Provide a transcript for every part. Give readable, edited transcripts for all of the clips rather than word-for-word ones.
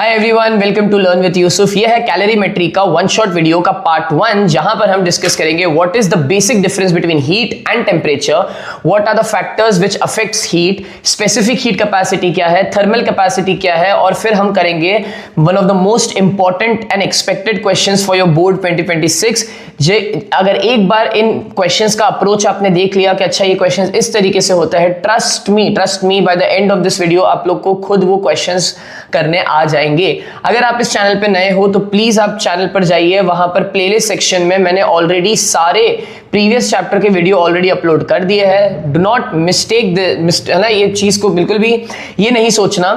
Hi everyone, welcome to learn with Yusuf. ये है calorimetry का वन शॉट वीडियो का पार्ट 1, जहां पर हम डिस्कस करेंगे what is the basic difference between heat and temperature, what are the factors which affects heat, specific heat capacity क्या है, थर्मल कैपेसिटी क्या है, और फिर हम करेंगे one of the most important and expected questions for your board 2026। अगर एक बार इन क्वेश्चंस का अप्रोच आपने देख लिया कि अच्छा ये क्वेश्चंस इस तरीके से होता है, trust me by the end of this video आप लोग को खुद वो क्वेश्चंस करने आ जाएंगे। अगर आप इस चैनल पे नए हो तो प्लीज आप चैनल पर जाइए, वहां पर प्लेलिस्ट सेक्शन में मैंने ऑलरेडी सारे प्रीवियस चैप्टर के वीडियो ऑलरेडी अपलोड कर दिए हैं। डू नॉट मिस्टेक है ना, ये चीज को बिल्कुल भी ये नहीं सोचना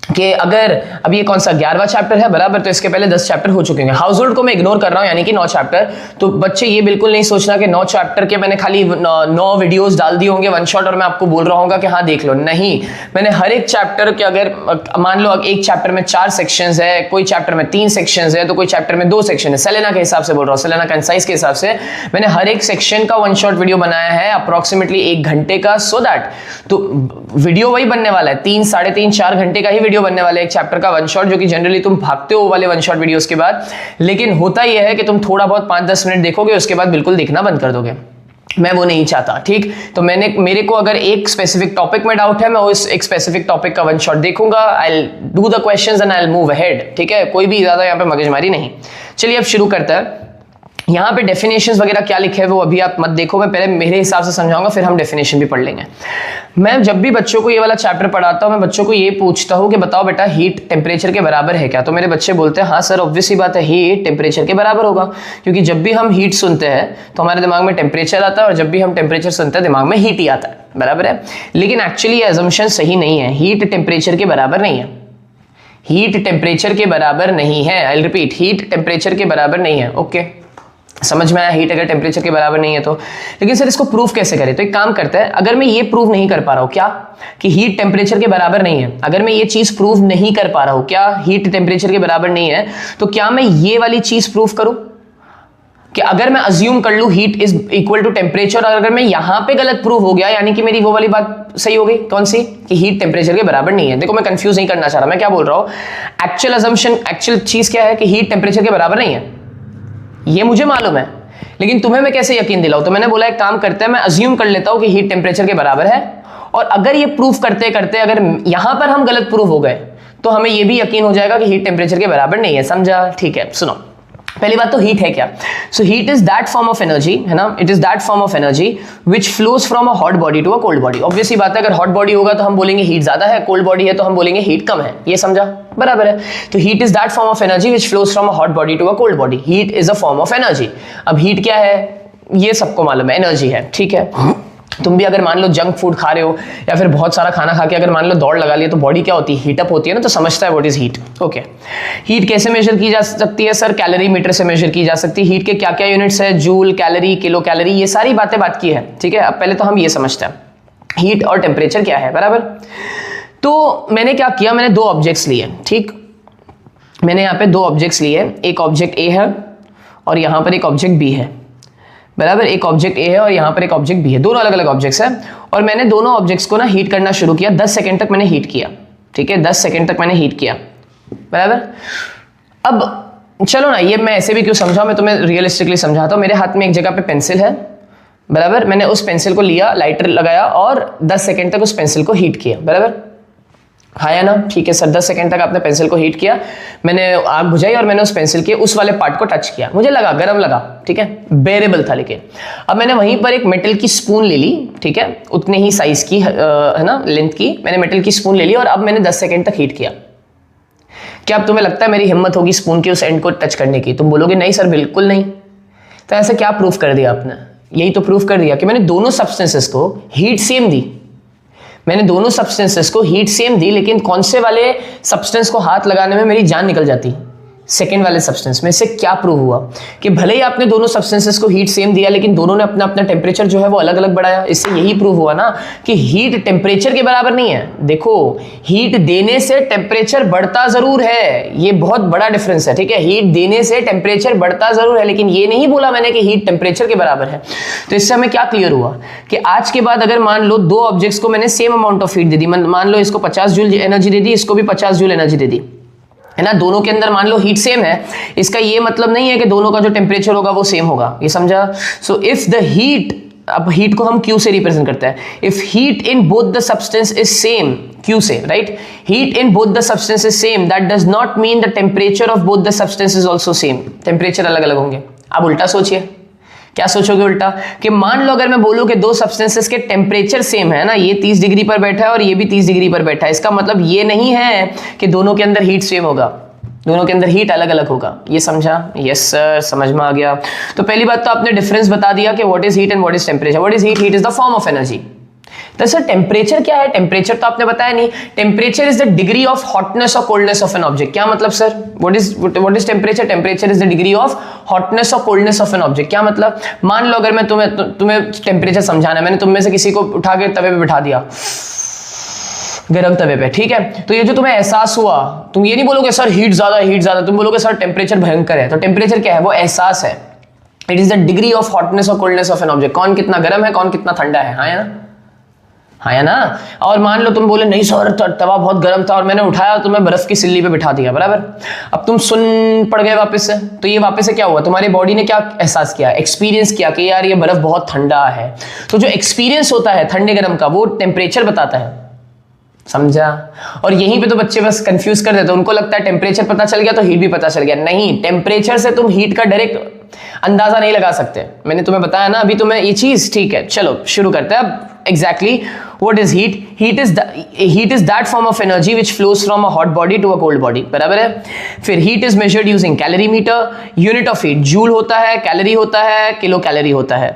कि अगर अब ये कौन सा 11वां चैप्टर है बराबर, तो इसके पहले 10 चैप्टर हो चुके हैं। हाउस होल्ड को मैं इग्नोर कर रहा हूं, यानी कि 9 चैप्टर। तो बच्चे ये बिल्कुल नहीं सोचना कि 9 चैप्टर के मैंने खाली 9 वीडियोस डाल दिए होंगे वन शॉट और मैं आपको बोल रहा हूँ कि हाँ देख लो। नहीं, मैंने हर एक चैप्टर के, अगर मान लो एक चैप्टर में 4 सेक्शंस है, कोई चैप्टर में 3 सेक्शंस है, तो कोई चैप्टर में 2 सेक्शन है। सेलेना के हिसाब से बोल रहा हूँ, सेलेना कंसाइज के हिसाब से मैंने हर एक सेक्शन का वन शॉट वीडियो बनाया है अप्रोक्सीमेटली 1 घंटे का, सो दैट तो वीडियो वही बनने वाला है, 3, 3.5, 4 घंटे का ही वीडियो बनने वाला है एक चैप्टर का वन शॉट, जो कि जनरली तुम भागते हो वाले वन शॉट वीडियोस के बाद। लेकिन होता यह है कि तुम थोड़ा बहुत 5-10 मिनट देखोगे, उसके बाद बिल्कुल देखना बंद कर दोगे। मैं वो नहीं चाहता, ठीक। तो मेरे को अगर एक स्पेसिफिक टॉपिक में डाउट है, मैं उस एक स्पेसिफिक टॉपिक का वन शॉट देखूंगा, I will do the questions and I will move ahead, ठीक है। कोई भी ज्यादा यहाँ पे मगजमारी नहीं। चलिए अब शुरू करते हैं। यहाँ पे डेफिनेशंस वगैरह क्या लिखे है वो अभी आप मत देखो, मैं पहले मेरे हिसाब से समझाऊंगा, फिर हम डेफिनेशन भी पढ़ लेंगे। मैं जब भी बच्चों को ये वाला चैप्टर पढ़ाता हूँ, मैं बच्चों को ये पूछता हूँ कि बताओ बेटा हीट टेम्परेचर के बराबर है क्या? तो मेरे बच्चे बोलते हैं हाँ सर, ऑब्वियस ही बात है, हीट टेम्परेचर के बराबर होगा, क्योंकि जब भी हम हीट सुनते हैं तो हमारे दिमाग में टेम्परेचर आता है, और जब भी हम टेम्परेचर सुनते हैं दिमाग में हीट ही आता है, बराबर है। लेकिन एक्चुअली ये अजम्पशन सही नहीं है, हीट टेम्परेचर के बराबर नहीं है। हीट टेम्परेचर के बराबर नहीं है, I will repeat, heat temperature के बराबर नहीं है। ओके, समझ में आया? हीट अगर टेम्परेचर के बराबर नहीं है तो। लेकिन सर इसको प्रूफ कैसे करें? तो एक काम करते हैं, अगर मैं ये प्रूव नहीं कर पा रहा हूं क्या कि हीट टेम्परेचर के बराबर नहीं है, अगर मैं ये चीज प्रूव नहीं कर पा रहा हूं क्या हीट टेम्परेचर के बराबर नहीं है, तो क्या मैं ये वाली चीज प्रूव करूं कि अगर मैं अज्यूम कर लूं heat is equal to temperature, और अगर मैं यहां पे गलत प्रूव हो गया, यानी कि मेरी वो वाली बात सही हो गई, कौन सी, कि हीट टेम्परेचर के बराबर नहीं है। देखो मैं कंफ्यूज नहीं करना चाह रहा, मैं क्या बोल रहा हूं, एक्चुअल अजम्पशन, एक्चुअल चीज क्या है कि हीट टेम्परेचर के बराबर नहीं है, ये मुझे मालूम है, लेकिन तुम्हें मैं कैसे यकीन दिलाऊं? तो मैंने बोला एक काम करते हैं, मैं अज्यूम कर लेता हूं कि हीट टेम्परेचर के बराबर है, और अगर ये प्रूफ करते करते अगर यहां पर हम गलत प्रूफ हो गए तो हमें ये भी यकीन हो जाएगा कि हीट टेम्परेचर के बराबर नहीं है। समझा? ठीक है, सुनो। पहली बात तो हीट है क्या? So heat is that form of energy, है ना, it is that form of energy which flows from a hot body to a cold body. Obviously बात है, अगर हॉट बॉडी होगा तो हम बोलेंगे हीट ज्यादा है, कोल्ड बॉडी है तो हम बोलेंगे हीट कम है। ये समझा? बराबर है। तो heat is that form of energy which flows from a hot body to a cold body. Heat is a form of energy. अब हीट क्या है ये सबको मालूम है, एनर्जी है, ठीक है। तुम भी अगर मान लो जंक फूड खा रहे हो या फिर बहुत सारा खाना खा के अगर मान लो दौड़ लगा लिया, तो बॉडी क्या होती है, हीटअप होती है ना, तो समझता है what is heat. Okay, heat कैसे मेजर की जा सकती है सर? कैलोरी मीटर से मेजर की जा सकती है। हीट के क्या क्या यूनिट्स है? जूल, कैलोरी, किलो कैलोरी, ये सारी बातें बात की है, ठीक है। अब पहले तो हम ये समझते हैं हीट और टेम्परेचर क्या है, बराबर। तो मैंने क्या किया, मैंने 2 ऑब्जेक्ट्स लिए, ठीक। मैंने यहाँ पे 2 ऑब्जेक्ट्स लिए, एक ऑब्जेक्ट ए है और यहाँ पर एक ऑब्जेक्ट बी है, बराबर। एक ऑब्जेक्ट ए है और यहाँ पर एक ऑब्जेक्ट बी है, दोनों अलग अलग ऑब्जेक्ट्स हैं। और मैंने दोनों ऑब्जेक्ट्स को ना हीट करना शुरू किया, 10 सेकंड तक मैंने हीट किया, ठीक है, 10 सेकंड तक मैंने हीट किया, बराबर। अब चलो ना, ये मैं ऐसे भी क्यों समझाऊं, मैं तुम्हें रियलिस्टिकली समझाता हूं। मेरे हाथ में एक जगह पे पेंसिल है, बराबर। मैंने उस पेंसिल को लिया, लाइटर लगाया और 10 सेकंड तक उस पेंसिल को हीट किया, बराबर। हाँ या ना? ठीक है सर, 10 सेकंड तक आपने पेंसिल को हीट किया, मैंने आग बुझाई और मैंने उस पेंसिल के उस वाले पार्ट को टच किया, मुझे लगा गर्म लगा, ठीक है, बेरेबल था। लेकिन अब मैंने वहीं पर एक मेटल की स्पून ले ली, ठीक है, उतने ही साइज की, है ना, लेंथ की, मैंने मेटल की स्पून ले ली और अब मैंने 10 सेकंड तक हीट किया। क्या अब तुम्हें लगता है मेरी हिम्मत होगी स्पून के उस एंड को टच करने की? तुम बोलोगे नहीं सर, बिल्कुल नहीं। तो ऐसे क्या प्रूफ कर दिया आपने? यही तो प्रूफ कर दिया कि मैंने दोनों सब्सटेंसेस को हीट सेम दी, मैंने दोनों सब्सटेंसेस को हीट सेम दी, लेकिन कौन से वाले सब्सटेंस को हाथ लगाने में मेरी जान निकल जाती, सेकेंड वाले सब्सटेंस में। इससे क्या प्रूव हुआ कि भले ही आपने दोनों सब्सटेंसेस को हीट सेम दिया, लेकिन दोनों ने अपना अपना टेम्परेचर जो है वो अलग अलग बढ़ाया। इससे यही प्रूव हुआ ना कि हीट टेम्परेचर के बराबर नहीं है। देखो, हीट देने से टेम्परेचर बढ़ता जरूर है, ये बहुत बड़ा डिफरेंस है, ठीक है। हीट देने से टेम्परेचर बढ़ता जरूर है, लेकिन ये नहीं बोला मैंने कि हीट टेम्परेचर के बराबर है। तो इससे हमें क्या क्लियर हुआ कि आज के बाद अगर मान लो 2 ऑब्जेक्ट्स को मैंने सेम अमाउंट ऑफ हीट दे दी, मान लो इसको 50 जूल एनर्जी दे दी, इसको भी 50 जूल एनर्जी दे दी, है ना, दोनों के अंदर मान लो हीट सेम है, इसका ये मतलब नहीं है कि दोनों का जो टेम्परेचर होगा वो सेम होगा, ये समझा। सो इफ द हीट, अब हीट को हम Q से रिप्रेजेंट करते हैं, if heat in both the substance is same, Q से, right, heat in both the substance is same, that does not mean the temperature of both the substance is also same, temperature अलग अलग होंगे। अब उल्टा सोचिए, क्या सोचोगे उल्टा, कि मान लो अगर मैं बोलूं कि दो सब्सटेंसेस के टेम्परेचर सेम है ना, ये 30 डिग्री पर बैठा है और ये भी 30 डिग्री पर बैठा है, इसका मतलब ये नहीं है कि दोनों के अंदर हीट सेम होगा, दोनों के अंदर हीट अलग अलग होगा, ये समझा? यस सर, समझ में आ गया। तो पहली बात तो आपने डिफरेंस बता दिया कि what is heat and what is temperature. What is heat? Heat is the form of energy. तो सर टेम्परेचर क्या है? टेम्परेचर तो आपने बताया नहीं। Temperature is the degree of hotness और कोल्डनेस ऑफ एन ऑब्जेक्ट। क्या मतलब sir? What is temperature? Temperature is the degree of hotness और कोल्डनेस ऑफ एन ऑब्जेक्ट। क्या मतलब? मान लो अगर मैं तुम्हें टेम्परेचर समझाना है, मैंने तुम में से किसी को उठा के तवे पे बिठा दिया, गर्म तवे पे, ठीक है, तो ये जो तुम्हें एहसास हुआ, तुम ये नहीं बोलोगे सर हीट ज्यादा, तुम बोलोगे सर टेम्परेचर भयंकर है। तो टेम्परेचर क्या है? वो एहसास है। It is the degree of hotness और कोल्डनेस ऑफ एन ऑब्जेक्ट। कौन कितना गर्म है, कौन कितना ठंडा है, हाँ या ना? हाँ या ना? और मान लो तुम बोले नहीं सर तवा बहुत गर्म था और मैंने उठाया तो मैं बर्फ की सिल्ली पे बिठा दिया, बराबर। अब तुम सुन पड़ गए वापस से, तो ये वापस से क्या हुआ? तुम्हारी बॉडी ने क्या एहसास किया, एक्सपीरियंस किया कि यार ये बर्फ बहुत ठंडा है। तो जो एक्सपीरियंस होता है ठंडे गर्म का, वो टेम्परेचर बताता है, समझा? और यहीं पे तो बच्चे बस कंफ्यूज कर देते हैं, उनको लगता है टेम्परेचर पता चल गया तो हीट भी पता चल गया। नहीं, टेम्परेचर से तुम हीट का डायरेक्ट अंदाजा नहीं लगा सकते। मैंने तुम्हें बताया ना अभी तुम्हें ये चीज, ठीक है। चलो शुरू करते हैं अब। Exactly what is heat? Heat is that form of energy which flows from a hot body to a cold body, बराबर है। फिर heat is measured using calorimeter. Unit of heat joule होता है, कैलोरी होता है, किलो कैलोरी होता है।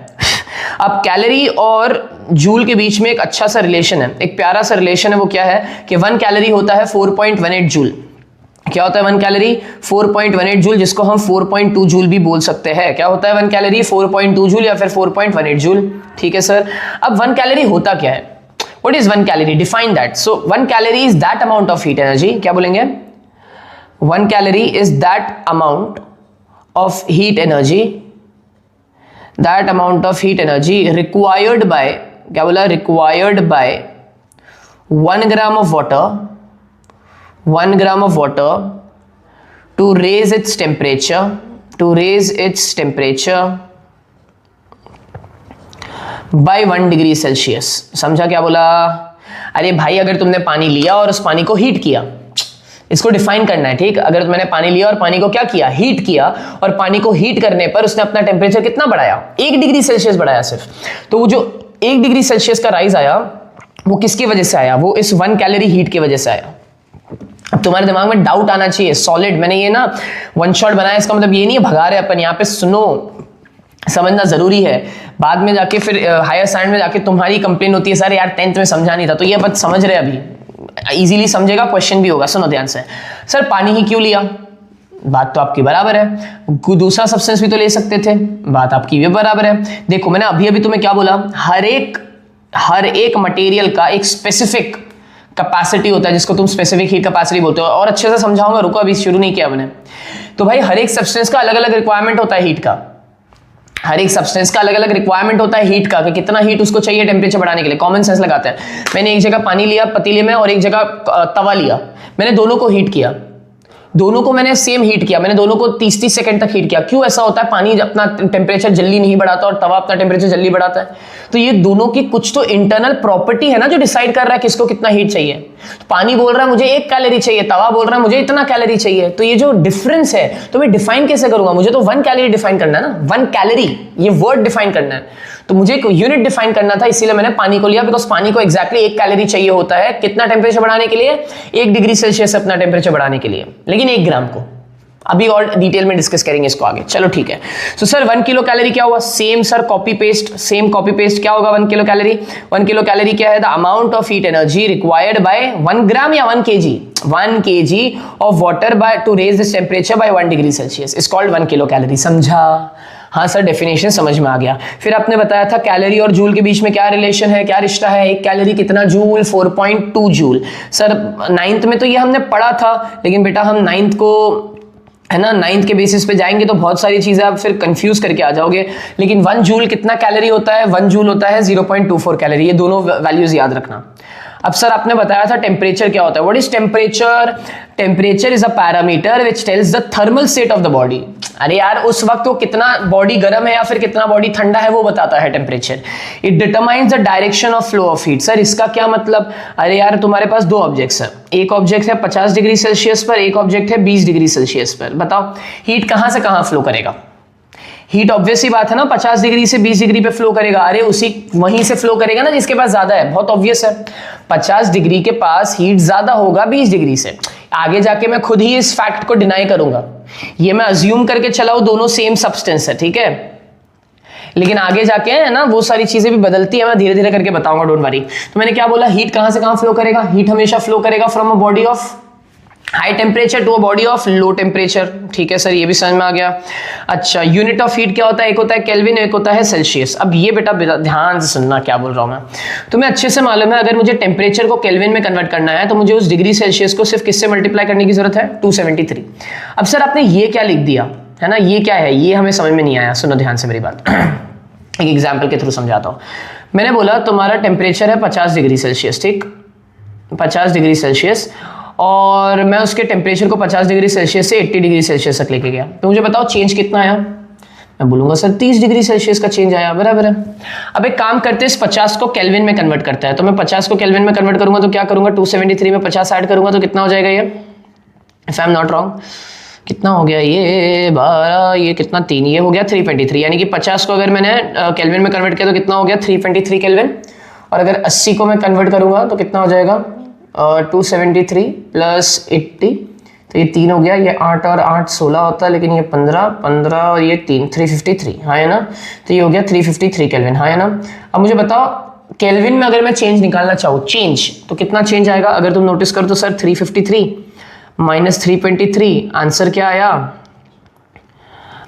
अब कैलोरी और जूल के बीच में एक अच्छा सा रिलेशन है, एक प्यारा सा रिलेशन है। वो क्या है कि 1 कैलोरी होता है 4.18 जूल। क्या होता है 1 कैलोरी? 4.18 जूल, जिसको हम 4.2 जूल भी बोल सकते हैं। क्या होता है 1 कैलोरी? 4.2 जूल या फिर 4.18 जूल, ठीक है सर। अब 1 कैलोरी होता क्या है? What is 1 calorie? Define that. So 1 calorie is that amount of heat energy. क्या बोलेंगे? 1 calorie is that amount of heat energy, that amount of heat energy required by, क्या बोला? required by 1 gram of water, 1 gram of water to raise its temperature, by 1 degree Celsius। समझा क्या बोला? अरे भाई अगर तुमने पानी लिया और उस पानी को हीट किया, इसको डिफाइन करना है, ठीक। अगर मैंने पानी लिया और पानी को क्या किया? हीट किया, और पानी को हीट करने पर उसने अपना टेम्परेचर कितना बढ़ाया? 1 डिग्री सेल्सियस बढ़ाया सिर्फ। तो वो जो 1 डिग्री सेल्सियस का राइज आया, वो किसकी वजह से आया? वो इस 1 कैलोरी हीट की वजह से आया। अब तुम्हारे दिमाग में डाउट आना चाहिए, सॉलिड, मैंने ये ना वन शॉट बनाया, इसका मतलब ये नहीं है भगा रहे अपन, यहाँ पे सुनो, समझना जरूरी है। बाद में जाके फिर हायर स्टैंडर्ड में जाके तुम्हारी कंप्लेन होती है सर यार 10th में समझा नहीं था, तो ये बात समझ रहे अभी, इजीली समझेगा, क्वेश्चन भी होगा। सुनो ध्यान से, सर पानी ही क्यों लिया? बात तो आपकी बराबर है। दूसरा सब्सटेंस भी तो ले सकते थे, बात आपकी भी बराबर है। देखो मैंने अभी तुम्हें क्या बोला, हर एक मटेरियल का एक स्पेसिफिक कैपेसिटी होता है, जिसको तुम स्पेसिफिक हीट कैपेसिटी बोलते हो। और अच्छे से समझाऊंगा, रुको अभी शुरू नहीं किया मैंने। तो भाई हर एक सब्सटेंस का अलग अलग रिक्वायरमेंट होता है हीट का, हर एक सब्सटेंस का अलग अलग रिक्वायरमेंट होता है हीट का, कि कितना हीट उसको चाहिए टेम्परेचर बढ़ाने के लिए। कॉमन सेंस लगाते हैं। मैंने एक जगह पानी लिया पतीले में और एक जगह तवा लिया, मैंने दोनों को हीट किया, दोनों को मैंने सेम हीट किया, मैंने दोनों को 30-30 सेकंड तक हीट किया। क्यों ऐसा होता है? पानी अपना टेम्परेचर जल्दी नहीं बढ़ाता और तवा अपना टेम्परेचर जल्दी बढ़ाता है। तो ये दोनों की कुछ तो इंटरनल प्रॉपर्टी है ना, जो डिसाइड कर रहा है किसको कितना हीट चाहिए। तो पानी बोल रहा है मुझे 1 कैलोरी चाहिए, तवा बोल रहा है मुझे इतना कैलोरी चाहिए। तो ये जो डिफरेंस है तो मैं डिफाइन कैसे करूंगा? मुझे तो 1 कैलोरी डिफाइन करना है ना, 1 कैलोरी ये वर्ड डिफाइन करना है। तो मुझे एक यूनिट डिफाइन करना था, इसीलिए मैंने पानी को लिया, बिकॉज पानी को एक्जैक्टली 1 कैलोरी चाहिए होता है कितना टेम्परेचर बढ़ाने के लिए? 1 डिग्री सेल्सियस अपना टेम्परेचर बढ़ाने के लिए, लेकिन 1 ग्राम को। अभी और डिटेल में डिस्कस करेंगे इसको आगे, चलो ठीक है। तो सर 1 किलो कैलोरी क्या हुआ? सेम सर कॉपी पेस्ट क्या होगा 1 किलो कैलोरी? 1 किलो कैलोरी क्या है? The amount of heat energy required by 1 gram या 1 kg, 1 kg of water by to raise this temperature by 1 degree Celsius is called 1 kilo calorie. समझा? हाँ sir, definition समझ में आ गया। फिर आपने बताया था कैलोरी और जूल के बीच में क्या रिलेशन है, क्या रिश्ता है? 1 कैलोरी कितना जूल? 4.2 जूल। सर 9th में तो ये हमने पढ़ा था, लेकिन बेटा हम 9th को है ना 9th के बेसिस पे जाएंगे तो बहुत सारी चीजें आप फिर कंफ्यूज करके आ जाओगे। लेकिन 1 जूल कितना कैलोरी होता है? 1 जूल होता है 0.24 कैलोरी। ये दोनों वैल्यूज याद रखना। अब सर आपने बताया था टेम्परेचर क्या होता है, what is temperature? Temperature is a parameter which tells the thermal state of the body. अरे यार उस वक्त वो कितना बॉडी गर्म है या फिर कितना बॉडी ठंडा है वो बताता है temperature. It determines the direction of flow of heat. Sir इसका क्या मतलब? अरे यार तुम्हारे पास दो ऑब्जेक्ट्स है, एक ऑब्जेक्ट है 50 डिग्री सेल्सियस पर, एक ऑब्जेक्ट है 20 डिग्री सेल्सियस पर। बताओ हीट कहां से कहां फ्लो करेगा? हीट ऑब्वियस ही बात है ना, 50 डिग्री से 20 डिग्री पे फ्लो करेगा। अरे उसी वहीं से फ्लो करेगा ना जिसके पास ज्यादा है, बहुत ऑब्वियस है। 50 डिग्री के पास हीट ज्यादा होगा 20 डिग्री से। आगे जाके मैं खुद ही इस फैक्ट को डिनाई करूंगा, ये मैं अज्यूम करके चला हूं दोनों सेम सब्सटेंस है, ठीक है। लेकिन आगे जाके है ना वो सारी चीजें भी बदलती है, मैं धीरे धीरे करके बताऊंगा, डोंट वरी। तो मैंने क्या बोला, हीट कहां से कहां फ्लो करेगा? हीट हमेशा फ्लो करेगा from a body of high temperature to a body of low temperature, ठीक है सर, ये भी समझ में आ गया। अच्छा, यूनिट ऑफ हीट क्या होता है? एक होता है केल्विन, एक होता है सेल्सियस। अब ये बेटा ध्यान से सुनना क्या बोल रहा हूं मैं, तुम्हें अच्छे से मालूम है अगर मुझे टेम्परेचर को केल्विन में कन्वर्ट करना है तो मुझे उस डिग्री सेल्सियस को सिर्फ किससे मल्टीप्लाई करने की जरूरत है? 273। अब सर आपने ये क्या लिख दिया है ना, ये क्या है? ये हमें समझ में नहीं आया, सुनो ध्यान से मेरी बात। एक एग्जाम्पल के थ्रू समझाता हूं। मैंने बोला तुम्हारा टेम्परेचर है 50 डिग्री सेल्सियस, ठीक, 50 डिग्री सेल्सियस, और मैं उसके टेम्परेचर को 50 डिग्री सेल्सियस से 80 डिग्री सेल्सियस तक लेके गया। तो मुझे बताओ चेंज कितना आया? मैं बोलूंगा सर 30 डिग्री सेल्सियस का चेंज आया, बराबर है। अब एक काम करते हैं, इस 50 को केल्विन में कन्वर्ट करता है, तो मैं 50 को केल्विन में कन्वर्ट करूंगा तो क्या करूंगा, 273 में 50 ऐड करूंगा तो कितना हो जाएगा ये, if I am not wrong, कितना हो गया ये 12, ये कितना 3, ये हो गया 323। यानी कि 50 को अगर मैंने केल्विन में कन्वर्ट किया तो कितना हो गया 323 केल्विन, और अगर 80 को मैं कन्वर्ट करूंगा तो कितना हो जाएगा 273 प्लस 80, तो ये 3 हो गया, ये 8 और 8 16 होता है, लेकिन ये 15 और ये 3 353, हाँ है ना। तो ये हो गया 353 केल्विन, हाँ है ना। अब मुझे बताओ केल्विन में अगर मैं चेंज निकालना चाहूँ, चेंज, तो कितना चेंज आएगा? अगर तुम नोटिस करो तो सर 353 माइनस 323, आंसर क्या आया?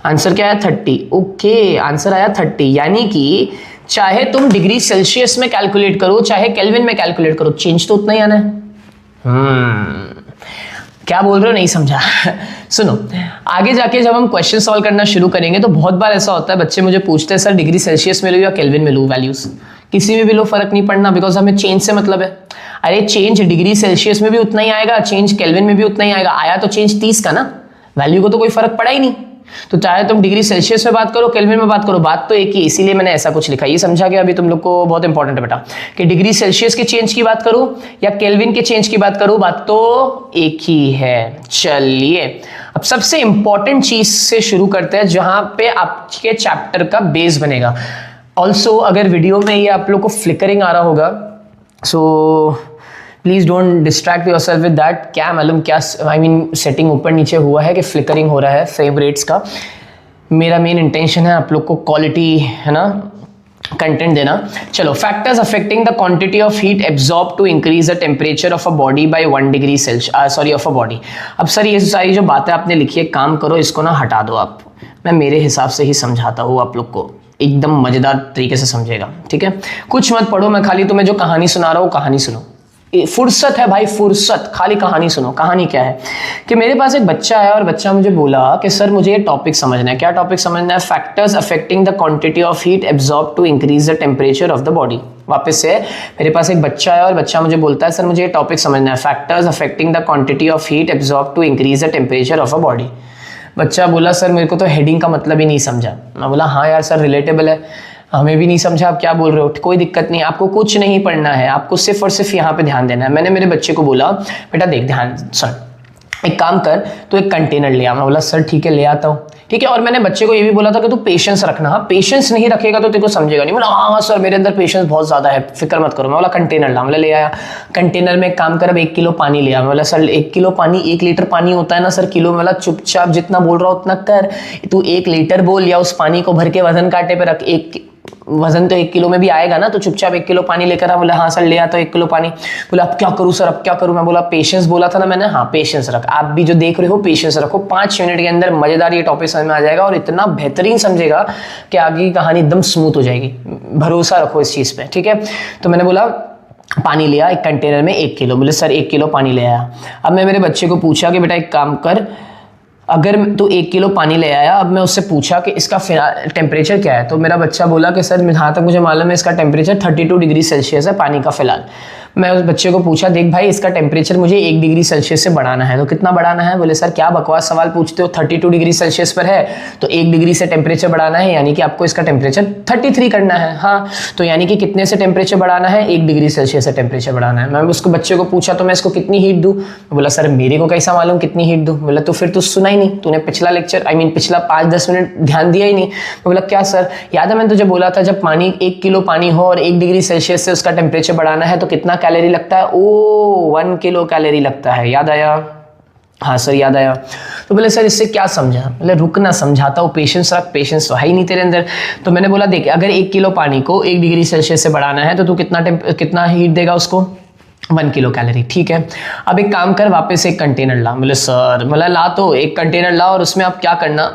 आंसर क्या आया? 30। ओके, आंसर आया 30। यानी कि चाहे तुम डिग्री सेल्सियस में कैलकुलेट करो चाहे केल्विन में कैलकुलेट करो, चेंज तो उतना ही आना है। क्या बोल रहे हो, नहीं समझा? सुनो, आगे जाके जब हम क्वेश्चन सॉल्व करना शुरू करेंगे तो बहुत बार ऐसा होता है, बच्चे मुझे पूछते हैं सर डिग्री सेल्सियस में लो या केल्विन में लो वैल्यूज, किसी में भी लो फर्क नहीं पड़ना, बिकॉज हमें चेंज से मतलब है। अरे चेंज डिग्री सेल्सियस में भी उतना ही आएगा, चेंज केल्विन में भी उतना ही आएगा, आया तो चेंज 30 का ना, वैल्यू को तो कोई फर्क पड़ा ही नहीं। तो चाहे तुम डिग्री सेल्सियस में बात करो केल्विन में बात करो, बात तो एक ही, इसीलिए मैंने ऐसा कुछ लिखा। ये समझा गया अभी तुम लोग को? बहुत इंपॉर्टेंट है बेटा, कि डिग्री सेल्सियस के चेंज की बात करूं या केल्विन के चेंज की बात करूं, बात तो एक ही है। चलिए अब सबसे इंपॉर्टेंट चीज से शुरू करते हैं जहां पे आपके चैप्टर का बेस बनेगा। ऑल्सो अगर वीडियो में ये आप लोग को फ्लिकरिंग आ रहा होगा, so please don't distract yourself with that. क्या मालूम क्या सेटिंग ऊपर नीचे हुआ है कि फ्लिकरिंग हो रहा है फ्रेम रेट्स का। मेरा मेन इंटेंशन है आप लोग को क्वालिटी है ना कंटेंट देना। चलो, factors affecting the quantity of heat absorb to increase the temperature of a body by 1 degree Celsius, sorry of a body. अब सर ये सारी जो बातें आपने लिखी है, काम करो इसको ना हटा दो आप, मैं मेरे हिसाब से ही समझाता हूँ आप लोग को, एकदम मजेदार तरीके से समझेगा, ठीक है। कुछ मत पढ़ो, मैं खाली तुम्हें जो कहानी सुना रहा हूँ कहानी सुनो। फुर्सत है भाई, फुर्सत, खाली कहानी सुनो। कहानी क्या है कि मेरे पास एक बच्चा है और बच्चा मुझे बोला कि सर मुझे ये टॉपिक समझना है। क्या टॉपिक समझना है? Factors affecting the quantity of heat absorb to increase the temperature of the body. वापस से, मेरे पास एक बच्चा है और बच्चा मुझे बोलता है सर मुझे ये टॉपिक समझना है, factors affecting the quantity of heat absorb to increase the temperature of a body. बच्चा बोला सर मेरे को तो हेडिंग का मतलब ही नहीं समझा। मैं बोला हाँ यार सर रिलेटेबल है, हमें भी नहीं समझा, आप क्या बोल रहे हो, कोई दिक्कत नहीं, आपको कुछ नहीं पढ़ना है, आपको सिर्फ और सिर्फ यहाँ पे ध्यान देना है। मैंने मेरे बच्चे को बोला बेटा देख ध्यान सुन, एक काम कर तो एक कंटेनर ले आ। मैं बोला सर ठीक है ले आता हूँ, ठीक है। और मैंने बच्चे को ये भी बोला था कि तू पेशेंस रखना, हाँ पेशेंस नहीं रखेगा तो तेरे को समझेगा नहीं। बोला हाँ सर मेरे अंदर पेशेंस बहुत ज्यादा है, फिक्र मत करो। मैं बोला कंटेनर ला, मतलब ले आया। कंटेनर में एक काम कर, अब 1 किलो पानी लिया। मैं बोला सर 1 किलो पानी, 1 लीटर पानी होता है ना सर किलो में, मतलब चुपचाप जितना बोल रहा हो उतना कर, तू 1 लीटर बोल या उस पानी को भर के वजन कांटे पे रख, एक वजन तो 1 किलो में भी आएगा ना, तो चुपचाप 1 किलो पानी लेकर आ। बोला हाँ सर ले आता 1 किलो पानी। बोला अब क्या करूँ सर, अब क्या करूँ? मैं बोला पेशेंस बोला था ना मैंने, हाँ पेशेंस रख, आप भी जो देख रहे हो पेशेंस रखो, 5 मिनट के अंदर मजेदार ये टॉपिक समझ में आ जाएगा और इतना बेहतरीन समझेगा कि आगे की कहानी एकदम स्मूथ हो जाएगी, भरोसा रखो इस चीज पे, ठीक है। तो मैंने बोला पानी लिया एक कंटेनर में 1 किलो। बोले सर 1 किलो पानी ले आया। अब मैं मेरे बच्चे को पूछा कि बेटा एक काम कर, अगर तू 1 किलो पानी ले आया, अब मैं उससे पूछा कि इसका टेम्परेचर क्या है, तो मेरा बच्चा बोला कि सर जहाँ तक मुझे मालूम है इसका टेम्परेचर 32 डिग्री सेल्सियस है पानी का फिलहाल। मैं उस बच्चे को पूछा, देख भाई इसका टेम्परेचर मुझे 1 डिग्री सेल्सियस से बढ़ाना है, तो कितना बढ़ाना है? बोले सर क्या बकवास सवाल पूछते हो, 32 डिग्री सेल्सियस पर है तो 1 डिग्री से टेम्परेचर बढ़ाना है, यानी कि आपको इसका टेम्परेचर 33 करना है। हाँ, तो यानी कि कितने से टेम्परेचर बढ़ाना है? 1 डिग्री सेल्सियस से टेम्परेचर बढ़ाना है। मैं उसको बच्चे को पूछा तो मैं इसको कितनी हीट दूँ? बोला सर मेरे को कैसा मालूम कितनी हीट दूँ? बोला तो फिर तू सुना ही नहीं, तूने पिछला लेक्चर पिछला 5-10 मिनट ध्यान दिया ही नहीं। बोला क्या सर? याद है मैंने तुझे बोला था जब पानी 1 किलो पानी हो और 1 डिग्री सेल्सियस से उसका टेम्परेचर बढ़ाना है तो कितना कैलोरी लगता है? ओ 1 किलो कैलोरी लगता है। याद आया? हाँ सर याद आया। तो बोले सर इससे क्या समझा? बोले रुकना समझाता हूँ, पेशेंस रख, पेशेंस तो है ही नहीं तेरे अंदर। तो मैंने बोला देख अगर 1 किलो पानी को 1 डिग्री सेल्सियस से बढ़ाना है तो तू कितना हीट देगा उसको? 1 किलो कैलोरी। ठीक है, अब एक काम कर, वापस एक कंटेनर ला। बोले सर, बोला ला तो एक कंटेनर ला और उसमें आप क्या करना,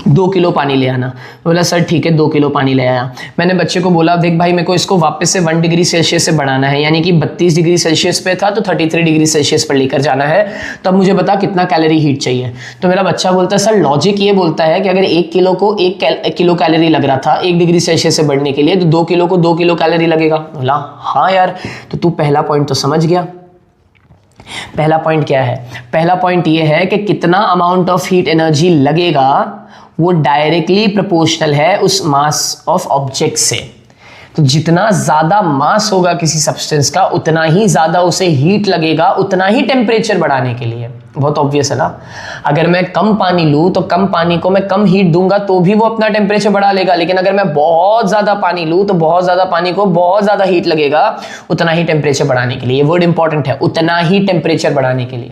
2 किलो पानी ले आना। बोला सर ठीक है 2 किलो पानी ले आया। मैंने बच्चे को बोला देख भाई मेरे को इसको वापस से 1 डिग्री सेल्सियस से बढ़ाना है, यानी कि 32 डिग्री सेल्सियस पे था तो 33 डिग्री सेल्सियस पर लेकर जाना है, तो अब मुझे बता कितना कैलोरी हीट चाहिए। तो मेरा बच्चा बोलता है सर लॉजिक ये बोलता है कि अगर 1 किलो को 1 किलो कैलोरी लग रहा था 1 डिग्री सेल्सियस से बढ़ने के लिए तो 2 किलो को 2 किलो कैलोरी लगेगा। बोला हाँ यार, तो तू पहला पॉइंट तो समझ गया। पहला पॉइंट क्या है? पहला पॉइंट ये है कि कितना अमाउंट ऑफ हीट एनर्जी लगेगा वो डायरेक्टली प्रोपोर्शनल है उस मास ऑफ ऑब्जेक्ट से। तो जितना ज्यादा मास होगा किसी सब्सटेंस का उतना ही ज्यादा उसे हीट लगेगा, उतना ही टेम्परेचर बढ़ाने के लिए। बहुत ऑब्वियस है ना। अगर मैं कम पानी लूं तो कम पानी को मैं कम हीट दूंगा तो भी वो अपना टेम्परेचर बढ़ा लेगा, लेकिन अगर मैं बहुत ज्यादा पानी लूं तो बहुत ज्यादा पानी को बहुत ज्यादा हीट लगेगा उतना ही टेम्परेचर बढ़ाने के लिए। ये वर्ड इंपॉर्टेंट है, उतना ही टेम्परेचर बढ़ाने के लिए।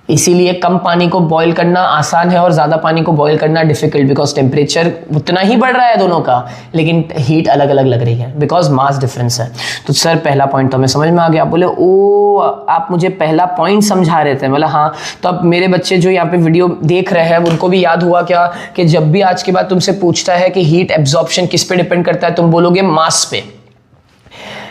इसीलिए कम पानी को बॉईल करना आसान है और ज़्यादा पानी को बॉईल करना डिफिकल्ट, बिकॉज टेम्परेचर उतना ही बढ़ रहा है दोनों का, लेकिन हीट अलग अलग लग रही है बिकॉज मास डिफरेंस है। तो सर पहला पॉइंट तो हमें समझ में आ गया। बोले ओ आप मुझे पहला पॉइंट समझा रहे थे? बोला हाँ। तो अब मेरे बच्चे जो यहाँ पे वीडियो देख रहे हैं उनको भी याद हुआ क्या कि जब भी आज के बाद तुमसे पूछता है कि हीट एब्जॉर्प्शन किस पे डिपेंड करता है, तुम बोलोगे मास पे।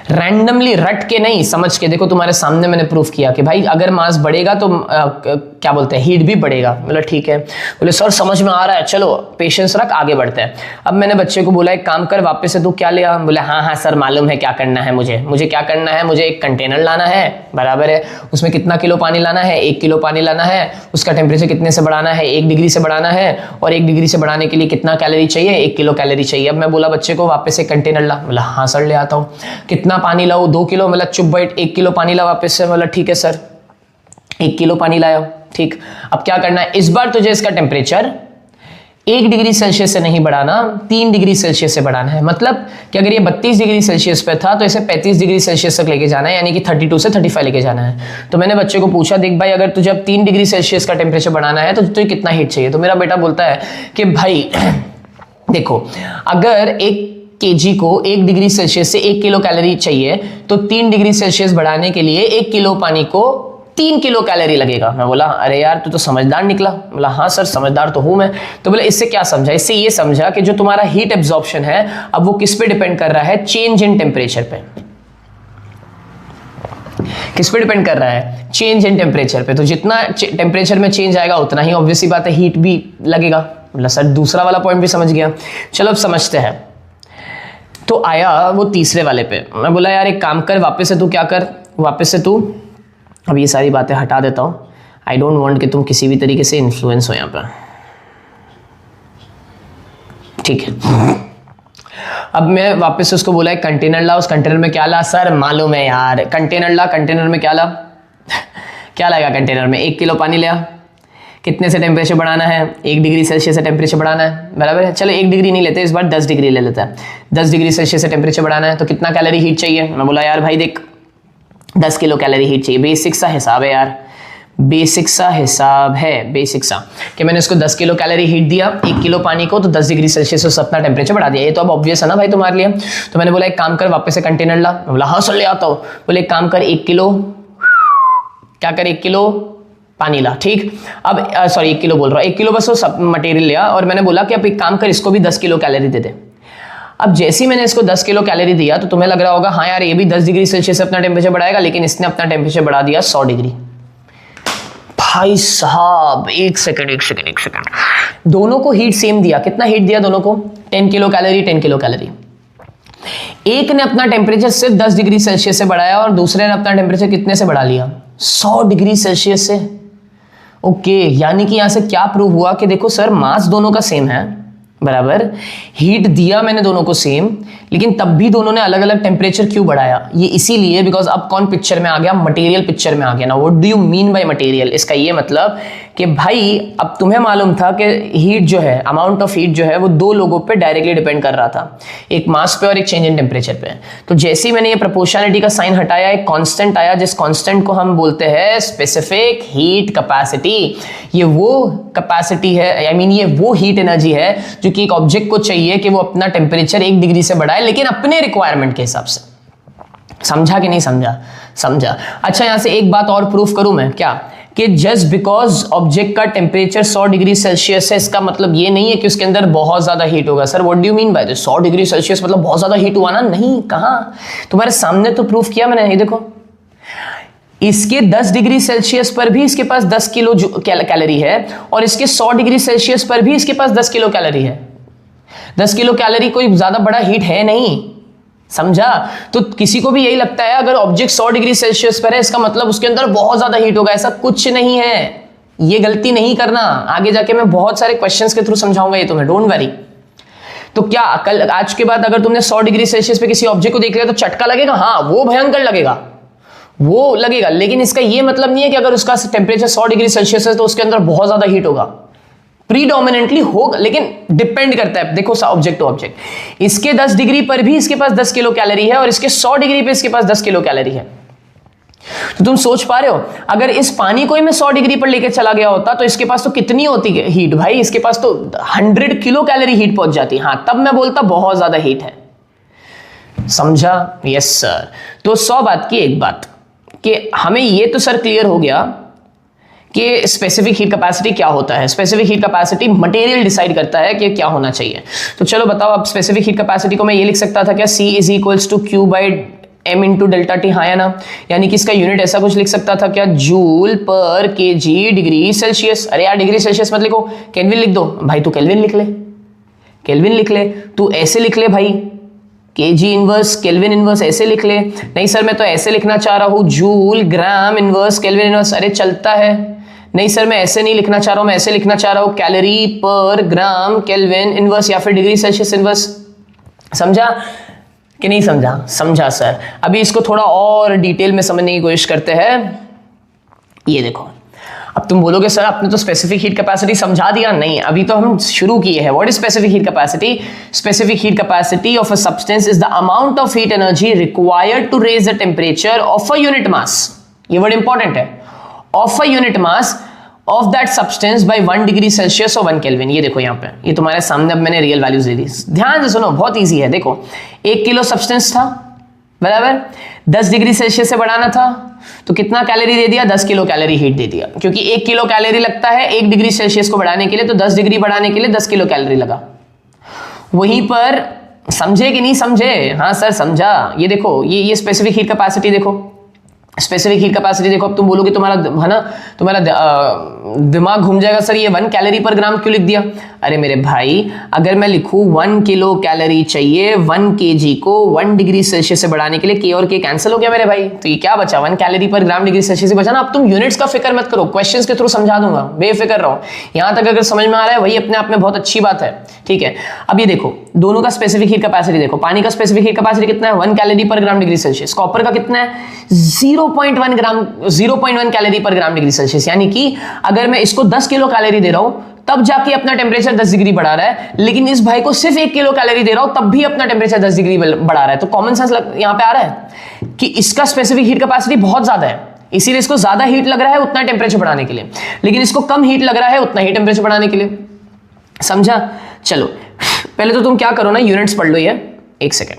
रैंडमली रट के नहीं, समझ के। देखो तुम्हारे सामने मैंने प्रूफ किया कि भाई अगर मास बढ़ेगा तो क्या बोलते हैं हीट भी बढ़ेगा। बोला ठीक है। बोले सर समझ में आ रहा है, चलो पेशेंस रख आगे बढ़ते हैं। अब मैंने बच्चे को बोला एक काम कर वापस से तू क्या ले आ। बोला हाँ हाँ सर मालूम है क्या करना है मुझे क्या करना है, मुझे एक कंटेनर लाना है, बराबर है, उसमें कितना किलो पानी लाना है? 1 किलो पानी लाना है। उसका टेम्परेचर कितने से बढ़ाना है? 1 डिग्री से बढ़ाना है, और 1 डिग्री से बढ़ाने के लिए कितना कैलोरी चाहिए? 1 किलो कैलोरी चाहिए। अब मैं बोला बच्चे को वापस से कंटेनर ला। बोला हाँ सर ले आता हूँ। कितना पानी लाओ? 2 किलो। मतलब चुप बैठ, 1 किलो पानी ला वापस से। बोला ठीक है सर 1 किलो पानी लाया। ठीक, अब क्या करना है, इस बार तुझे इसका टेम्परेचर 1 डिग्री सेल्सियस से नहीं बढ़ाना, 3 डिग्री सेल्सियस से बढ़ाना है। मतलब कि अगर ये 32 डिग्री सेल्सियस पे था तो इसे 35 डिग्री सेल्सियस तक लेके जाना है, यानी कि 32 से 35 लेके जाना है। तो मैंने बच्चे को पूछा देख भाई अगर तुझे अब 3 डिग्री सेल्सियस का टेम्परेचर बढ़ाना है तो तुझे कितना हीट चाहिए? तो मेरा बेटा बोलता है कि भाई देखो अगर 1 kg को 1 डिग्री सेल्सियस से 1 किलो कैलोरी चाहिए तो 3 डिग्री सेल्सियस बढ़ाने के लिए 1 किलो पानी को 3 किलो कैलोरी लगेगा। मैं बोला अरे यार तू तो समझदार निकला। बोला हाँ सर समझदार तो हूं मैं। तो बोले इससे क्या समझा? इससे ये समझा कि जो तुम्हारा हीट एब्जॉर्प्शन है अब वो किस पे डिपेंड कर रहा है? चेंज इन टेम्परेचर पे। किस पे डिपेंड कर रहा है? चेंज इन टेम्परेचर पे। तो जितना टेम्परेचर में चेंज आएगा उतना ही ऑब्वियस सी बात है हीट भी लगेगा। बोला सर दूसरा वाला पॉइंट भी समझ गया। चलो अब समझते हैं। तो आया वो तीसरे वाले पे। मैं बोला यार एक काम कर वापस से तू क्या कर, वापस से तू अब ये सारी बातें हटा देता हूँ। आई डोंट वांट कि तुम किसी भी तरीके से इन्फ्लुएंस हो यहाँ पर, ठीक है। अब मैं वापस उसको बोला एक कंटेनर ला। उस कंटेनर में क्या ला? सर मालूम है यार, कंटेनर ला। कंटेनर में क्या ला? क्या लाएगा कंटेनर में? 1 किलो पानी लिया। कितने से टेम्परेचर बढ़ाना है? 1 डिग्री सेल्सियस से टेम्परेचर बढ़ाना है, बराबर है। चलो 1 डिग्री नहीं लेते इस बार, 10 डिग्री ले लेते हैं। 10 डिग्री सेल्सियस से टेम्परेचर बढ़ाना है तो कितना कैलोरी हीट चाहिए? मैं बोला यार भाई देख 10 किलो कैलोरी हीट चाहिए। बेसिक सा हिसाब है यार, बेसिक सा हिसाब है, बेसिक सा कि मैंने उसको 10 किलो कैलोरी हीट दिया 1 किलो पानी को, तो 10 डिग्री सेल्सियस से अपना टेम्परेचर बढ़ा दिया। ये तो अब ऑब्वियस है ना भाई तुम्हारे लिए। तो मैंने बोला एक काम कर वापस से कंटेनर ला। बोला हाँ सर ले आता हूँ। बोले एक काम कर 1 किलो क्या कर 1 किलो पानी ला। ठीक, अब सॉरी 1 किलो बोल रहा हूँ, 1 किलो बस वो सब मटेरियल लिया। और मैंने बोला कि अब एक काम कर इसको भी 10 किलो कैलोरी दे दे। अब जैसे ही मैंने इसको 10 किलो कैलोरी दिया तो तुम्हें लग रहा होगा हाँ यार ये भी 10 डिग्री सेल्सियस से अपना टेम्परेचर बढ़ाएगा, लेकिन इसने अपना टेम्परेचर बढ़ा दिया 100 डिग्री। भाई साहब एक सेकंड, दोनों को हीट सेम दिया। कितना हीट दिया दोनों को? 10 किलो कैलोरी 10 किलो कैलोरी। एक ने अपना टेम्परेचर सिर्फ 10 डिग्री सेल्सियस से बढ़ाया और दूसरे ने अपना टेम्परेचर कितने से बढ़ा लिया? 100 डिग्री सेल्सियस से। ओके, यानी कि यहां से क्या प्रूव हुआ कि देखो सर, मास दोनों का सेम है, बराबर, हीट दिया मैंने दोनों को सेम, लेकिन तब भी दोनों ने अलग अलग टेम्परेचर क्यों बढ़ाया? ये इसीलिए बिकॉज अब कौन पिक्चर में आ गया? मटेरियल पिक्चर में आ गया ना। What do you mean by material? इसका ये मतलब कि भाई अब तुम्हें मालूम था कि हीट जो है, अमाउंट ऑफ हीट जो है वो दो लोगों पे डायरेक्टली डिपेंड कर रहा था, एक मास पे और एक चेंज इन टेम्परेचर पे। तो जैसे ही मैंने ये प्रोपोर्शनलिटी का साइन हटाया, एक कांस्टेंट आया, जिस कांस्टेंट को हम बोलते हैं स्पेसिफिक हीट कैपेसिटी। ये वो कैपेसिटी है, आई मीन ये वो हीट एनर्जी है जो कि एक ऑब्जेक्ट को चाहिए कि वो अपना टेम्परेचर 1 डिग्री से बढ़ाए, लेकिन अपने रिक्वायरमेंट के हिसाब से। समझा कि नहीं समझा? समझा। अच्छा, यहां से एक बात और प्रूफ करूं मैं, क्या कि जस्ट बिकॉज ऑब्जेक्ट का टेम्परेचर 100 डिग्री सेल्सियस है, इसका मतलब ये नहीं है कि उसके अंदर बहुत ज्यादा हीट होगा। Sir what do you mean by this? 100 degree Celsius मतलब बहुत ज्यादा हीट हुआ ना? नहीं, कहां, तुम्हारे सामने तो प्रूफ किया मैंने। ये देखो, इसके 10 डिग्री सेल्सियस पर भी इसके पास 10 किलो कैलोरी है, और इसके 100 डिग्री सेल्सियस पर भी इसके पास 10 किलो कैलोरी है। 10 किलो कैलोरी कोई ज्यादा बड़ा हीट है नहीं, समझा? तो किसी को भी यही लगता है अगर ऑब्जेक्ट 100 डिग्री सेल्सियस पर है, इसका मतलब उसके अंदर बहुत ज्यादा हीट होगा। ऐसा कुछ नहीं है, ये गलती नहीं करना। आगे जाके मैं बहुत सारे क्वेश्चंस के थ्रू समझाऊंगा ये तुम्हें, डोंट वरी। तो क्या कल आज के बाद अगर तुमने 100 डिग्री सेल्सियस पे किसी ऑब्जेक्ट को देख लिया तो चटका लगेगा? हाँ, वो भयंकर लगेगा, वो लगेगा, लेकिन इसका ये मतलब नहीं है कि अगर उसका टेम्परेचर 100 डिग्री सेल्सियस है तो उसके अंदर बहुत ज्यादा हीट होगा। प्रीडोमिनेंटली होगा, लेकिन डिपेंड करता है, देखो ऑब्जेक्ट टू ऑब्जेक्ट। इसके 10 डिग्री पर भी इसके पास 10 किलो कैलोरी है, और इसके 100 डिग्री पे इसके पास 10 किलो कैलोरी है। तो तुम सोच पा रहे हो, अगर इस पानी को ही मैं 100 डिग्री पर लेके चला गया होता तो इसके पास तो कितनी होती है हीट? भाई इसके पास तो 100 किलो कैलोरी हीट पहुंच जाती। हाँ, तब मैं बोलता बहुत ज्यादा हीट है। समझा? Yes sir. तो 100 बात की एक बात कि हमें ये तो सर क्लियर हो गया कि स्पेसिफिक हीट कैपेसिटी क्या होता है। Specific heat capacity material decide करता है कि क्या होना चाहिए। तो चलो बताओ, अब स्पेसिफिक हीट कैपेसिटी को मैं ये लिख सकता था क्या? C is equals to Q by M into delta T. हाँ या ना? यानी कि इसका यूनिट ऐसा कुछ लिख सकता था क्या? जूल पर kg डिग्री सेल्सियस। अरे यार, डिग्री सेल्सियस मत लिखो, केल्विन लिख दो। भाई तू केल्विन लिख ले, केल्विन लिख ले, तू ऐसे लिख ले भाई, kg इनवर्स केल्विन इनवर्स ऐसे लिख ले। नहीं सर मैं तो ऐसे लिखना चाह रहा हूं, joule gram inverse kelvin inverse. अरे चलता है। नहीं सर मैं ऐसे नहीं लिखना चाह रहा हूं, मैं ऐसे लिखना चाह रहा हूं, कैलोरी पर ग्राम केल्विन इनवर्स या फिर डिग्री सेल्सियस इनवर्स। समझा कि नहीं समझा? समझा सर। अभी इसको थोड़ा और डिटेल में समझने की कोशिश करते हैं। ये देखो, अब तुम बोलोगे सर आपने तो स्पेसिफिक हीट कैपेसिटी समझा दिया। नहीं, अभी तो हम शुरू किए हैं। What is specific heat capacity? Specific heat capacity of a substance is the amount of heat energy required to raise the temperature of a unit mass. ये वर्ड इंपॉर्टेंट है, of a unit mass of that substance by 1 degree Celsius और 1 kelvin. ये देखो यहाँ पे, ये तुम्हारे सामने अब मैंने रियल वैल्यूज दे दी। ध्यान से सुनो, बहुत इजी है। देखो 1 किलो सब्सटेंस था, बराबर, 10 डिग्री सेल्सियस से बढ़ाना था, तो कितना कैलोरी दे दिया? 10 किलो कैलोरी हीट दे दिया। क्योंकि 1 किलो कैलोरी लगता है 1 डिग्री सेल्सियस को बढ़ाने के लिए, तो 10 डिग्री बढ़ाने के लिए 10 किलो कैलोरी लगा। वहीं पर समझे कि नहीं समझे? हाँ सर समझा। ये देखो, ये स्पेसिफिक हीट कैपेसिटी देखो, स्पेसिफिक हीट कैपेसिटी देखो। अब तुम बोलोगे तुम्हारा है ना, तुम्हारा दिमाग घूम जाएगा, सर ये 1 कैलोरी पर ग्राम क्यों लिख दिया? अरे मेरे भाई, अगर मैं लिखूं 1 किलो कैलोरी चाहिए 1 kg को 1 डिग्री सेल्सियस से बढ़ाने के लिए, के और के कैंसिल हो गया मेरे भाई, तो ये क्या बचा? 1 calorie per gram degree Celsius से बचा ना। अब तुम यूनिट्स का फिक्र मत करो, क्वेश्चंस के थ्रू समझा दूंगा, बेफिक्र रहो। यहां तक अगर समझ में आ रहा है वही अपने आप में बहुत अच्छी बात है, ठीक है। अब ये देखो, दोनों का स्पेसिफिक हीट कैपेसिटी देखो। पानी का स्पेसिफिक हीट कैपेसिटी कितना है? 1 calorie per gram degree Celsius. Copper का कितना है? 0.1 calorie per gram degree Celsius. यानी कि अगर मैं इसको 10 किलो कैलोरी दे रहा हूं तब जाके अपना टेम्परेचर 10 डिग्री बढ़ा रहा है, लेकिन इस भाई को सिर्फ 1 किलो कैलोरी दे रहा हूं तब भी अपना टेम्परेचर 10 डिग्री बढ़ा रहा है। तो कॉमन सेंस यहां पे आ रहा है कि इसका स्पेसिफिक हीट कैपेसिटी बहुत ज्यादा है, इसीलिए इसको ज्यादा हीट लग रहा है उतना टेम्परेचर बढ़ाने के लिए, लेकिन इसको कम हीट लग रहा है उतना ही टेम्परेचर बढ़ाने के लिए। समझा? चलो पहले तो तुम क्या करो ना, यूनिट्स पढ़ लो। ये 1 सेकेंड,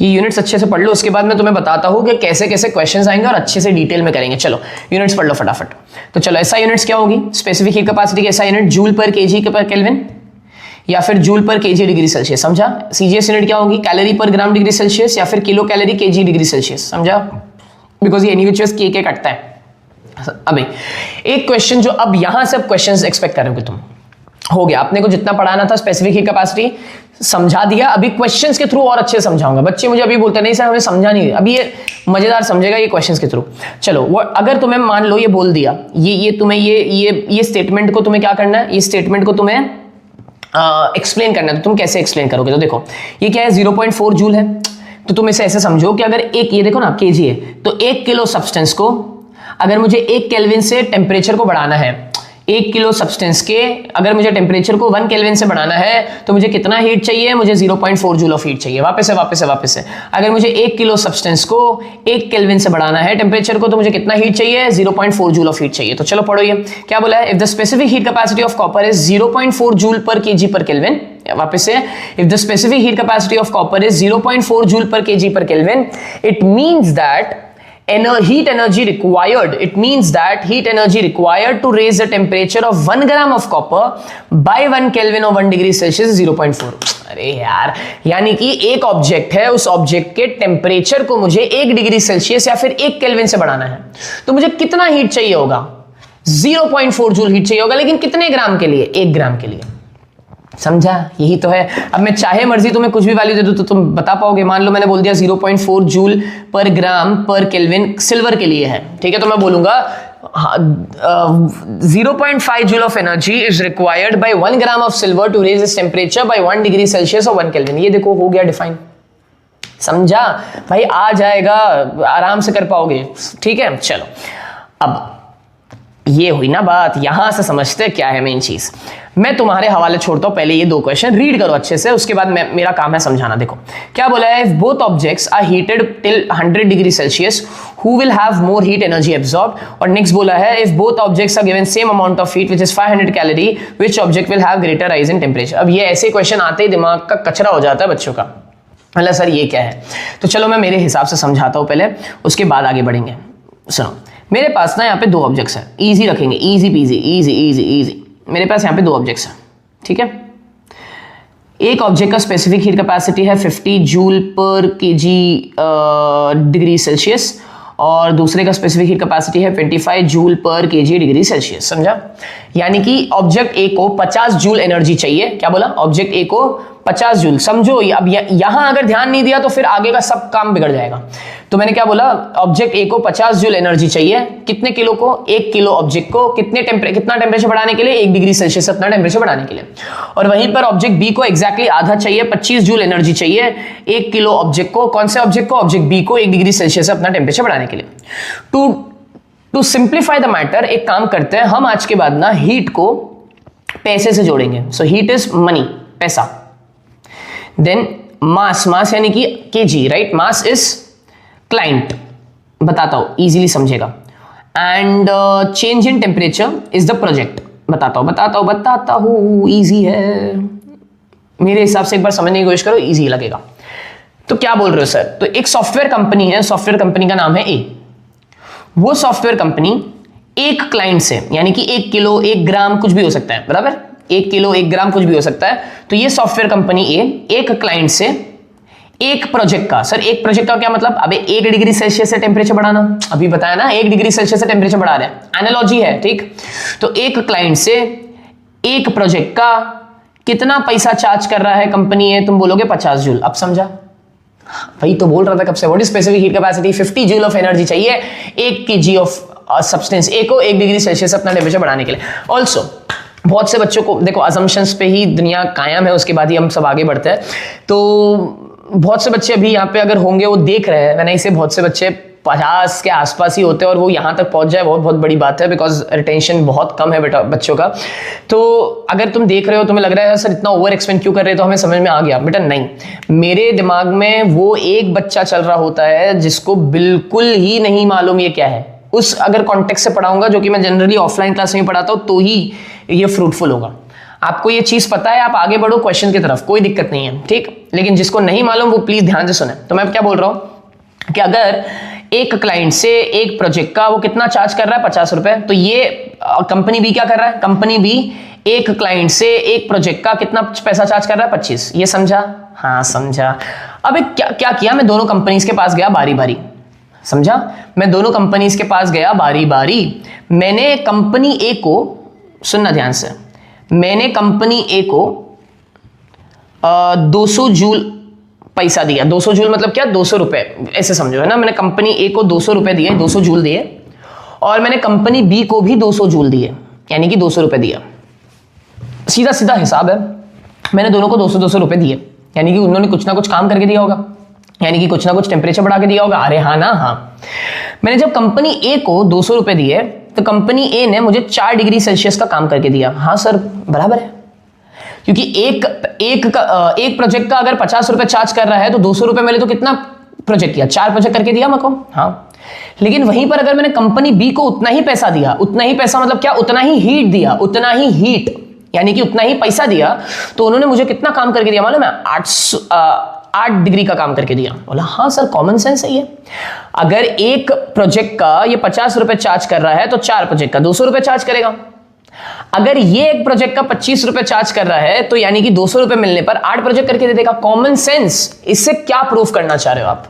ये यूनिट्स अच्छे से पढ़ लो, उसके बाद मैं तुम्हें बताता हूं कि कैसे कैसे क्वेश्चंस आएंगे और अच्छे से डिटेल में करेंगे। चलो यूनिट्स पढ़ लो फटाफट। तो चलो ऐसा यूनिट्स क्या होगी? स्पेसिफिक हीट कैपेसिटी की ऐसा यूनिट जूल पर केजी पर केल्विन या फिर जूल पर केजी डिग्री सेल्सियस। समझा? सीजीएस यूनिट क्या होगी? Calorie per gram degree Celsius या फिर kilo calorie KG degree Celsius. समझा? बिकॉज ये एनी विच के कटता है। अभी एक क्वेश्चन जो अब यहां से अब क्वेश्चन एक्सपेक्ट करोगे तुम, हो गया अपने को जितना पढ़ाना था स्पेसिफिक हीट कैपेसिटी, समझा दिया, अभी क्वेश्चंस के थ्रू और अच्छे से समझाऊंगा। बच्चे मुझे अभी बोलते नहीं सर हमें समझा नहीं, अभी ये मजेदार समझेगा ये क्वेश्चंस के थ्रू। चलो वो अगर तुम्हें मान लो ये बोल दिया, ये तुम्हें ये स्टेटमेंट को तुम्हें क्या करना है, ये स्टेटमेंट को तुम्हें एक्सप्लेन करना है, तो तुम कैसे एक्सप्लेन करोगे? तो देखो ये क्या है, 0.4 जूल है, तो तुम इसे ऐसे समझो कि अगर एक, ये देखो ना केजी है, तो 1 किलो सब्सटेंस को अगर मुझे 1 केल्विन से टेम्परेचर को बढ़ाना है, 1 किलो सब्सटेंस के अगर मुझे टेम्परेचर को 1 केल्विन से बढ़ाना है तो मुझे कितना हीट चाहिए? मुझे 0.4 जूल ऑफ हीट चाहिए। वापस से अगर मुझे 1 किलो सब्सटेंस को 1 केल्विन से बढ़ाना है टेम्परेचर को, तो मुझे कितना हीट चाहिए? 0.4 जूल ऑफ हीट चाहिए। तो चलो पढ़ो, ये क्या बोला है? If the specific heat capacity of copper is 0.4 joule पर केजी पर केल्विन, वापस से, if the specific heat capacity of copper is 0.4 joule पर केजी पर kelvin, it means that heat energy required to raise the temperature of 1 gram of copper by 1 Kelvin or 1 degree Celsius 0.4। अरे यार, यानी कि एक object है, उस object के टेम्परेचर को मुझे 1 डिग्री सेल्सियस या फिर 1 केल्विन से बढ़ाना है, तो मुझे कितना हीट चाहिए होगा? 0.4 जूल हीट चाहिए होगा, लेकिन कितने ग्राम के लिए? 1 ग्राम के लिए। समझा? यही तो है। अब मैं चाहे मर्जी तुम्हें कुछ भी वैल्यू दे दूं तो तुम बता पाओगे। मान लो मैंने बोल दिया 0.4 जूल पर ग्राम पर केल्विन सिल्वर के लिए है, ठीक है, तो मैं बोलूंगा 0.5 joule of energy is required by 1 gram of silver to raise its temperature by 1 degree Celsius और 1 केल्विन। ये देखो हो गया डिफाइन। समझा भाई? आ जाएगा, आराम से कर पाओगे, ठीक है। चलो अब ये हुई ना बात, यहां से समझते क्या है मेन चीज। मैं तुम्हारे हवाले छोड़ता हूं, पहले ये 2 क्वेश्चन रीड करो अच्छे से, उसके बाद मेरा काम है समझाना। देखो क्या बोला है, if both objects are heated till 100 degree Celsius who will have more heat energy absorb. और नेक्स्ट बोला है, if both objects are given same amount of heat which is 500 calorie which object will have greater rise in temperature. अब ये ऐसे question आते ही दिमाग का कचरा हो जाता है बच्चों का, मतलब सर ये क्या है? तो चलो मैं मेरे हिसाब से समझाता हूं पहले, उसके बाद आगे बढ़ेंगे। सुनो, मेरे पास ना यहाँ पे 2 ऑब्जेक्ट्स हैं, इजी रखेंगे, इजी पीजी, इजी। मेरे पास यहाँ पे 2 ऑब्जेक्ट्स हैं, ठीक है। एक ऑब्जेक्ट का स्पेसिफिक हीट कैपेसिटी है 50 जूल पर केजी डिग्री सेल्सियस और दूसरे का स्पेसिफिक हीट कैपेसिटी है 25 जूल पर केजी डिग्री सेल्सियस। समझा? यानी कि ऑब्जेक्ट ए को 50 जूल एनर्जी चाहिए। क्या बोला? ऑब्जेक्ट ए को 50 जूल। समझो अब यहां अगर ध्यान नहीं दिया तो फिर आगे का सब काम बिगड़ जाएगा। तो मैंने क्या बोला? ऑब्जेक्ट ए को 50 जूल एनर्जी चाहिए, कितने किलो को? 1 किलो ऑब्जेक्ट को कितना टेम्परेचर बढ़ाने के लिए? 1 डिग्री सेल्सियस अपना टेम्परेचर बढ़ाने के लिए। और वहीं पर ऑब्जेक्ट बी को एग्जैक्टली आधा चाहिए, 25 जूल एनर्जी चाहिए 1 किलो ऑब्जेक्ट को। कौन से ऑब्जेक्ट को? ऑब्जेक्ट बी को 1 डिग्री सेल्सियस अपना टेम्परेचर बढ़ाने के लिए। टू सिंप्लीफाई द मैटर, एक काम करते हैं हम आज के बाद ना हीट को पैसे से जोड़ेंगे। सो हीट इज मनी, पैसा। देन मास यानी कि KG, right? Mass is client, बताता हूं इजीली समझेगा। And change in temperature is the project, बताता हूं इजी है मेरे हिसाब से, एक बार समझने की कोशिश करो, इजी लगेगा। तो क्या बोल रहे हो सर? तो एक सॉफ्टवेयर कंपनी है, सॉफ्टवेयर कंपनी का नाम है ए। वो सॉफ्टवेयर कंपनी एक क्लाइंट से, यानी कि 1 किलो 1 ग्राम कुछ भी हो सकता है, बराबर? 1 किलो 1 ग्राम कुछ भी हो सकता है। तो ये सॉफ्टवेयर कंपनी ए एक क्लाइंट से एक प्रोजेक्ट का, सर एक प्रोजेक्ट का क्या मतलब? अबे 1 डिग्री सेल्सियस से टेम्परेचर बढ़ाना, अभी बताया ना, 1 डिग्री सेल्सियस से टेम्परेचर बढ़ा रहे हैं, एनालॉजी है, ठीक? तो एक क्लाइंट से एक प्रोजेक्ट का कितना पैसा चार्ज कर रहा है कंपनी है? तुम बोलोगे 50 जूल। अब समझा? भाई तो बोल रहा था कब से, what is specific heat capacity? 50 joule of energy चाहिए 1 केजी ऑफ सब्सटेंस ए को 1 डिग्री सेल्सियस अपना टेम्परेचर बढ़ाने के लिए। ऑल्सो बहुत से बच्चों को देखो, असम्पशंस पे ही दुनिया कायम है, उसके बाद ही हम सब आगे बढ़ते हैं। तो बहुत से बच्चे अभी यहाँ पे अगर होंगे, वो देख रहे हैं, मैंने इसे बहुत से बच्चे 50 के आसपास ही होते हैं और वो यहाँ तक पहुँच जाए, बहुत बड़ी बात है, बिकॉज रिटेंशन बहुत कम है बेटा बच्चों का। तो अगर तुम देख रहे हो, तुम्हें लग रहा है सर इतना ओवर एक्सपेंड क्यों कर रहे हो, तो हमें समझ में आ गया बेटा, नहीं, मेरे दिमाग में वो एक बच्चा चल रहा होता है जिसको बिल्कुल ही नहीं मालूम ये क्या है। उस अगर कॉन्टेक्स्ट से पढ़ाऊंगा, जो कि मैं जनरली ऑफलाइन क्लास में पढ़ाता हूँ, तो ही ये फ्रूटफुल होगा। आपको ये चीज पता है, आप आगे बढ़ो क्वेश्चन की तरफ, कोई दिक्कत नहीं है, ठीक? लेकिन जिसको नहीं मालूम वो प्लीज ध्यान से सुने। तो मैं क्या बोल रहा हूं कि अगर एक क्लाइंट से एक प्रोजेक्ट का वो कितना चार्ज कर रहा है? 50 रुपए। तो ये कंपनी बी क्या कर रहा है? कंपनी बी एक क्लाइंट से एक प्रोजेक्ट का कितना पैसा चार्ज कर रहा है? 25। ये समझा? हाँ समझा। अब क्या किया, मैं दोनों कंपनीज के पास गया बारी बारी। समझा? मैं दोनों कंपनीज के पास गया बारी बारी। मैंने कंपनी ए को, सुनना ध्यान से, मैंने कंपनी ए को 200 जूल पैसा दिया। 200 जूल मतलब क्या, 200 रुपए ऐसे समझो, है ना। मैंने कंपनी ए को 200 रुपए दिए, 200 जूल दिए, और मैंने कंपनी बी को भी 200 जूल दिए, यानी कि 200 रुपए दिया। सीधा सीधा हिसाब है, मैंने दोनों को 200-200 रुपए दिए, यानी कि उन्होंने कुछ ना कुछ काम करके दिया होगा, यानी कि कुछ ना कुछ टेम्परेचर बढ़ा के दिया होगा। अरे हाँ ना, हाँ। मैंने जब कंपनी ए को 200 रुपए दिए तो कंपनी ए ने मुझे 4 डिग्री सेल्सियस का काम करके दिया। हाँ सर, बराबर है, क्योंकि एक प्रोजेक्ट का अगर 50 रुपए चार्ज कर रहा है तो 200 रुपए मैंने तो कितना प्रोजेक्ट किया, 4 प्रोजेक्ट करके दिया मेरे को। हाँ, लेकिन वहीं पर अगर मैंने कंपनी बी को उतना ही पैसा दिया, उतना ही पैसा मतलब क्या, उतना ही हीट दिया, उतना ही हीट यानी कि उतना ही पैसा दिया, तो उन्होंने मुझे कितना काम करके दिया मालूम है, 8 डिग्री का काम करके दिया। बोला हाँ सर, कॉमन सेंस है ये। अगर एक प्रोजेक्ट का ये 50 रुपए चार्ज कर रहा है तो 4 प्रोजेक्ट का 200 रुपए चार्ज करेगा। अगर ये एक प्रोजेक्ट का 25 रुपए चार्ज कर रहा है तो यानी कि 200 रुपए मिलने पर 8 प्रोजेक्ट करके दे देगा। Common sense. इससे क्या प्रूफ करना चाह रहे हो आप,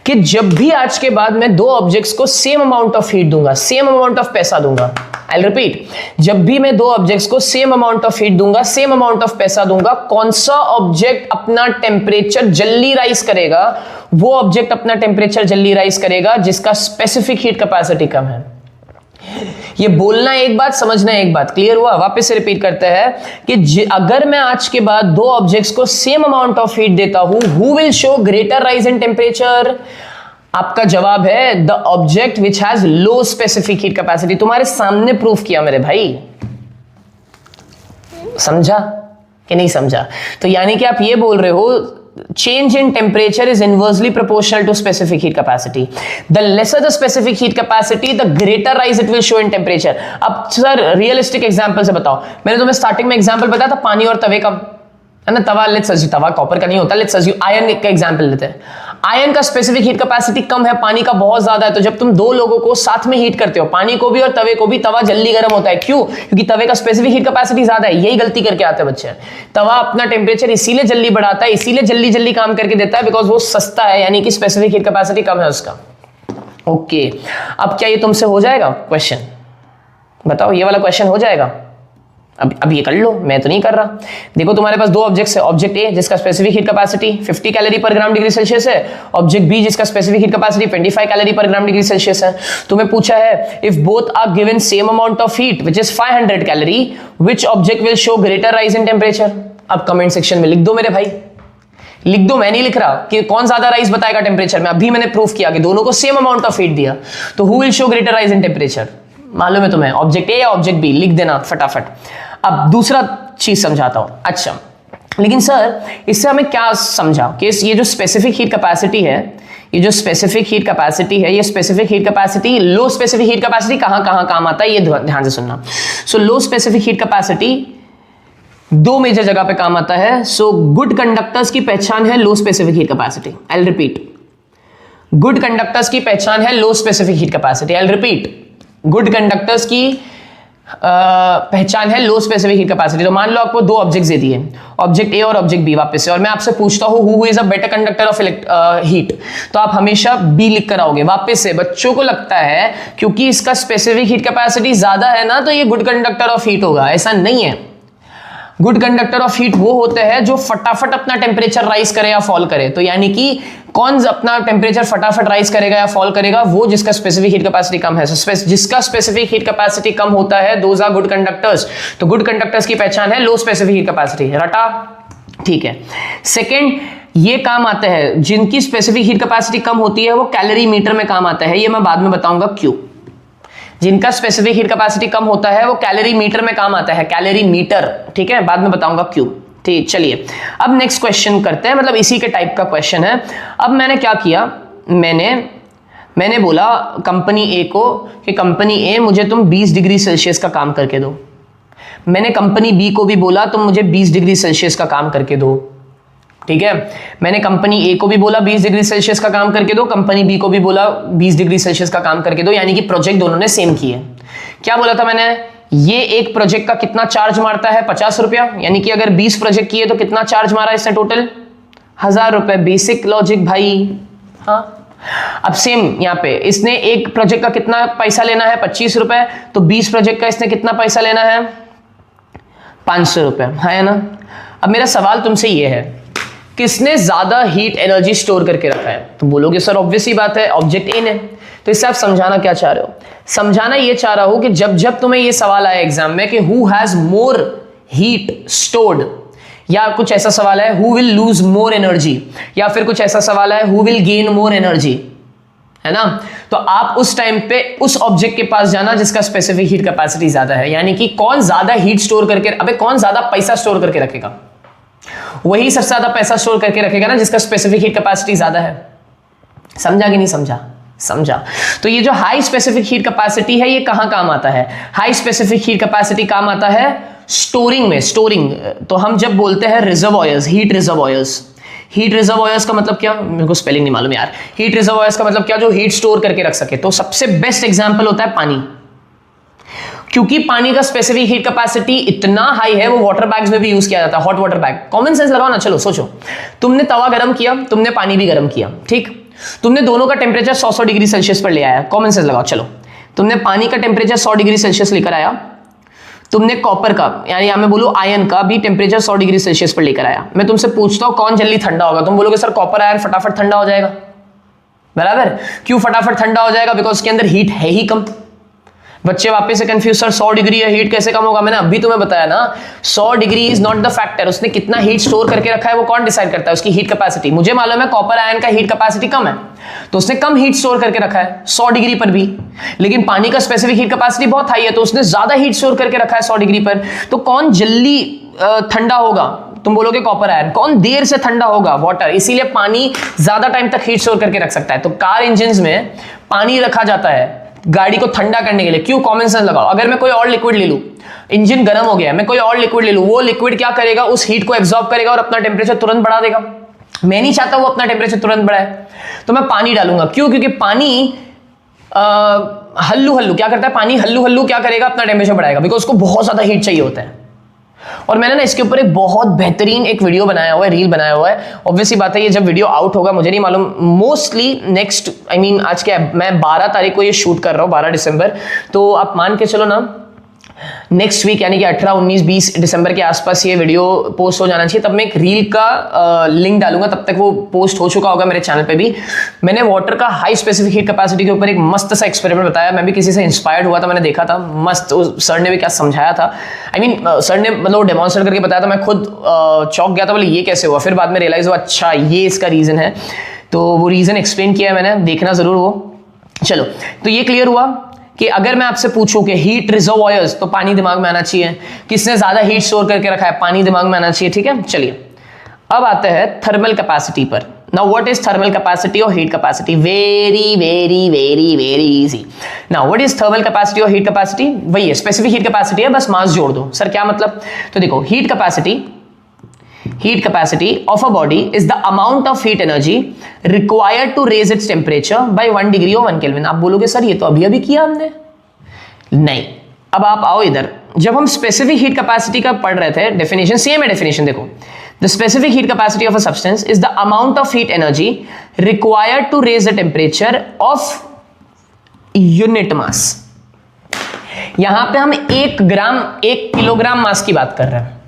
कि जब भी आज के बाद मैं 2 ऑब्जेक्ट्स को सेम अमाउंट ऑफ हीट दूंगा, सेम अमाउंट ऑफ पैसा दूंगा, आई रिपीट, जब भी मैं 2 ऑब्जेक्ट्स को सेम अमाउंट ऑफ हीट दूंगा, सेम अमाउंट ऑफ पैसा दूंगा, कौन सा ऑब्जेक्ट अपना टेम्परेचर जल्दी राइज करेगा, वो ऑब्जेक्ट अपना टेम्परेचर जल्दी राइज करेगा जिसका स्पेसिफिक हीट कैपेसिटी कम है। ये बोलना एक बात, समझना एक बात। क्लियर हुआ? वापस से रिपीट करते हैं कि अगर मैं आज के बाद 2 ऑब्जेक्ट्स को सेम अमाउंट ऑफ हीट देता हूं, who will show greater rise in temperature? आपका जवाब है the object which has low specific heat capacity. तुम्हारे सामने प्रूफ किया मेरे भाई, समझा कि नहीं समझा? तो यानी कि आप ये बोल रहे हो change in temperature is inversely proportional to specific heat capacity. The lesser the specific heat capacity, the greater rise it will show in temperature. अब सर रियलिस्टिक एग्जांपल से बताओ। मैंने तुम्हें स्टार्टिंग में एग्जांपल बताया था पानी और तवे का, है ना। तवा, लेट्स अज्यूम तवा कॉपर का नहीं होता, लेट्स अज्यूम आयरन का एग्जांपल लेते हैं। आयरन का स्पेसिफिक हीट कैपेसिटी कम है, पानी का बहुत ज्यादा है। तो जब तुम 2 लोगों को साथ में हीट करते हो, पानी को भी और तवे को भी, तवा जल्दी गर्म होता है। क्यों? क्योंकि तवे का स्पेसिफिक हीट कैपेसिटी ज्यादा है। यही गलती करके आते हैं बच्चे। तवा अपना टेम्परेचर इसीलिए जल्दी बढ़ाता है, इसीलिए जल्दी जल्दी काम करके देता है, बिकॉज वो सस्ता है, यानी कि स्पेसिफिक हीट कैपेसिटी कम है उसका। ओके, अब क्या ये तुमसे हो जाएगा क्वेश्चन? बताओ, ये वाला क्वेश्चन हो जाएगा? अब ये कर लो, मैं तो नहीं कर रहा। देखो तुम्हारे पास 2 ऑब्जेक्ट्स है, ऑब्जेक्ट ए जिसका specific heat capacity 50 calorie per gram degree Celsius है, ऑब्जेक्ट बी जिसका specific heat capacity 25 calorie per gram degree Celsius है। तुम्हें पूछा है if both are given same amount of heat which is 500 calorie, which object will show greater rise in temperature? अब comment section में लिख दो मेरे भाई, लिख दो। मैं नहीं लिख रहा कि कौन ज्यादा राइज बताएगा टेम्परेचर में। अभी मैंने प्रूफ किया कि दोनों को सेम अमाउंट ऑफ हीट दिया, तो who will show greater rise in temperature? मालूम है तुम्हें, ऑब्जेक्ट ए या ऑब्जेक्ट बी? लिख देना फटाफट। अब दूसरा चीज समझाता हूं। अच्छा, लेकिन सर इससे हमें क्या समझा कि ये जो स्पेसिफिक हीट कैपेसिटी है, ये जो स्पेसिफिक हीट कैपेसिटी है, ये specific heat capacity, low specific heat capacity कहां कहां काम आता है, ये ध्यान से सुनना। So low specific heat capacity 2 major जगह पे काम आता है। सो गुड कंडक्टर्स की पहचान है लो specific heat capacity. I will repeat, good conductors की पहचान है लो specific heat capacity. I will repeat, good conductors की पहचान है लो स्पेसिफिक हीट कैपेसिटी। तो मान लो आपको 2 ऑब्जेक्ट्स दे दिए, ऑब्जेक्ट ए और ऑब्जेक्ट बी वापस से, और मैं आपसे पूछता हूं who is a better conductor of heat, तो आप हमेशा बी लिख कर आओगे। वापस से बच्चों को लगता है क्योंकि इसका स्पेसिफिक हीट कैपेसिटी ज्यादा है ना, तो ये गुड कंडक्टर ऑफ हीट होगा। ऐसा नहीं है। गुड कंडक्टर ऑफ हीट वो होते हैं जो फटाफट अपना टेम्परेचर राइज करे या फॉल करे। तो यानी कि कौन अपना टेम्परेचर फटाफट राइज करेगा या फॉल करेगा? वो जिसका स्पेसिफिक हीट कैपेसिटी कम है। जिसका स्पेसिफिक हीट कैपेसिटी कम होता है, दोज आर गुड कंडक्टर्स। तो गुड कंडक्टर्स की पहचान है लो स्पेसिफिक हीट कैपेसिटी। रटा? ठीक है। सेकेंड, ये काम आते हैं जिनकी स्पेसिफिक हीट कैपेसिटी कम होती है, वो कैलोरी मीटर में काम आता है। ये मैं बाद में बताऊंगा क्यों। जिनका स्पेसिफिक हीट कैपेसिटी कम होता है वो कैलोरी मीटर में काम आता है, कैलोरी मीटर। ठीक है, बाद में बताऊंगा क्यों। ठीक, चलिए अब नेक्स्ट क्वेश्चन करते हैं, मतलब इसी के टाइप का क्वेश्चन है। अब मैंने क्या किया, मैंने बोला कंपनी ए को कि कंपनी ए मुझे तुम 20 डिग्री सेल्सियस का काम करके दो। मैंने कंपनी बी को भी बोला तुम मुझे 20 डिग्री सेल्सियस का काम करके दो। ठीक है, मैंने कंपनी ए को भी बोला 20 डिग्री सेल्सियस का काम करके दो, कंपनी बी को भी बोला 20 डिग्री सेल्सियस का काम करके दो, यानी कि प्रोजेक्ट दोनों ने सेम किए। क्या बोला था मैंने? ये एक प्रोजेक्ट का कितना चार्ज मारता है? 50 रुपया, यानी कि अगर 20 प्रोजेक्ट किए तो कितना चार्ज मारा इसने टोटल? 1000 रुपए। बेसिक लॉजिक भाई। हाँ, अब सेम यहाँ पे इसने एक प्रोजेक्ट का कितना पैसा लेना है? 25 रुपए। तो 20 प्रोजेक्ट का इसने कितना पैसा लेना है? 500 रुपए, है ना। अब मेरा सवाल तुमसे ये है, किसने ज्यादा हीट एनर्जी स्टोर करके रखा है? तुम बोलोगे सर ऑब्वियस ही बात है, ऑब्जेक्ट एन है। तो इससे आप समझाना क्या चाह रहे हो? समझाना ये चाह रहा हूं कि जब जब तुम्हें ये सवाल आया एग्जाम में कि who has more heat stored, या कुछ ऐसा सवाल है who will lose more energy, या फिर कुछ ऐसा सवाल है who will gain more energy, है ना, तो आप उस टाइम पे उस ऑब्जेक्ट के पास जाना जिसका स्पेसिफिक हीट कैपेसिटी ज्यादा है। यानी कि कौन ज्यादा हीट स्टोर करके, अबे कौन ज्यादा पैसा स्टोर करके रखेगा? वही सबसे ज्यादा पैसा स्टोर करके रखेगा ना जिसका स्पेसिफिक हीट कैपेसिटी ज्यादा है। समझा कि नहीं समझा? समझा। तो ये जो हाई स्पेसिफिक हीट कैपेसिटी है ये कहां काम आता है? हाई स्पेसिफिक हीट कैपेसिटी काम आता है स्टोरिंग में। स्टोरिंग तो हम जब बोलते हैं reservoirs, heat reservoirs, heat reservoirs का मतलब क्या? मेरे को स्पेलिंग नहीं मालूम यार। हीट रिजर्वॉयर्स का मतलब क्या? जो हीट स्टोर करके रख सके। तो सबसे बेस्ट एग्जांपल होता है पानी, क्योंकि पानी का स्पेसिफिक हीट कैपेसिटी इतना हाई है, वो वाटर बैग्स में भी यूज किया जाता है, hot water bag. Common sense लगाओ ना, चलो सोचो, तुमने तवा गर्म किया, तुमने पानी भी गर्म किया, ठीक, तुमने दोनों का टेम्परेचर 100 डिग्री सेल्सियस पर ले आया। कॉमन सेंस लगाओ, चलो तुमने पानी का टेम्परेचर 100 डिग्री सेल्सियस लेकर आया, तुमने कॉपर का यानी मैं बोलूं आयन का भी टेम्परेचर 100 डिग्री सेल्सियस पर लेकर आया। मैं तुमसे पूछता हूं कौन जल्दी ठंडा होगा? तुम बोलोगे सर कॉपर आयन फटाफट ठंडा हो जाएगा। बराबर। क्यों फटाफट ठंडा हो जाएगा? बिकॉज उसके अंदर हीट है ही कम। बच्चे वापस से कंफ्यूज, सर 100 डिग्री है, हीट कैसे कम होगा? मैंने अभी तुम्हें बताया ना, 100 degree is not the factor. उसने कितना हीट स्टोर करके रखा है वो कौन डिसाइड करता है? उसकी हीट कैपेसिटी। मुझे मालूम है कॉपर आयन का हीट कैपेसिटी कम है, तो उसने कम हीट स्टोर करके रखा है 100 डिग्री पर भी। लेकिन पानी का स्पेसिफिक हीट कैपेसिटी बहुत हाई है, तो उसने ज्यादा हीट स्टोर करके रखा है 100 डिग्री पर। तो कौन जल्दी ठंडा होगा? तुम बोलोगे कॉपर आयन। कौन देर से ठंडा होगा? वाटर। इसीलिए पानी ज्यादा टाइम तक हीट स्टोर करके रख सकता है। तो कार इंजन में पानी रखा जाता है गाड़ी को ठंडा करने के लिए। क्यों? कॉमन सेंस लगाओ। अगर मैं कोई और लिक्विड ले लूं, इंजन गर्म हो गया, मैं कोई और लिक्विड ले लूं, वो लिक्विड क्या करेगा? उस हीट को एब्जॉर्ब करेगा और अपना टेम्परेचर तुरंत बढ़ा देगा। मैं नहीं चाहता वो अपना टेम्परेचर तुरंत बढ़ाए, तो मैं पानी डालूंगा। क्यों? क्योंकि पानी हल्लू हल्लू क्या करता है? पानी हल्लू हल्लू क्या करेगा? अपना टेम्परेचर बढ़ाएगा, बिकॉज उसको बहुत ज्यादा हीट चाहिए होता है। और मैंने ना इसके ऊपर एक बहुत बेहतरीन एक वीडियो बनाया हुआ है, रील बनाया हुआ है। ऑब्वियसली बात है ये जब वीडियो आउट होगा मुझे नहीं मालूम, मोस्टली नेक्स्ट आज क्या है, मैं 12 तारीख को ये शूट कर रहा हूँ, 12 दिसंबर। तो आप मान के चलो ना नेक्स्ट वीक यानी कि 18, 19, 20 दिसंबर के आसपास ये वीडियो पोस्ट हो जाना चाहिए। तब मैं एक रील का लिंक डालूंगा, तब तक वो पोस्ट हो चुका होगा मेरे चैनल पे भी। मैंने वाटर का हाई स्पेसिफिक हीट कैपेसिटी के ऊपर एक मस्त सा एक्सपेरिमेंट बताया। मैं भी किसी से इंस्पायर्ड हुआ था, मैंने देखा था, मस्त सर ने भी क्या समझाया था। सर ने मतलब डेमोन्स्ट्रेट करके बताया था, मैं खुद चौंक गया था, बोले ये कैसे हुआ। फिर बाद में रियलाइज हुआ अच्छा ये इसका रीजन है। तो वो रीजन एक्सप्लेन किया है मैंने, देखना जरूर वो। चलो तो ये क्लियर हुआ कि अगर मैं आपसे पूछूं कि हीट रिजर्वॉयर्स, तो पानी दिमाग में आना चाहिए। किसने ज्यादा हीट स्टोर करके रखा है? पानी दिमाग में आना चाहिए। ठीक है, चलिए अब आते हैं थर्मल कैपेसिटी पर। Now what is thermal capacity और heat capacity? Very very very very easy. Now what is thermal capacity और हीट कैपेसिटी? वही है, स्पेसिफिक हीट कैपेसिटी है, बस मास जोड़ दो। सर क्या मतलब? तो देखो heat capacity of a body is the amount of heat energy required to raise its temperature by 1 degree or 1 Kelvin। आप बोलोगे सर ये तो अभी अभी किया हमने। नहीं, अब आप आओ इधर। जब हम स्पेसिफिक हीट कैपेसिटी का पढ़ रहे थे, डेफिनेशन सेम है। डेफिनेशन देखो, the specific heat capacity of a substance is the amount of heat energy required to raise the temperature of unit mass. यहां पे हम 1 ग्राम 1 किलोग्राम मास की बात कर रहे हैं।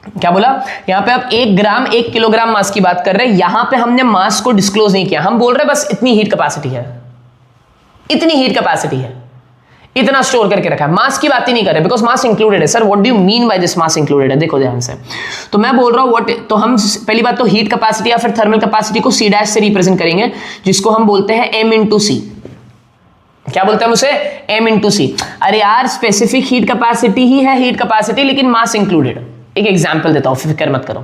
क्या बोला? यहां पे आप 1 ग्राम 1 किलोग्राम मास की बात कर रहे हैं। यहां पे हमने मास को डिस्क्लोज नहीं किया, हम बोल रहे हैं बस इतनी हीट कैपेसिटी है, इतनी हीट कैपेसिटी है, इतना स्टोर करके रखा है। मास की बात ही नहीं कर रहे, बिकॉज मास इंक्लूडेड है। Sir what do you mean by this mass included है? देखो ध्यान से, तो मैं बोल रहा हूं व्हाट, तो हम पहली बात तो हीट कैपेसिटी या फिर थर्मल कैपेसिटी को C' से रिप्रेजेंट करेंगे, जिसको हम बोलते हैं M into C। क्या बोलते हैं उसे? M into C। अरे यार स्पेसिफिक हीट कैपेसिटी ही है हीट कैपेसिटी, लेकिन मास इंक्लूडेड। एक एग्जांपल देता हूं, फिक्र मत करो।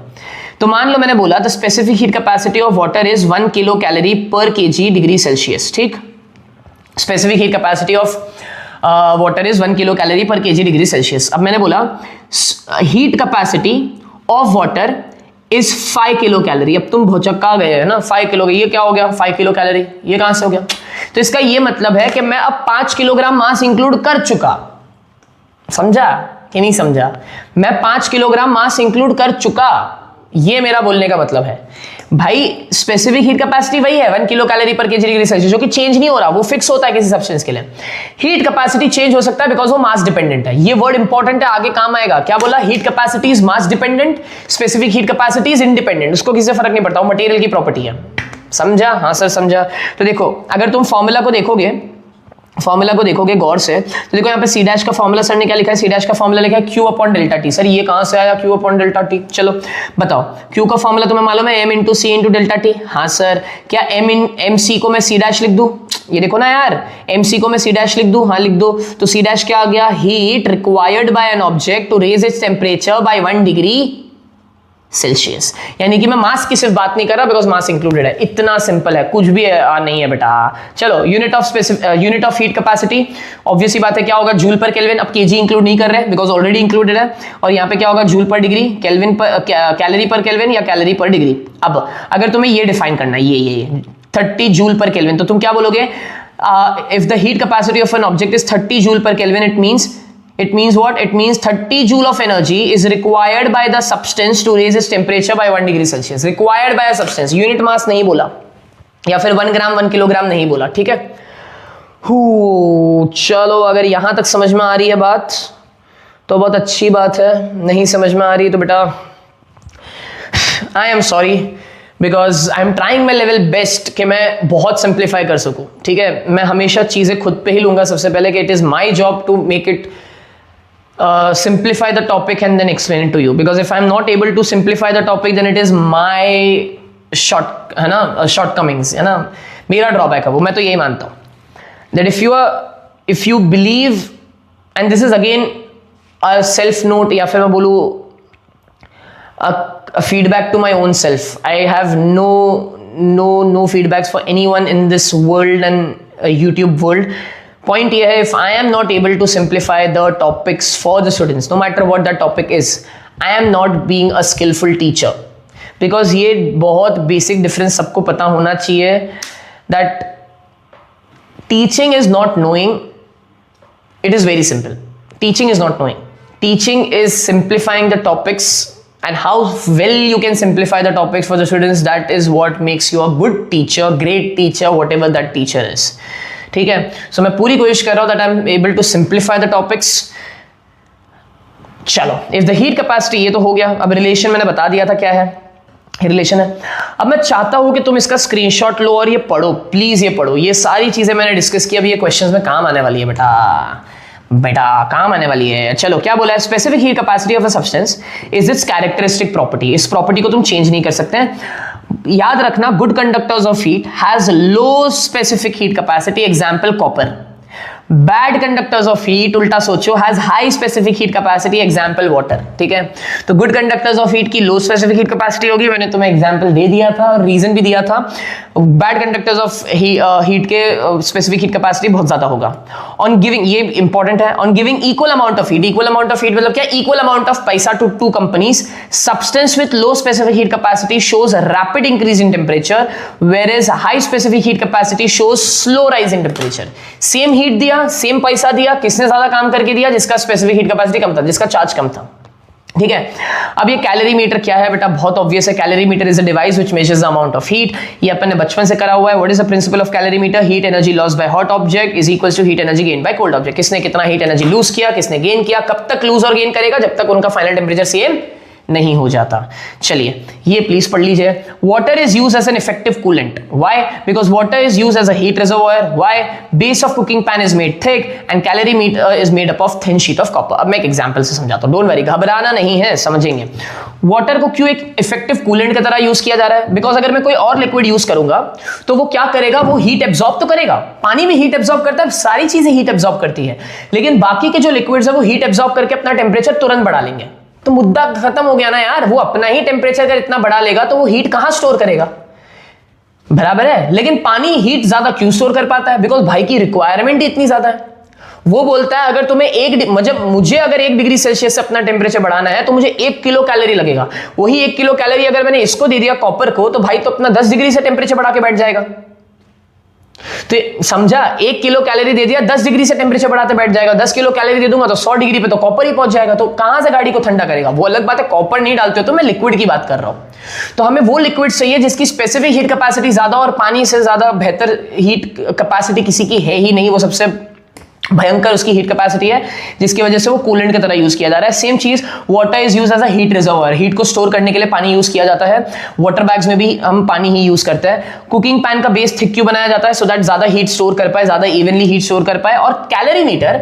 तो मान लो मैंने बोला the specific heat capacity of water is 1 kilo calorie पर केजी डिग्री सेल्सियस। ठीक, specific heat capacity of water is 1 kilo calorie पर केजी डिग्री सेल्सियस। अब मैंने बोला heat capacity of water is 5 kilo calorie. अब तुम भौचक्का गए है ना, 5 किलो, ये क्या हो गया? 5 किलो कैलोरी, ये कहां से हो गया? तो इसका ये मतलब है कि मैं अब 5 किलोग्राम मास इंक्लूड कर चुका। समझा कि नहीं समझा? मैं 5 किलोग्राम मास इंक्लूड कर चुका, ये मेरा बोलने का मतलब है। भाई स्पेसिफिक हीट कैपेसिटी वही है 1 किलो कैलोरी पर केजी डिग्री सेल्सियस, जो कि चेंज नहीं हो रहा, वो फिक्स होता है किसी सब्सटेंस के लिए। हीट कैपेसिटी चेंज हो सकता है बिकॉज वो मास डिपेंडेंट है। ये वर्ड इंपॉर्टेंट है, आगे काम आएगा। क्या बोला? Heat capacity is mass dependent, specific heat capacity is independent. उसको किसी से फर्क नहीं पड़ता, वो मटेरियल की प्रॉपर्टी है। समझा? हाँ सर समझा। तो देखो अगर तुम फॉर्मूला को देखोगे गौर से, तो देखो यहाँ पे सी डैश का फॉर्मूला सर ने क्या लिखा है? सी डैश का फॉर्मूला लिखा है Q upon delta T. Sir ये कहां से आया क्यू अपॉन डेल्टा टी? चलो बताओ, क्यू का फॉर्मूला तुम्हें मालूम है? M into C into delta T. हाँ सर। क्या एम सी को मैं सी डैश लिख दूं? ये देखो ना यार, एम सी को मैं सी डैश लिख दूं? हाँ लिख दो। तो सी डैश क्या आ गया? Heat required by an object to raise its temperature by 1 degree Celsius. यानी कि मैं मास की सिर्फ बात नहीं कर रहा बिकॉज मास इंक्लूडेड है। इतना सिंपल है, कुछ भी नहीं है बेटा। चलो unit of heat capacity, obviously बात है क्या होगा? जूल पर केल्विन। अब केजी इंक्लूड नहीं कर रहे बिकॉज ऑलरेडी इंक्लूडेड है। और यहाँ पे क्या होगा? जूल पर डिग्री, केल्विन पर कैलोरी पर केल्विन या कैलोरी पर डिग्री। अब अगर तुम्हें ये डिफाइन करना है ये 30 जूल पर केल्विन, तो तुम क्या बोलोगे? If the heat capacity of an object is 30 joule पर kelvin, it means what? It means 30 joule of energy is required by the substance to raise its temperature by 1 degree Celsius. Required by a substance, unit mass नहीं बोला, या फिर 1 ग्राम 1 kilogram नहीं बोला, ठीक है? चलो अगर यहां तक समझ में आ रही है बात तो बहुत अच्छी बात है, नहीं समझ में आ रही तो बेटा I am sorry, because I am trying my level best कि मैं बहुत सिंप्लीफाई कर सकूं, ठीक है? मैं हमेशा चीजें खुद पे ही लूंगा सबसे पहले कि it is my job to make it simplify the topic and then explain it to you, because if I'm not able to simplify the topic then it is my shortcomings, है ना, मेरा ड्रॉबैक है वो, मैं तो यही मानता हूँ that if you believe, and this is again a self note, या फिर मैं बोलूँ a feedback to my own self. I have no feedbacks for anyone in this world and YouTube world. Point ये है, if I am not able to simplify the topics for the students, no matter what that topic is, I am not being a skillful teacher. Because ये बहुत basic difference सबको पता होना चाहिए that teaching is not knowing. It is very simple. Teaching is not knowing. Teaching is simplifying the topics, and how well you can simplify the topics for the students, that is what makes you a good teacher, great teacher, whatever that teacher is. ठीक है? सो मैं पूरी कोशिश कर रहा हूं that I am able to simplify the topics. चलो, if the heat capacity, ये तो हो गया। अब रिलेशन मैंने बता दिया था क्या है, रिलेशन है। अब मैं चाहता हूं कि तुम इसका स्क्रीनशॉट लो और ये पढ़ो, प्लीज ये पढ़ो। ये सारी चीजें मैंने डिस्कस की, अब ये क्वेश्चंस में काम आने वाली है बेटा काम आने वाली है। चलो क्या बोला है? Specific heat capacity of a substance is it's characteristic property. इस प्रॉपर्टी को तुम चेंज नहीं कर सकते। याद रखना, good conductors of heat has low specific heat capacity, example copper. Bad conductors of heat, उल्टा सोचो, has high specific heat capacity, example water. ठीक है? तो गुड कंडक्टर्स ऑफ हीट की लो स्पेसिफिक हीट कैपेसिटी होगी, मैंने तुम्हें एग्जांपल दे दिया था और रीजन भी दिया था। बैड कंडक्टर्स ऑफ हीट के स्पेसिफिक हीट कैपेसिटी बहुत ज्यादा होगा। ऑन गिविंग, ये इंपॉर्टेंट है, on giving equal amount of heat, equal amount of heat मतलब क्या? इक्वल अमाउंट ऑफ पैसा to two companies, substance with low specific heat capacity shows rapid increase in temperature, where as high specific heat capacity shows slow rise in temperature. Same heat दिया, same पैसा दिया, किसने ज्यादा काम करके दिया? जिसका स्पेसिफिक हीट कैपेसिटी कम था, जिसका चार्ज कम था। ठीक है? अब ये कैलोरीमीटर क्या है बेटा? बहुत ऑब्वियस है। Calorimeter is a device which measures the amount of heat. ये अपन ने बचपन से करा हुआ है। What is the principle of calorimeter? Heat energy loss by hot object is equals to heat energy gain by cold object. किसने कितना हीट एनर्जी लूज किया, किसने गेन किया, कब तक लूज और गेन करेगा? जब तक उनका फाइनल टेम्परेचर सेम नहीं हो जाता। चलिए ये प्लीज पढ़ लीजिए। Water is used as an effective coolant. Why? Because water is used as a heat reservoir. Why? Base of cooking pan is made thick and calorimeter is made up of thin sheet of copper. अब मैं एक example से समझाता हूं, don't worry, घबराना नहीं है, समझेंगे। वाटर को क्यों एक इफेक्टिव कूलेंट की तरह यूज किया जा रहा है? बिकॉज अगर मैं कोई और लिक्विड यूज करूंगा तो वो क्या करेगा? वो हीट एब्जॉर्ब तो करेगा। पानी भी हीट एब्जॉर्ब करता है, सारी चीजें हीट एब्जॉर्ब करती है, लेकिन बाकी के जो लिक्विड्स है वो हीट एब्जॉर्ब करके अपना टेम्परेचर तुरंत बढ़ा लेंगे। तो मुद्दा खत्म हो गया ना यार। वो अपना ही टेम्परेचर अगर इतना बढ़ा लेगा तो वो हीट कहां स्टोर करेगा? बराबर है। लेकिन पानी हीट ज्यादा क्यों स्टोर कर पाता है? बिकॉज भाई की रिक्वायरमेंट ही इतनी ज्यादा है। वो बोलता है अगर तुम्हें मुझे अगर 1 डिग्री सेल्सियस से अपना टेम्परेचर बढ़ाना है तो मुझे 1 किलो कैलोरी लगेगा। वही 1 किलो कैलोरी अगर मैंने इसको दे दिया कॉपर को, तो भाई तो अपना 10 डिग्री से टेम्परेचर बढ़ा के बैठ जाएगा। तो समझा, 1 किलो कैलोरी दे दिया, 10 डिग्री से टेम्परेचर बढ़ाते बैठ जाएगा, 10 किलो कैलोरी दे दूंगा तो 100 डिग्री पे तो कॉपर ही पहुंच जाएगा, तो कहां से गाड़ी को ठंडा करेगा? वो अलग बात है, कॉपर नहीं डालते हो तो मैं लिक्विड की बात कर रहा हूं। तो हमें वो लिक्विड चाहिए जिसकी स्पेसिफिक हीट कैपेसिटी ज्यादा, और पानी से ज्यादा बेहतर हीट कैपेसिटी किसी की है ही नहीं, वो सबसे भयंकर उसकी हीट कैपेसिटी है, जिसकी वजह से वो कूलेंट की तरह यूज किया जा रहा है। सेम चीज water is use as a heat reservoir, heat को स्टोर करने के लिए पानी यूज किया जाता है। वाटर बैग्स में भी हम पानी ही यूज करते हैं। कुकिंग पैन का बेस थिक क्यों बनाया जाता है? सो दैट ज्यादा हीट स्टोर कर पाए, ज्यादा इवनली हीट स्टोर कर पाए। और calorimeter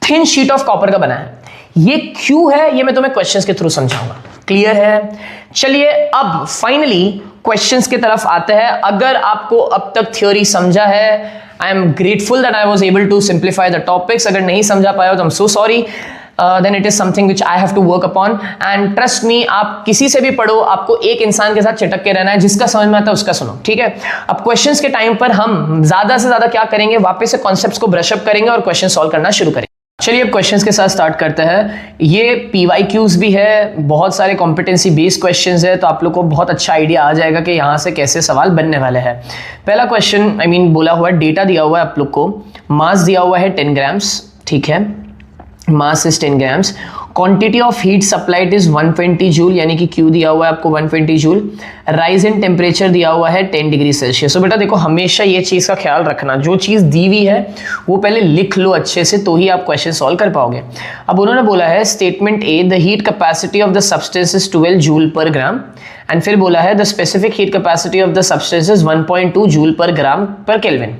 thin sheet of copper का बना है। ये क्यों है ये मैं तुम्हें क्वेश्चंस के थ्रू समझाऊंगा। क्लियर है? चलिए अब फाइनली क्वेश्चंस की तरफ आते हैं। अगर आपको अब तक थ्योरी समझा है, I am grateful that I was able to simplify the topics. अगर नहीं समझा पाया हो तो I'm so sorry. Then it is something which I have to work upon. And trust me, आप किसी से भी पढ़ो, आपको एक इंसान के साथ चिटक के रहना है, जिसका समझ में आता है उसका सुनो, ठीक है? अब क्वेश्चंस के टाइम पर हम ज्यादा से ज्यादा क्या करेंगे, वापस से कॉन्सेप्ट्स को ब्रश अप करेंगे और क्वेश्चन सॉल्व करना शुरू करेंगे। चलिए अब क्वेश्चंस के साथ स्टार्ट करते हैं। ये PYQs भी है, बहुत सारे कॉम्पिटेंसी बेस्ड क्वेश्चंस है, तो आप लोग को बहुत अच्छा आइडिया आ जाएगा कि यहाँ से कैसे सवाल बनने वाले हैं। पहला क्वेश्चन बोला हुआ है, डेटा दिया हुआ है आप लोग को, मास दिया हुआ है 10 ग्राम्स, ठीक है, mass is 10 grams, quantity of heat supplied is 120 joule, यानी कि Q दिया हुआ है आपको 120 जूल, राइज इन टेम्परेचर दिया हुआ है 10 डिग्री सेल्सियस। तो बेटा देखो, हमेशा ये चीज का ख्याल रखना, जो चीज दी हुई है वो पहले लिख लो अच्छे से, तो ही आप क्वेश्चन सॉल्व कर पाओगे। अब उन्होंने बोला है statement A, the heat capacity of the substance is 12 joule per gram, and फिर बोला है the specific heat capacity of the substance is 1.2 joule per gram पर केल्विन।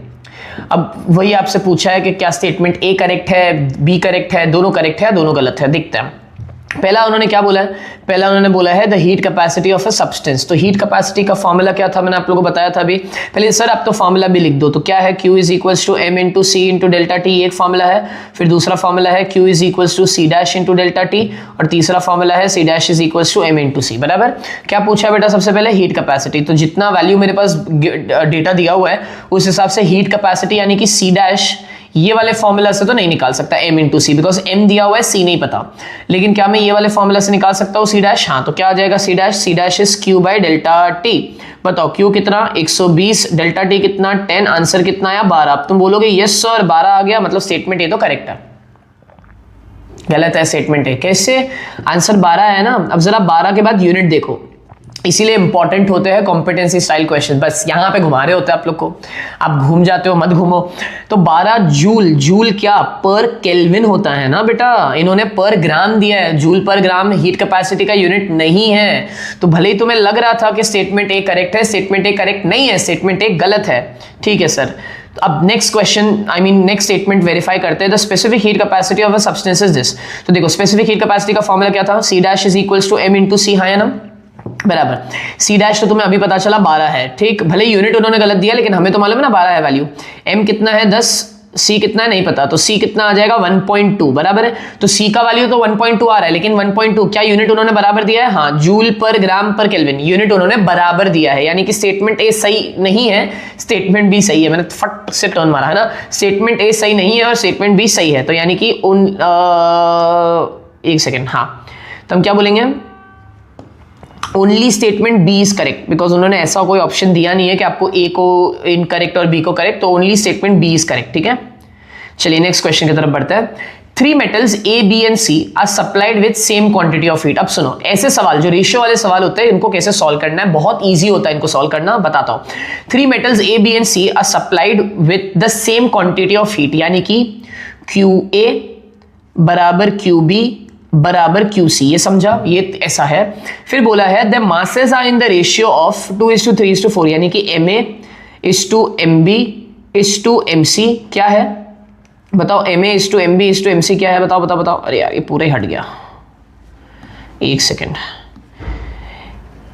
अब वही आपसे पूछा है कि क्या स्टेटमेंट ए करेक्ट है, बी करेक्ट है, दोनों करेक्ट है, दोनों गलत है। देखते हैं पहला उन्होंने क्या बोला है। पहला उन्होंने बोला है the heat capacity of a substance. तो हीट कैपेसिटी का फॉर्मूला क्या था, मैंने आप लोगों को बताया था अभी। पहले सर आप तो फॉर्मूला भी लिख दो, तो क्या है, Q is equals to M into C into delta T, एक फॉर्मूला है। फिर दूसरा फॉर्मूला है Q is equals to C dash into delta T, और तीसरा फॉर्मूला है C dash is equals to M into C. बराबर। क्या पूछा है बेटा, सबसे पहले हीट कैपेसिटी, तो जितना वैल्यू मेरे पास डेटा दिया हुआ है उस हिसाब से हीट कैपेसिटी यानी कि सी डैश, ये वाले फॉर्मूला से तो नहीं निकाल सकता M into C, because M दिया हुआ है, C नहीं पता। लेकिन क्या मैं ये वाले फॉर्मूला से निकाल सकता हूँ सी डैश? हाँ, तो क्या आ जाएगा C dash is Q by delta T. बताओ Q कितना, 120, डेल्टा टी कितना 10, आंसर कितना आया 12। अब तुम बोलोगे यस सर 12 आ गया, मतलब स्टेटमेंट ए तो करेक्ट है। गलत है स्टेटमेंट ए। कैसे? आंसर 12 है ना। अब जरा 12 के बाद यूनिट देखो, इसीलिए इंपॉर्टेंट होते हैं कॉम्पिटेंसी स्टाइल क्वेश्चन। बस यहां पे घुमा रहे होते हैं आप लोग को, आप घूम जाते हो, मत घूमो। तो 12 जूल, जूल क्या पर केल्विन होता है ना बेटा, इन्होंने पर ग्राम दिया है, जूल पर ग्राम हीट कैपेसिटी का यूनिट नहीं है। तो भले ही तुम्हें लग रहा था कि स्टेटमेंट ए करेक्ट है, स्टेटमेंट ए करेक्ट नहीं है, स्टेटमेंट ए गलत है। ठीक है सर। अब next question, next statement verify करते हैं। The specific heat capacity of a substance is this. तो देखो स्पेसिफिक हीट कैपेसिटी का फॉर्मूला क्या था, C dash is equals to M into C, हाँ ना, बराबर। सी डैश तो तुम्हें अभी पता चला 12 है, ठीक। भले यूनिट उन्होंने गलत दिया, लेकिन हमें तो मालूम है ना 12 है वैल्यू। M कितना है 10, C कितना है नहीं पता, तो C कितना आ जाएगा 1.2, बराबर है। तो C का वैल्यू तो 1.2 आ रहा है, लेकिन 1.2 क्या यूनिट उन्होंने बराबर दिया है? हाँ, जूल पर ग्राम पर केल्विन, यूनिट उन्होंने बराबर दिया है। यानी कि स्टेटमेंट ए सही नहीं है, स्टेटमेंट बी सही है। मैंने फट से टर्न मारा है ना, स्टेटमेंट ए सही नहीं है और स्टेटमेंट बी सही है। तो यानी कि एक सेकेंड, हाँ, तो हम क्या बोलेंगे, only statement B is correct, because उन्होंने ऐसा कोई ऑप्शन दिया नहीं है कि आपको ए को इनकरेक्ट और बी को करेक्ट, तो only statement B is correct, ठीक है। चलिए नेक्स्ट क्वेश्चन की तरफ बढ़ते हैं। 3 metals A, B and C are supplied with same quantity of heat. अब सुनो, ऐसे सवाल जो रेशियो वाले सवाल होते हैं, इनको कैसे सॉल्व करना है, बहुत ईजी होता है इनको सॉल्व करना, बताता हूं। 3 metals A, B and C are supplied with the same quantity of heat, यानी कि QA बराबर QB बराबर QC, ये समझा, ये ऐसा है। फिर बोला है the masses are in the ratio of 2:3:4, यानी कि MA:MB:MC। क्या है बताओ, MA:MB:MC क्या है, बताओ बताओ बताओ। अरे यार ये पूरा ही हट गया, एक सेकेंड।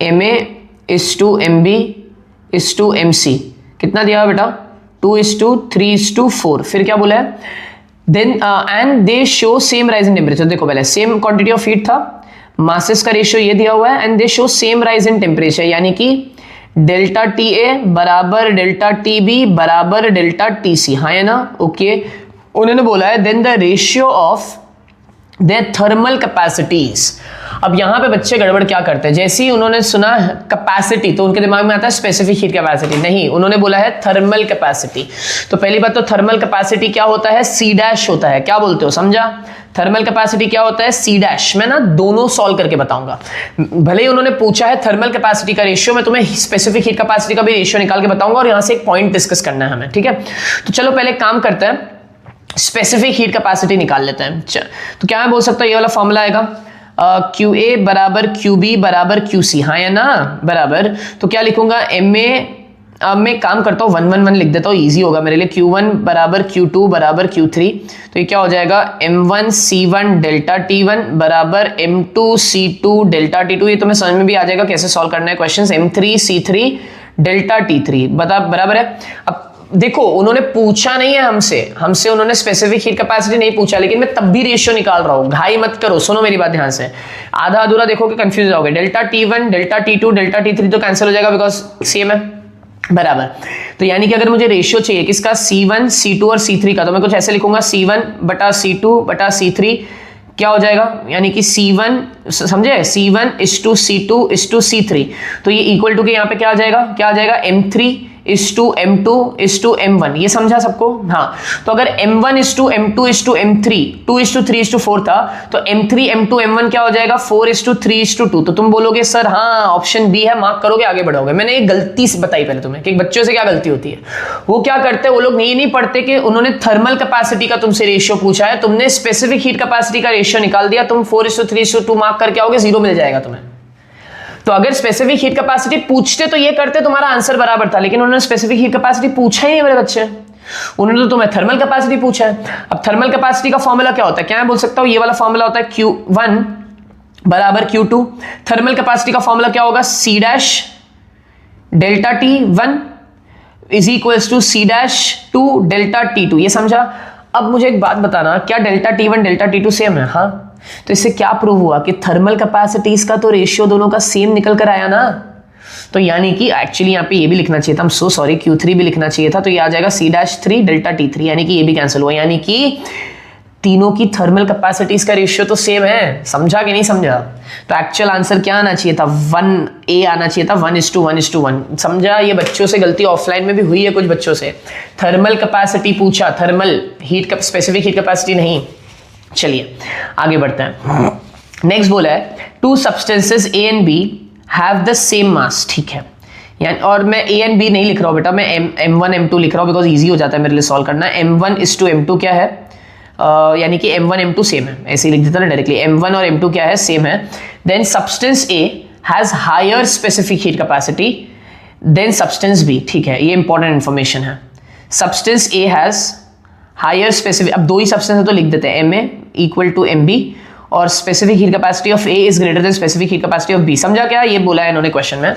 MA:MB:MC कितना दिया है बेटा, 2:3:4। फिर क्या बोला है, then and they show same rise in temperature. देखो पहले सेम क्वांटिटी ऑफ हीट था, मासेस का रेशियो ये दिया हुआ है, and they show same rise in temperature, यानी कि डेल्टा TA बराबर डेल्टा TB बराबर डेल्टा TC, हाँ है ना, ओके। उन्होंने बोला है then the ratio of their thermal capacities. अब यहां पे बच्चे गड़बड़ क्या करते हैं, जैसे ही उन्होंने सुना कैपेसिटी तो उनके दिमाग में आता है स्पेसिफिक हीट कैपेसिटी, नहीं, उन्होंने बोला है थर्मल कैपेसिटी। तो पहली बात तो थर्मल कैपेसिटी क्या होता है, सी डैश होता है, क्या बोलते हो, समझा? थर्मल कैपेसिटी क्या होता है, सी डैश। मैं ना दोनों सॉल्व करके बताऊंगा, भले ही उन्होंने पूछा है थर्मल कैपेसिटी का रेशियो, मैं तुम्हें स्पेसिफिक हीट कैपेसिटी का भी रेशियो निकाल के बताऊंगा और यहां से एक पॉइंट डिस्कस करना है हमें, ठीक है? तो चलो पहले काम करते हैं, स्पेसिफिक हीट कैपेसिटी निकाल लेते हैं। तो क्या मैं बोल सकता हूं, ये वाला फॉर्मूला आएगा क्यू ए बराबर क्यू बी बराबर क्यू सी, हाँ या ना, बराबर। तो क्या लिखूंगा, एम ए, अब मैं काम करता हूँ 1 1 1 लिख देता हूँ, इजी होगा मेरे लिए। Q1 बराबर Q2 बराबर Q3, तो ये क्या हो जाएगा, M1 C1 डेल्टा T1 बराबर M2 C2 डेल्टा T2। ये तुम्हें समझ में भी आ जाएगा कैसे सॉल्व करना है questions. M3 C3 delta T3 बराबर है। अब देखो उन्होंने पूछा नहीं है हमसे उन्होंने स्पेसिफिक हीट कैपेसिटी नहीं पूछा, लेकिन मैं तब भी रेशियो निकाल रहा हूं, घाई मत करो, सुनो मेरी बात ध्यान से, आधा अधूरा देखोगे कंफ्यूज जाओगे। Delta T1 delta T2 delta T3 तो कैंसिल हो जाएगा बिकॉज सेम है, बराबर। तो यानी कि अगर मुझे रेशियो चाहिए किसका, C1 C2 और C3 का, तो मैं कुछ ऐसे लिखूंगा C1 बटा C2 बटा C3, क्या हो जाएगा, यानी कि C1, समझे, C1 is to C2 is to C3, तो ये इक्वल टू के यहाँ पे क्या आ जाएगा M3 is to M2 is to M1, ये समझा सबको? हाँ, तो अगर M1 is to M2 is to M3, 2 is to 3 is to 4 था, तो M3 M2 M1 क्या हो जाएगा, 4 is to 3 is to 2। तो तुम बोलोगे सर हाँ ऑप्शन बी है, मार्क करोगे, आगे बढ़ोगे। मैंने एक गलती बताई पहले तुम्हें कि बच्चों से क्या गलती होती है, वो क्या करते हैं, वो लोग नहीं पढ़ते कि उन्होंने थर्मल कैपेसिटी का तुमसे रेशियो पूछा है, तुमने स्पेसिफिक हीट कैपेसिटी का रेशियो निकाल दिया, तुम 4 is to 3 is to 2 mark करके आओगे, 0 मिल जाएगा तुम्हें। तो अगर स्पेसिफिक हीट कैपेसिटी पूछते तो ये करते, तुम्हारा आंसर बराबर था, लेकिन उन्होंने स्पेसिफिक हीट कैपेसिटी पूछा ही नहीं मेरे बच्चे, उन्होंने तो तुम्हें थर्मल कैपेसिटी पूछा है। अब थर्मल कैपेसिटी का फॉर्मूला क्या होता है, क्या मैं बोल सकता हूं, ये वाला फॉर्मूला होता है Q1 बराबर Q2। थर्मल कैपेसिटी का फॉर्मूला क्या होगा, C dash delta T1 is equals to C dash 2 delta T2, ये समझा? अब मुझे एक बात बताना, क्या delta T1 delta T2 same है? हाँ, तो इससे क्या प्रूव हुआ कि थर्मल कैपेसिटीज का तो रेशियो दोनों का सेम निकल कर आया ना। तो यानी कि एक्चुअली यहाँ पे ये भी लिखना चाहिए था, सो सॉरी, Q3 भी लिखना चाहिए था, तो ये आ जाएगा C-3 डेल्टा T3, यानी कि ये भी कैंसिल हुआ, यानी कि तीनों की थर्मल कैपेसिटीज का रेशियो तो सेम है। समझा कि नहीं समझा? तो एक्चुअल आंसर क्या आना चाहिए था, 1A आना चाहिए था, 1:1:1। समझा? ये बच्चों से गलती ऑफलाइन में भी हुई है, कुछ बच्चों से थर्मल कैपेसिटी पूछा, thermal heat specific heat capacity नहीं। चलिए आगे बढ़ते हैं। नेक्स्ट बोला है to substances A and B have the same mass, ठीक है, यानी, और मैं A एंड B नहीं लिख रहा हूँ बेटा, मैं M1 M2 लिख रहा हूँ बिकॉज ईजी हो जाता है मेरे लिए सॉल्व करना। M1 is to M2 क्या है, यानी कि M1 M2 सेम है, ऐसे ही लिख देता ना डायरेक्टली, M1 और M2 क्या है, सेम है। Then substance A has higher specific heat capacity than substance B, ठीक है, ये इंपॉर्टेंट इंफॉर्मेशन है। Substance A has higher specific, अब दो ही सब्सटेंस है तो लिख देते हैं, Ma इक्वल टू MB और specific heat capacity of A is greater than specific heat capacity of B। समझा क्या? ये बोला है इन्होंने क्वेश्चन में।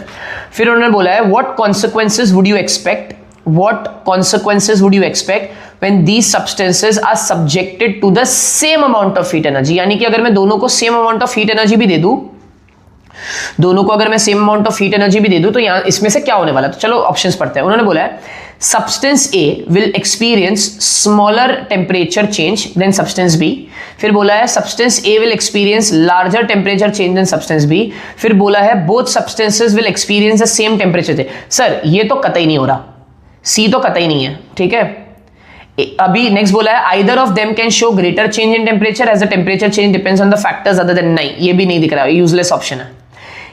फिर उन्होंने बोला है what consequences would you expect, what consequences would you expect when these substances are subjected to the same amount of heat energy, यानी कि अगर मैं दोनों को same amount of heat energy भी दे दूं, दोनों को अगर मैं same amount of heat energy भी दे दूं, तो यहां इसमें से क्या होने वाला है? तो चलो ऑप्शंस पढ़ते हैं। उन्होंने बोला है substance A will experience smaller temperature change than substance B। फिर बोला है substance A will experience larger temperature change than substance B। फिर बोला है both substances will experience the same temperature change। Sir ये तो कतई नहीं हो रहा, सी तो कतई नहीं है, ठीक है। अभी नेक्स्ट बोला है either of them can show greater change in temperature as the temperature change depends on the factors other than, नहीं ये भी नहीं दिख रहा है, यूजलेस ऑप्शन है।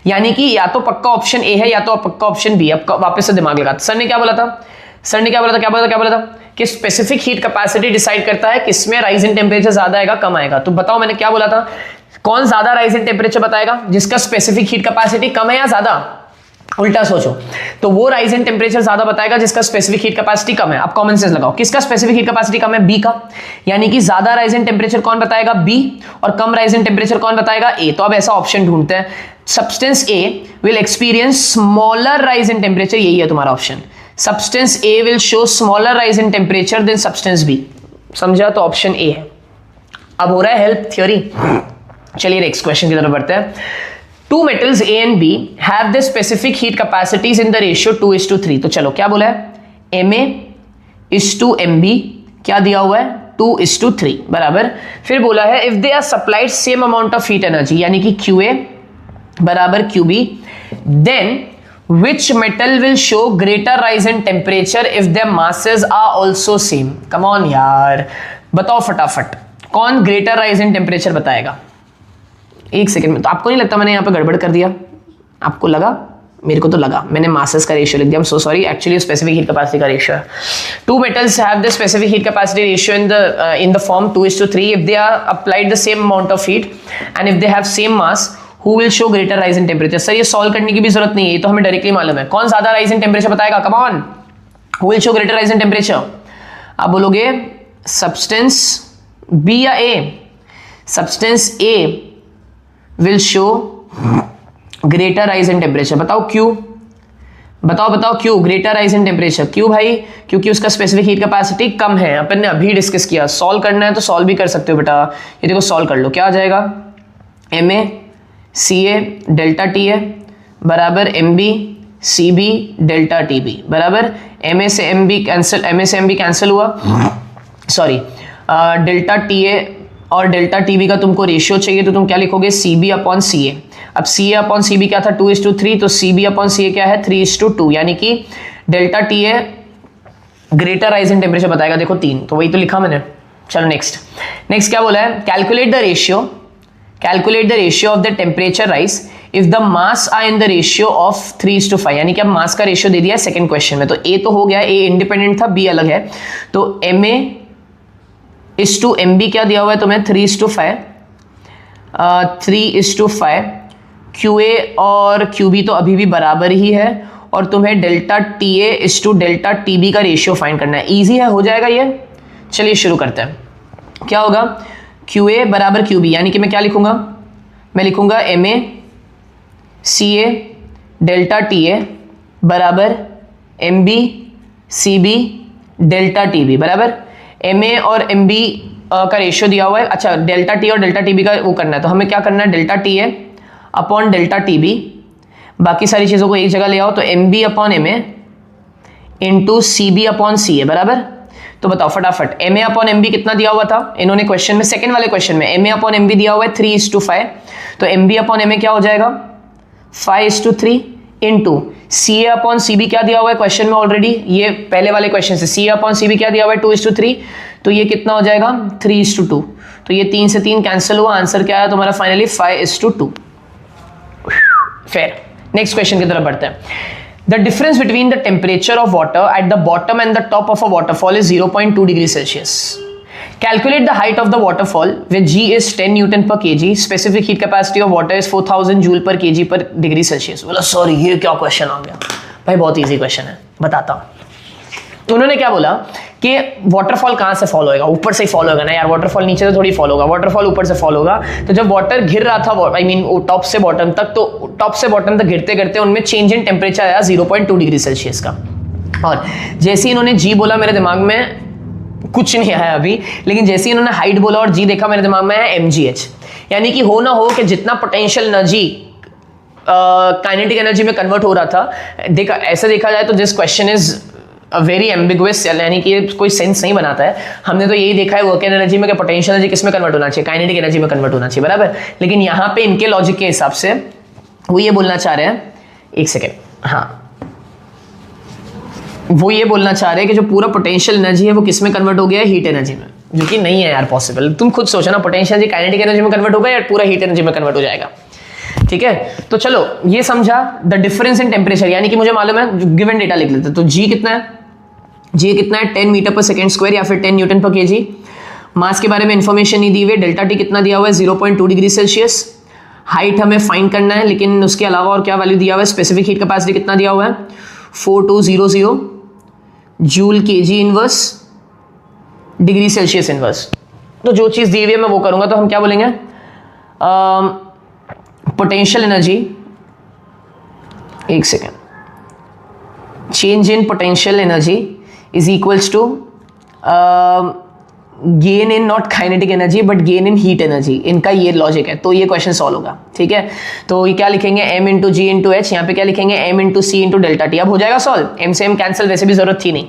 यानी कि या तो पक्का ऑप्शन ए है या तो पक्का ऑप्शन बी। अब वापस से दिमाग लगा, सर ने क्या बोला था, सर ने क्या बोला था कि स्पेसिफिक हीट कैपेसिटी डिसाइड करता है किसमें राइज इन टेम्परेचर ज्यादा आएगा कम आएगा। तो बताओ मैंने क्या बोला था, कौन ज्यादा राइज इन टेम्परेचर बताएगा, जिसका स्पेसिफिक हीट कैपेसिटी कम है या ज्यादा, उल्टा सोचो, तो वो राइज इन टेम्परेचर ज्यादा बताएगा जिसका स्पेसिफिक हीट कैपेसिटी कम है। अब कॉमन सेंस लगाओ, किसका स्पेसिफिक हीट कैपेसिटी कम है, बी का, यानी कि ज्यादा राइज इन टेम्परेचर कौन बताएगा, बी, और कम राइज इन टेम्परेचर कौन बताएगा, ए। तो अब ऐसा ऑप्शन ढूंढते हैं, substance A will experience smaller rise in temperature, यही है तुम्हारा option, substance A will show smaller rise in temperature than substance B. समझा? तो ऑप्शन ए है। अब हो रहा है हेल्प थ्योरी। चलिए नेक्स्ट क्वेश्चन की तरफ बढ़ते हैं। Two metals A and B have the specific heat capacities in the ratio 2:3। तो चलो क्या बोला है, Ma is to Mb क्या दिया हुआ है, 2:3 बराबर। फिर बोला है if they are supplied same amount of heat energy यानी कि QA बराबर QB, then which metal will show greater rise in temperature if their masses are also same? Come on यार, बताओ फटाफट कौन greater rise in temperature बताएगा? एक second में। तो आपको नहीं लगता मैंने यहाँ पे गड़बड़ कर दिया? आपको लगा? मेरे को तो लगा, मैंने मासेस का रेशियो लिख दिया। So sorry, actually specific heat capacity का रेशियो है। Two metals have the specific heat capacity ratio in the form 2:3 if they are applied the same amount of heat and if they have same mass who will show greater rise in temperature. Sir ये solve करने की भी जरूरत नहीं है, ये तो हमें डायरेक्टली मालूम है। कौन ज्यादा राइज इन टेम्परेचर बताएगा? Come on, who will show greater rise in temperature? आप बोलोगे सब्सटेंस बी या A? Substance A will show greater rise in temperature. बताओ क्यों? बताओ क्यों ग्रेटर राइज इन टेम्परेचर? क्यों भाई? क्योंकि उसका स्पेसिफिक हीट कैपेसिटी कम है। अपन ने अभी डिस्कस किया, सॉल्व करना है तो सॉल्व भी कर सकते हो बेटा। ये देखो सॉल्व कर लो, क्या आ जाएगा? MaCa डेल्टा TA बराबर MB CB डेल्टा TB बराबर। MA से MB कैंसिल हुआ, सॉरी डेल्टा TA और डेल्टा TB का तुमको रेशियो चाहिए तो तुम क्या लिखोगे? CB/CA। अब CA/CB क्या था? 2:3, तो CB/CA क्या है? 3:2, यानी कि delta TA greater rise in temperature बताएगा। देखो 3, तो वही तो लिखा मैंने। चलो नेक्स्ट क्या बोला है? Calculate the ratio of the temperature rise if the mass are in the ratio of 3:5, यानी कि अब मास का रेशियो दे दिया है सेकंड क्वेश्चन में। तो A तो हो गया, A इंडिपेंडेंट था, B अलग है। तो MA/MB क्या दिया हुआ है तुम्हें? 3:5, 3:5। QA और QB तो अभी भी बराबर ही है, और तुम्हें डेल्टा TA डेल्टा TB का रेशियो फाइंड करना है। इजी है, हो जाएगा ये। चलिए शुरू करते हैं। क्या होगा? QA बराबर QB, यानी कि मैं क्या लिखूंगा? मैं लिखूंगा MaCa डेल्टा TA बराबर MB CB डेल्टा TB बराबर। MA और MB का रेशियो दिया हुआ है। अच्छा, डेल्टा T और डेल्टा TB का वो करना है, तो हमें क्या करना है? Delta TA upon delta TB, बाकी सारी चीज़ों को एक जगह ले आओ, तो MB/MA इंटू CB/CA बराबर। तो बताओ फटाफट, MA/MB कितना दिया हुआ था इन्होंने क्वेश्चन में? सेकंड वाले क्वेश्चन में MA/MB दिया हुआ है 3:5, तो MB/MA क्या हो जाएगा? 5:3 इंटू CA/CB क्या दिया हुआ है क्वेश्चन में ऑलरेडी? ये पहले वाले क्वेश्चन से CA/CB क्या दिया हुआ है? 2:3, तो ये कितना हो जाएगा? 3:2। तो ये 3 से 3 कैंसिल हुआ, आंसर क्या आया तुम्हारा फाइनली? 5:2। फेयर। नेक्स्ट क्वेश्चन की तरफ बढ़ते हैं। The difference between the temperature of water at the bottom and the top of a waterfall is 0.2 degree Celsius. Calculate the height of the waterfall where G is 10 Newton per kg. Specific heat capacity of water is 4000 Joule per kg per degree Celsius. बोला sorry ये क्या question आ गया भाई? बहुत easy question है, बताता हूँ। उन्होंने क्या बोला कि वाटरफॉल कहाँ से फॉलो होगा? ऊपर से ही फॉलो होगा ना यार, वाटरफॉल नीचे से थोड़ी फॉलो होगा, वाटरफॉल ऊपर से फॉलो होगा। तो जब वाटर घिर रहा था, आई मीन टॉप से बॉटम तक, तो टॉप से बॉटम तक गिरते गिरते उनमें चेंज इन टेम्परेचर आया 0.2 डिग्री सेल्सियस का। और जैसे ही इन्होंने जी बोला, मेरे दिमाग में कुछ नहीं आया अभी, लेकिन जैसे ही इन्होंने हाइट बोला और जी देखा, मेरे दिमाग में है mgh, यानी कि हो ना हो कि जितना पोटेंशियल एनर्जी काइनेटिक एनर्जी में कन्वर्ट हो रहा था। ऐसा देखा जाए तो this question is very ambiguous, यानी कि कोई सेंस नहीं बनाता है। हमने तो यही देखा है वर्क एनर्जी में कि पोटेंशियल एनर्जी किस में कन्वर्ट होना चाहिए? काइनेटिक एनर्जी में कन्वर्ट होना चाहिए बराबर। लेकिन यहाँ पे इनके लॉजिक के हिसाब से वो ये बोलना चाह रहे हैं, एक सेकेंड, हाँ, वो ये बोलना चाह रहे हैं कि जो पूरा पोटेंशियल एनर्जी है वो किस में कन्वर्ट हो गया है? हीट एनर्जी में, जो कि नहीं है यार पॉसिबल। तुम खुद सोचो ना, पोटेंशियल एनर्जी काइनेटिक एनर्जी में कन्वर्ट होगा या पूरा हीट एनर्जी में कन्वर्ट हो जाएगा? ठीक है, तो चलो ये समझा। द डिफरेंस इन टेम्परेचर, यानी कि मुझे मालूम है, गिवन डेटा लिख लेते हैं। तो जी कितना है? जी कितना है? 10 मीटर पर सेकेंड स्क्वायर या फिर 10 न्यूटन पर केजी। मास के बारे में इंफॉर्मेशन नहीं दी हुई। डेल्टा टी कितना दिया हुआ है? 0.2 डिग्री सेल्सियस। हाइट हमें फाइंड करना है, लेकिन उसके अलावा और क्या वैल्यू दिया हुआ है? स्पेसिफिक हीट कैपेसिटी कितना दिया हुआ है? 4200 joule KG inverse degree Celsius inverse. तो जो चीज़ दी हुई है मैं वो करूंगा। तो हम क्या बोलेंगे? पोटेंशियल एनर्जी, एक second, change in potential energy is equals to gain in not kinetic energy but gain in heat energy. इनका ये लॉजिक है, तो ये क्वेश्चन सॉल्व होगा। ठीक है, तो ये क्या लिखेंगे? m इंटू जी इंटू एच। यहाँ पे क्या लिखेंगे? m into C into delta T. अब हो जाएगा सॉल्व। m से m कैंसिल, वैसे भी जरूरत थी नहीं।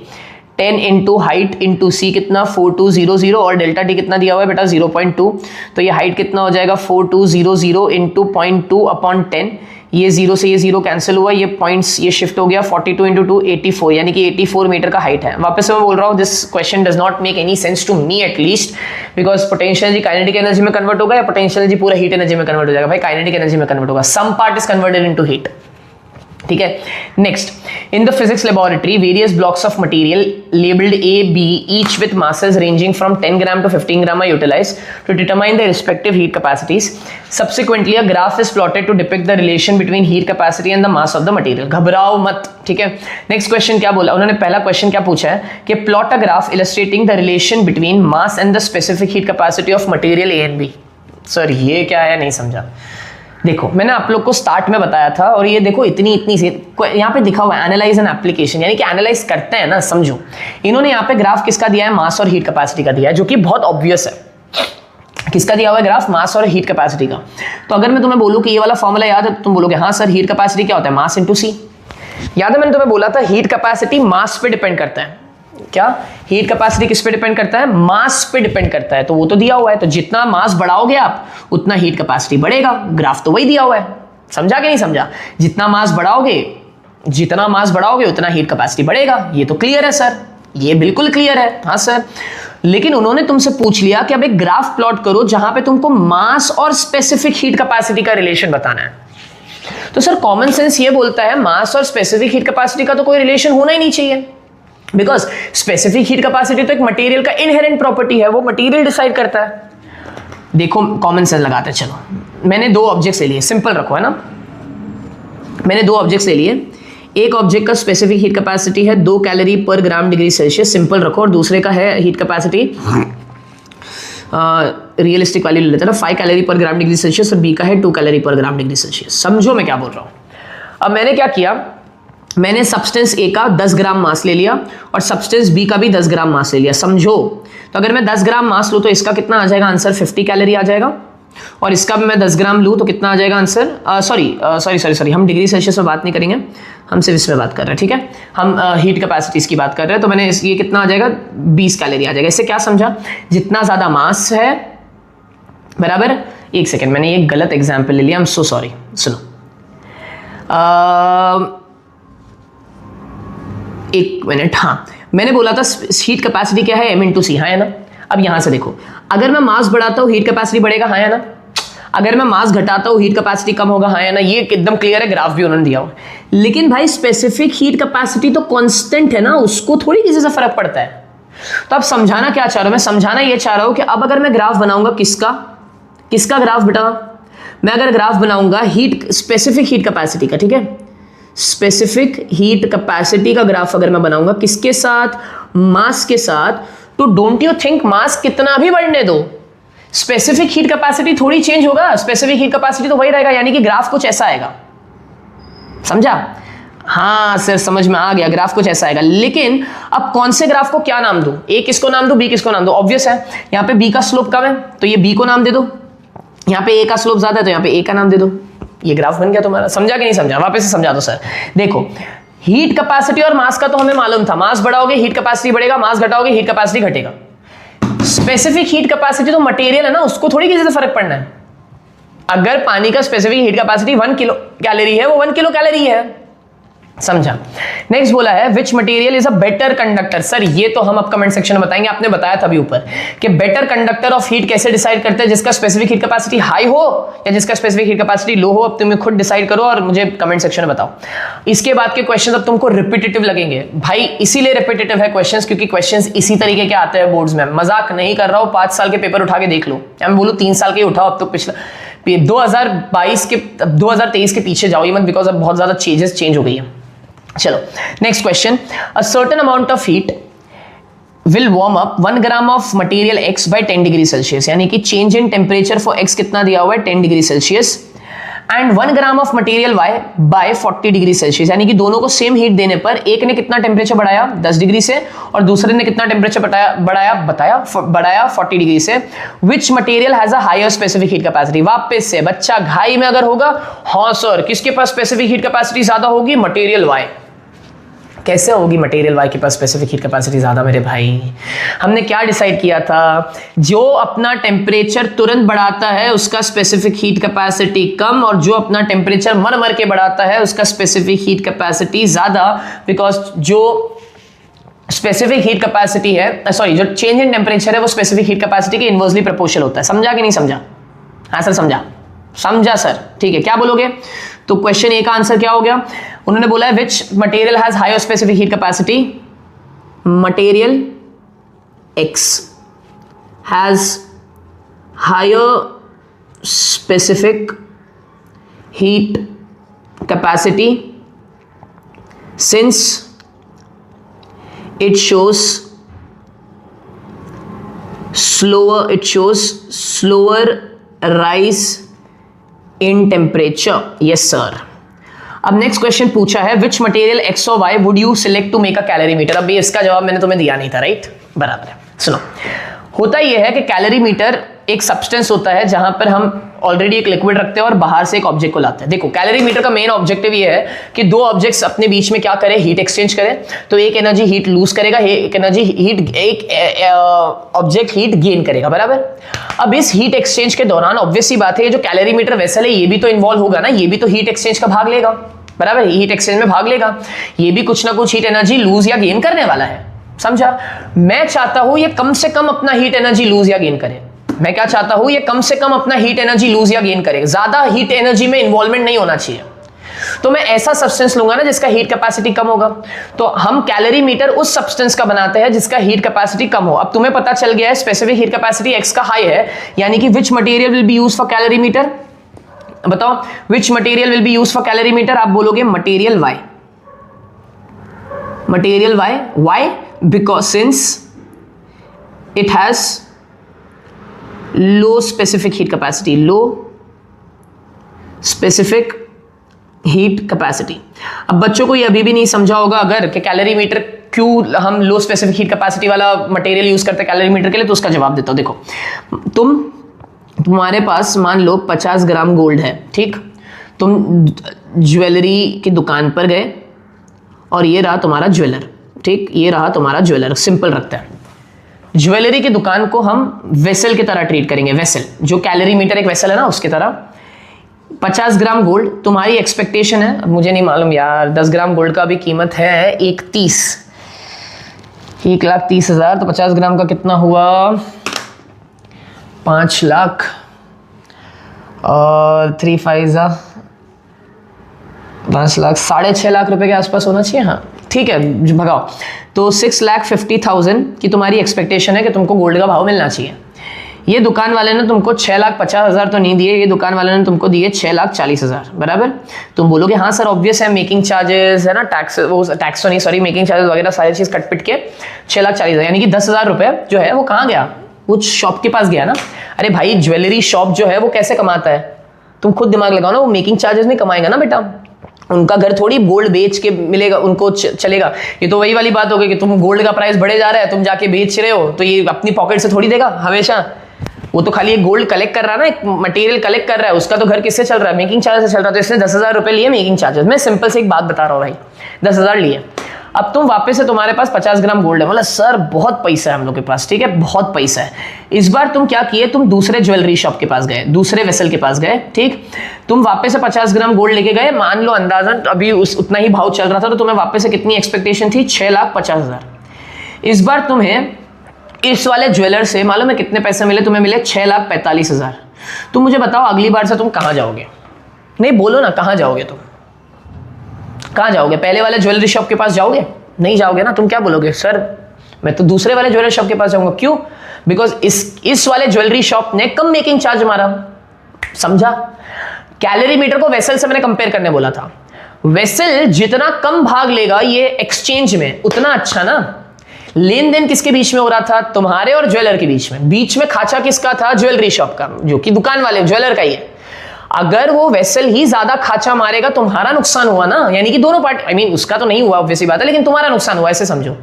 10 इंटू हाइट इंटू सी कितना 4200 और डेल्टा टी कितना दिया हुआ है बेटा 0.2, तो ये हाइट कितना हो जाएगा 4200 इंटू 0.2 अपॉन 10, ये 0 से ये 0 कैंसिल हुआ, ये पॉइंट्स ये शिफ्ट हो गया 42 इंटू 2 84, यानी कि 84 मीटर का हाइट है। वापस से मैं बोल रहा हूँ this question does not make any sense to me at least, because potential energy kinetic energy में कन्वर्ट होगा या पोटेंशियल एनर्जी पूरा हीट एनर्जी में कन्वर्ट हो जाएगा? भाई काइनेटिक एनर्जी में कन्वर्ट होगा, some part is converted into heat. ठीक है, next, in the physics laboratory various blocks of material labelled A B each with masses ranging from 10 gram to 15 gram are utilized to determine their respective heat capacities. Subsequently a graph is plotted to depict the relation between heat capacity and the mass of the material. घबराओ मत, ठीक है। Next question क्या बोला उन्होंने, पहला question क्या पूछा है कि plot a graph illustrating the relation between mass and the specific heat capacity of material A and B. Sir ये क्या है, नहीं समझा। देखो मैंने आप लोग को स्टार्ट में बताया था, और ये देखो इतनी सी यहाँ पे दिखा हुआ है एनालाइज एंड एप्लीकेशन, यानी कि एनालाइज करते हैं ना, समझो। इन्होंने यहाँ पे ग्राफ किसका दिया है, मास और हीट कैपेसिटी का दिया है, जो कि बहुत ऑब्वियस है। किसका दिया हुआ है ग्राफ, मास और हीट कैपेसिटी का। तो अगर मैं तुम्हें बोलूं कि ये वाला फॉर्मूला याद है तो तुम बोलोगे हाँ सर, हीट कैपेसिटी क्या होता है, मास इंटू सी। याद है मैंने तुम्हें बोला था हीट कैपेसिटी मास पे डिपेंड करता है। क्या हीट कैपेसिटी किस पे डिपेंड करता है, मास पे डिपेंड करता है। तो वो तो दिया हुआ है, तो जितना मास बढ़ाओगे आप उतना हीट कैपेसिटी बढ़ेगा, ग्राफ तो वही दिया हुआ है। समझा कि नहीं समझा? जितना मास बढ़ाओगे उतना हीट कैपेसिटी बढ़ेगा। ये तो क्लियर है सर, ये बिल्कुल क्लियर है। हाँ सर, लेकिन उन्होंने तुमसे पूछ लिया कि अब एक ग्राफ प्लॉट करो जहां पे तुमको मास और स्पेसिफिक हीट कैपेसिटी का रिलेशन बताना है। तो सर कॉमन सेंस ये बोलता है मास और स्पेसिफिक हीट कैपेसिटी का तो कोई रिलेशन होना ही नहीं चाहिए, बिकॉज स्पेसिफिक हीट कैपेसिटी तो एक मटेरियल का इनहेरेंट प्रॉपर्टी है, वो मटेरियल डिसाइड करता है। देखो कॉमन सेंस लगाते हैं, चलो मैंने दो ऑब्जेक्ट्स ले लिए, सिंपल रखो है ना, मैंने दो ऑब्जेक्ट्स ले लिए। एक ऑब्जेक्ट का स्पेसिफिक हीट कैपेसिटी है 2 calorie per gram degree Celsius, simple रखो, और दूसरे का है हीट कैपेसिटी रियलिस्टिक वैल्यू ले लेते हैं ना 5 calorie per gram degree Celsius, और बी का है 2 calorie per gram degree Celsius. समझो मैं क्या बोल रहा हूँ। अब मैंने क्या किया, मैंने सब्सटेंस ए का 10 ग्राम मास ले लिया और सब्सटेंस बी का भी 10 ग्राम मास ले लिया। समझो, तो अगर मैं 10 ग्राम मास लूँ तो इसका कितना आ जाएगा आंसर, 50 कैलोरी आ जाएगा, और इसका भी मैं 10 ग्राम लूँ तो कितना आ जाएगा आंसर, सॉरी हम डिग्री सेल्सियस में बात नहीं करेंगे, हम सिर्फ इसमें बात कर रहे हैं, ठीक है। हम हीट कैपेसिटीज की बात कर रहे हैं, तो मैंने ये कितना आ जाएगा 20 कैलोरी आ जाएगा। इससे क्या समझा, जितना ज़्यादा मास है बराबर, एक सेकेंड मैंने ये गलत एग्जाम्पल ले लिया, आई एम सो सॉरी। सुनो, एक मिनट, हाँ मैंने बोला था हीट कैपेसिटी क्या है, m इंटू सी, हाँ है ना। अब यहां से देखो, अगर मैं मास बढ़ाता हूँ हीट कैपेसिटी बढ़ेगा, हाँ है ना। अगर मैं मास घटाता हूँ हीट कैपेसिटी कम होगा, हाँ है ना। ये एकदम क्लियर है, ग्राफ भी उन्होंने दिया हुआ। लेकिन भाई स्पेसिफिक हीट कैपेसिटी तो कांस्टेंट है ना, उसको थोड़ी किसी से फर्क पड़ता है। तो अब समझाना क्या चाह रहा हूं मैं, समझाना ये चाह रहा हूं कि अब अगर मैं ग्राफ बनाऊंगा, किसका ग्राफ बेटा, मैं अगर ग्राफ बनाऊंगा स्पेसिफिक हीट कैपेसिटी का, ठीक है, स्पेसिफिक हीट कैपेसिटी का ग्राफ अगर मैं बनाऊंगा किसके साथ, मास के साथ, तो डोंट यू थिंक मास कितना भी बढ़ने दो, स्पेसिफिक हीट कैपेसिटी थोड़ी चेंज होगा, स्पेसिफिक हीट कैपेसिटी तो वही रहेगा, यानी कि ग्राफ कुछ ऐसा आएगा। समझा? हाँ सर समझ में आ गया, ग्राफ कुछ ऐसा आएगा। लेकिन अब कौन से ग्राफ को क्या नाम दूं, ए किसको नाम दूं, बी किसको नाम दूं? ऑब्वियस है, यहाँ पे बी का स्लोप कम है तो ये बी को नाम दे दो, यहाँ पे ए का स्लोप ज्यादा है तो यहाँ पे ए का नाम दे दो। ये ग्राफ बन गया तुम्हारा। समझा कि नहीं समझा? वापस से समझा दो सर। देखो हीट कैपेसिटी और मास का तो हमें मालूम था, मास बढ़ाओगे हीट कैपेसिटी बढ़ेगा, मास घटाओगे हीट कैपेसिटी घटेगा। स्पेसिफिक हीट कैपेसिटी तो मटेरियल है ना, उसको थोड़ी किसी से फर्क पड़ना है। अगर पानी का specific heat capacity 1 kilo calorie है, वो 1 किलो कैलोरी है। समझा? नेक्स्ट बोला है which material is a better conductor. Sir ये तो हम अब कमेंट सेक्शन में बताएंगे, आपने बताया था अभी ऊपर कि बेटर कंडक्टर ऑफ हीट कैसे डिसाइड करते हैं, जिसका स्पेसिफिक हीट कैपेसिटी हाई हो या जिसका स्पेसिफिक हीट कैपेसिटी लो हो। अब तुम खुद डिसाइड करो और मुझे कमेंट सेक्शन में बताओ। इसके बाद के क्वेश्चन अब तुमको रिपीटेटिव लगेंगे भाई, इसीलिए रिपीटेटिव है क्वेश्चन, क्योंकि क्वेश्चन इसी तरीके के आते हैं बोर्ड्स में। मजाक नहीं कर रहा हूं, 5 साल के पेपर उठा के देख लो, या मैं बोलूं 3 साल के उठाओ। अब तो पिछला 2023 के पीछे जाओ मत, बिकॉज अब बहुत ज्यादा चेंज हो गई है। चलो next question, a certain amount of heat will warm up 1 gram of material x by 10 degree Celsius, यानी कि change in temperature for x कितना दिया हुआ है 10 degree Celsius, and 1 gram of material y by 40 degree Celsius, यानी कि दोनों को सेम हीट देने पर एक ने कितना टेम्परेचर बढ़ाया 10 डिग्री से और दूसरे ने कितना टेम्परेचर बढ़ाया 40 डिग्री से। Which material has a higher specific heat capacity. वापस से बच्चा घाई में अगर होगा, हाँ सर किसके पास स्पेसिफिक हीट कैपेसिटी ज्यादा होगी, मटेरियल y। कैसे होगी मटेरियल वाई के पास स्पेसिफिक हीट कैपेसिटी ज्यादा मेरे भाई? हमने क्या डिसाइड किया था, जो अपना टेम्परेचर तुरंत बढ़ाता है उसका स्पेसिफिक हीट कैपेसिटी कम, और जो अपना टेम्परेचर मर मर के बढ़ाता है उसका स्पेसिफिक हीट कैपेसिटी ज्यादा, बिकॉज जो स्पेसिफिक हीट कैपेसिटी है, सॉरी, जो चेंज इन टेम्परेचर है वो स्पेसिफिक हीट कैपेसिटी के इनवर्सली प्रोपोर्शनल होता है। समझा कि नहीं समझा? हाँ सर समझा, समझा सर, ठीक है। क्या बोलोगे? तो क्वेश्चन ए का आंसर क्या हो गया? उन्होंने बोला है which material has higher specific heat capacity, material X has higher specific heat capacity since it shows slower rise in temperature. Yes sir. अब नेक्स्ट क्वेश्चन पूछा है विच मटेरियल एक्स और Y would you select to make a calorimeter. अब इसका जवाब मैंने तुम्हें दिया नहीं था, राइट? बराबर है। सुनो, होता यह है कि कैलोरी मीटर एक सब्सटेंस होता है जहां पर हम ऑलरेडी एक लिक्विड रखते हैं और बाहर से एक ऑब्जेक्ट को लाते हैं। देखो, कैलोरी मीटर का मेन ऑब्जेक्टिव ये है कि दो ऑब्जेक्ट्स अपने बीच में क्या करें, हीट एक्सचेंज करें। तो एक एनर्जी हीट लूज करेगा, एक एनर्जी हीट, एक ऑब्जेक्ट हीट गेन करेगा, बराबर। अब इस हीट एक्सचेंज के दौरान ऑब्वियस सी बात है, ये जो कैलोरी मीटर वेसल है ये भी तो इन्वॉल्व होगा ना, ये भी तो हीट एक्सचेंज का भाग लेगा, बराबर। हीट एक्सचेंज में भाग लेगा, ये भी कुछ ना कुछ हीट एनर्जी लूज या गेन करने वाला है, समझा? मैं चाहता हूं ये कम से कम अपना हीट एनर्जी लूज या गेन करे। मैं क्या चाहता हूं, ये कम से कम अपना हीट एनर्जी लूज या गेन करे, ज्यादा हीट एनर्जी में इन्वॉल्वमेंट नहीं होना चाहिए। तो मैं ऐसा सब्सटेंस लूंगा ना जिसका हीट कैपेसिटी कम होगा। तो हम कैलोरी मीटर उस सब्सटेंस का बनाते हैं जिसका हीट कैपेसिटी कम हो। अब तुम्हें पता चल गया है स्पेसिफिक हीट कैपेसिटी एक्स का हाई है, यानी कि which material will be used for calorimeter? बताओ, which material will be used for calorimeter? आप बोलोगे material Y. Material Y, Y? Because since it has low specific heat capacity, low specific heat capacity. अब बच्चों को ये अभी भी नहीं समझा होगा अगर कि कैलोरी मीटर क्यों हम लो स्पेसिफिक हीट कैपेसिटी वाला मटेरियल यूज करते हैं कैलोरी मीटर के लिए, तो उसका जवाब देता हूं। देखो, तुम्हारे पास मान लो 50 ग्राम गोल्ड है, ठीक? तुम ज्वेलरी की दुकान पर गए और ये रहा तुम्हारा ज्वेलर, ठीक? ये रहा तुम्हारा ज्वेलर, सिंपल रखता है। ज्वेलरी की दुकान को हम वेसल की तरह ट्रीट करेंगे, वेसल, जो कैलोरी मीटर एक वेसल है ना उसकी तरह। 50 ग्राम गोल्ड तुम्हारी एक्सपेक्टेशन है, मुझे नहीं मालूम यार, 10 ग्राम गोल्ड का भी कीमत है 1,30,00,000, तो 50 ग्राम का कितना हुआ? 5 लाख और 3 5 5 लाख, 6.5 लाख रुपए के आसपास होना चाहिए। हाँ ठीक है, भगाओ। तो 6,50,000 की तुम्हारी एक्सपेक्टेशन है कि तुमको गोल्ड का भाव मिलना चाहिए। ये दुकान वाले ने तुमको 6,50,000 तो नहीं दिए, ये दुकान वाले ने तुमको दिए 6,40,000, बराबर। तुम बोलोगे हाँ सर ऑब्वियस है, मेकिंग चार्जेस है ना, टैक्स, वो टैक्स तो नहीं सॉरी, मेकिंग चार्जेस वगैरह सारी चीज कट पिट के 6,40,000, यानी कि 10,000 रुपए जो है वो कहाँ गया? उस शॉप के पास गया ना। अरे भाई, ज्वेलरी शॉप जो है वो कैसे कमाता है? तुम खुद दिमाग लगाओ ना, वो मेकिंग चार्जेस नहीं कमाएगा ना बेटा। उनका घर थोड़ी गोल्ड बेच के मिलेगा उनको चलेगा। ये तो वही वाली बात हो गई कि तुम गोल्ड का प्राइस बढ़े जा रहा है, तुम जाके बेच रहे हो, तो ये अपनी पॉकेट से थोड़ी देगा हमेशा। वो तो खाली एक गोल्ड कलेक्ट कर रहा है ना, एक मटेरियल कलेक्ट कर रहा है, उसका तो घर किससे चल रहा है? मेकिंग चार्जेस से चल रहा है। तो इसने 10,000 रुपए लिए मेकिंग चार्जेस। मैं सिंपल से एक बात बता रहा हूँ भाई, 10,000 लिए। अब तुम वापस से तुम्हारे पास 50 ग्राम गोल्ड है, मतलब सर बहुत पैसा है हम लोग के पास, ठीक है, बहुत पैसा है। इस बार तुम क्या किए, तुम दूसरे ज्वेलरी शॉप के पास गए, दूसरे वेसल के पास गए, ठीक? तुम वापस से 50 ग्राम गोल्ड लेके गए, मान लो अंदाजन अभी उतना ही भाव चल रहा था, तो तुम्हें वापस से कितनी एक्सपेक्टेशन थी? 6,50,000। इस बार तुम्हें इस वाले ज्वेलर से मालूम है कितने पैसे मिले? तुम्हें मिले 6,45,000। तुम मुझे बताओ अगली बार से तुम कहां जाओगे? नहीं बोलो ना, कहां जाओगे तुम? कहां जाओगे? पहले वाले ज्वेलरी शॉप के पास जाओगे? नहीं जाओगे ना। तुम क्या बोलोगे? सर मैं तो दूसरे वाले ज्वेलरी शॉप के पास जाऊंगा। क्यों? बिकॉज इस वाले ज्वेलरी शॉप ने कम मेकिंग चार्ज मारा, समझा? कैलोरी मीटर को वेसल से मैंने कंपेयर करने बोला था। वेसल जितना कम भाग लेगा ये एक्सचेंज में, उतना अच्छा ना। लेन देन किसके बीच में हो रहा था? तुम्हारे और ज्वेलर के बीच में। बीच में खाचा किसका था? ज्वेलरी शॉप का, जो कि दुकान वाले ज्वेलर का ही है। अगर वो वेसल ही ज्यादा खाचा मारेगा तुम्हारा नुकसान हुआ ना, यानी कि दोनों पार्ट, आई मीन उसका तो नहीं हुआ ऑब्वियसली बात है, लेकिन तुम्हारा नुकसान हुआ, ऐसे समझो।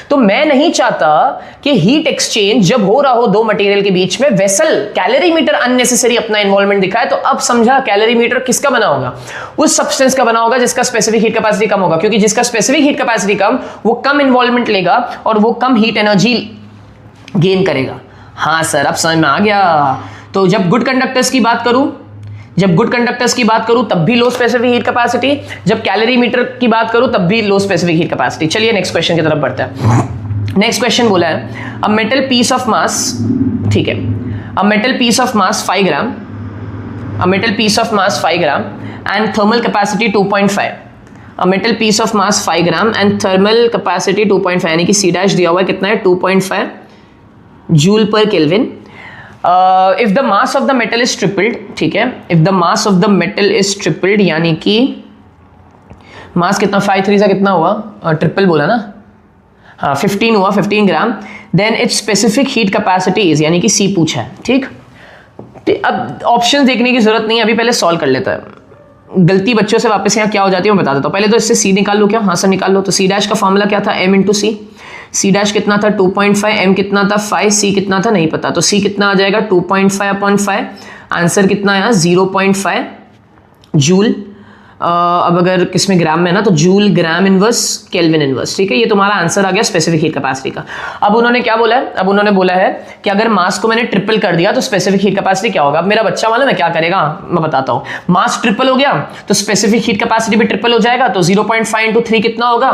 तो मैं नहीं चाहता कि हीट एक्सचेंज जब हो रहा हो दो मटेरियल के बीच में, वेसल कैलोरीमीटर अननेसेसरी अपना इन्वॉल्वमेंट दिखाए। तो अब समझा कैलोरीमीटर किसका बना होगा? उस सब्सटेंस का बना होगा जिसका स्पेसिफिक हीट कैपेसिटी कम होगा, क्योंकि जिसका स्पेसिफिक हीट कैपेसिटी कम, वो कम इन्वॉल्वमेंट लेगा और वो कम हीट एनर्जी गेन करेगा। हाँ सर, अब समझ में आ गया। तो जब गुड कंडक्टर्स की बात करूं, तब भी लो स्पेसिफिक हीट कैपेसिटी, जब कैलोरीमीटर की बात करूं तब भी लो स्पेसिफिक हीट कैपेसिटी। चलिए नेक्स्ट क्वेश्चन की तरफ बढ़ते हैं। नेक्स्ट क्वेश्चन बोला है a metal piece of mass, ठीक है, a metal piece of mass 5 gram, a metal piece of mass 5 gram and thermal capacity 2.5, a metal piece of mass 5 gram and thermal capacity 2.5, यानी कि C dash दिया हुआ है कितना है, 2.5 joule पर kelvin. If the mass of the metal is tripled, ठीक है, if the mass of the metal is tripled, यानी कि मास कितना, 5 3 सा कितना हुआ, ट्रिपल बोला ना, हाँ 15 हुआ, 15 gram, then it's specific heat capacity is, यानी कि सी पूछा है, ठीक। अब ऑप्शन देखने की जरूरत नहीं है, अभी पहले सॉल्व कर लेता है। गलती बच्चों से वापस यहाँ क्या हो जाती है मैं बता देता हूँ। पहले तो इससे सी निकाल लो, क्या, हाँ सर निकाल लो। तो सी डैश का फॉर्मूला क्या था, m इंटू सी, सी डैश कितना था 2.5, m कितना था 5, c कितना था नहीं पता, तो c कितना आ जाएगा 2.5/5, आंसर कितना आया 0.5 जूल। अब अगर किसमें ग्राम में ना, तो joule gram inverse kelvin inverse, ठीक है। ये तुम्हारा आंसर आ गया स्पेसिफिक हीट कैपेसिटी का। अब उन्होंने क्या बोला है, अब उन्होंने बोला है कि अगर मास को मैंने ट्रिपल कर दिया तो स्पेसिफिक हीट कैपेसिटी क्या होगा। अब मेरा बच्चा मालूम है क्या करेगा, मैं बताता हूँ। मास ट्रिपल हो गया तो स्पेसिफिक हीट कैपेसिटी भी ट्रिपल हो जाएगा, तो 0.5 इंटू 3 कितना होगा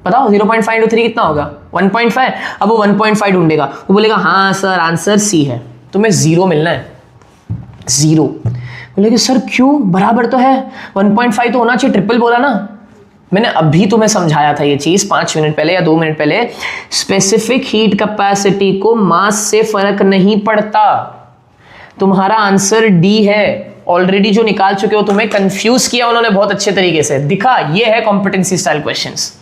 बताओ, 0.5 इंटू 3 कितना होगा 1.5। अब वो 1.5 ढूंढेगा, वो बोलेगा हाँ सर आंसर सी है, तुम्हें 0 मिलना है, 0। बोलेगा सर क्यों, बराबर तो है, 1.5 तो होना चाहिए, ट्रिपल बोला ना। मैंने अभी तुम्हें समझाया था ये चीज 5 मिनट पहले या 2 मिनट पहले, स्पेसिफिक हीट कैपेसिटी को मास से फर्क नहीं पड़ता। तुम्हारा आंसर डी है, ऑलरेडी जो निकाल चुके हो, तुम्हें कंफ्यूज किया उन्होंने बहुत अच्छे तरीके से, दिखा ये है competency style questions.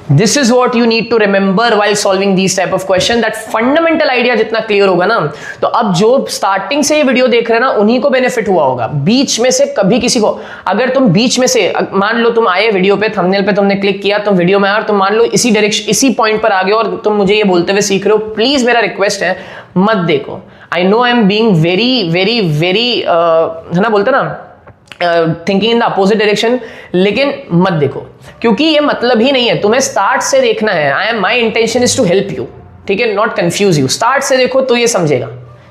This is what you need to remember while solving these type of question, that fundamental idea जितना क्लियर होगा ना, तो अब जो स्टार्टिंग से ये वीडियो देख रहे हैं ना, उन्हीं को बेनिफिट हुआ होगा। बीच में से कभी किसी को, अगर तुम बीच में से, मान लो तुम आए वीडियो पे, थंबनेल पे तुमने क्लिक किया, तुम वीडियो में आए और तुम मान लो इसी डायरेक्शन, इसी पॉइंट पर आ गए और तुम मुझे ये बोलते हुए सीख रहे हो, प्लीज मेरा रिक्वेस्ट है मत देखो। I know I am being very very very है ना, बोलते ना thinking in the opposite direction, लेकिन मत देखो, क्योंकि ये मतलब ही नहीं है। तुम्हें स्टार्ट से देखना है। My intention is to help you, ठीक है, नॉट कंफ्यूज यू। स्टार्ट से देखो तो ये समझेगा,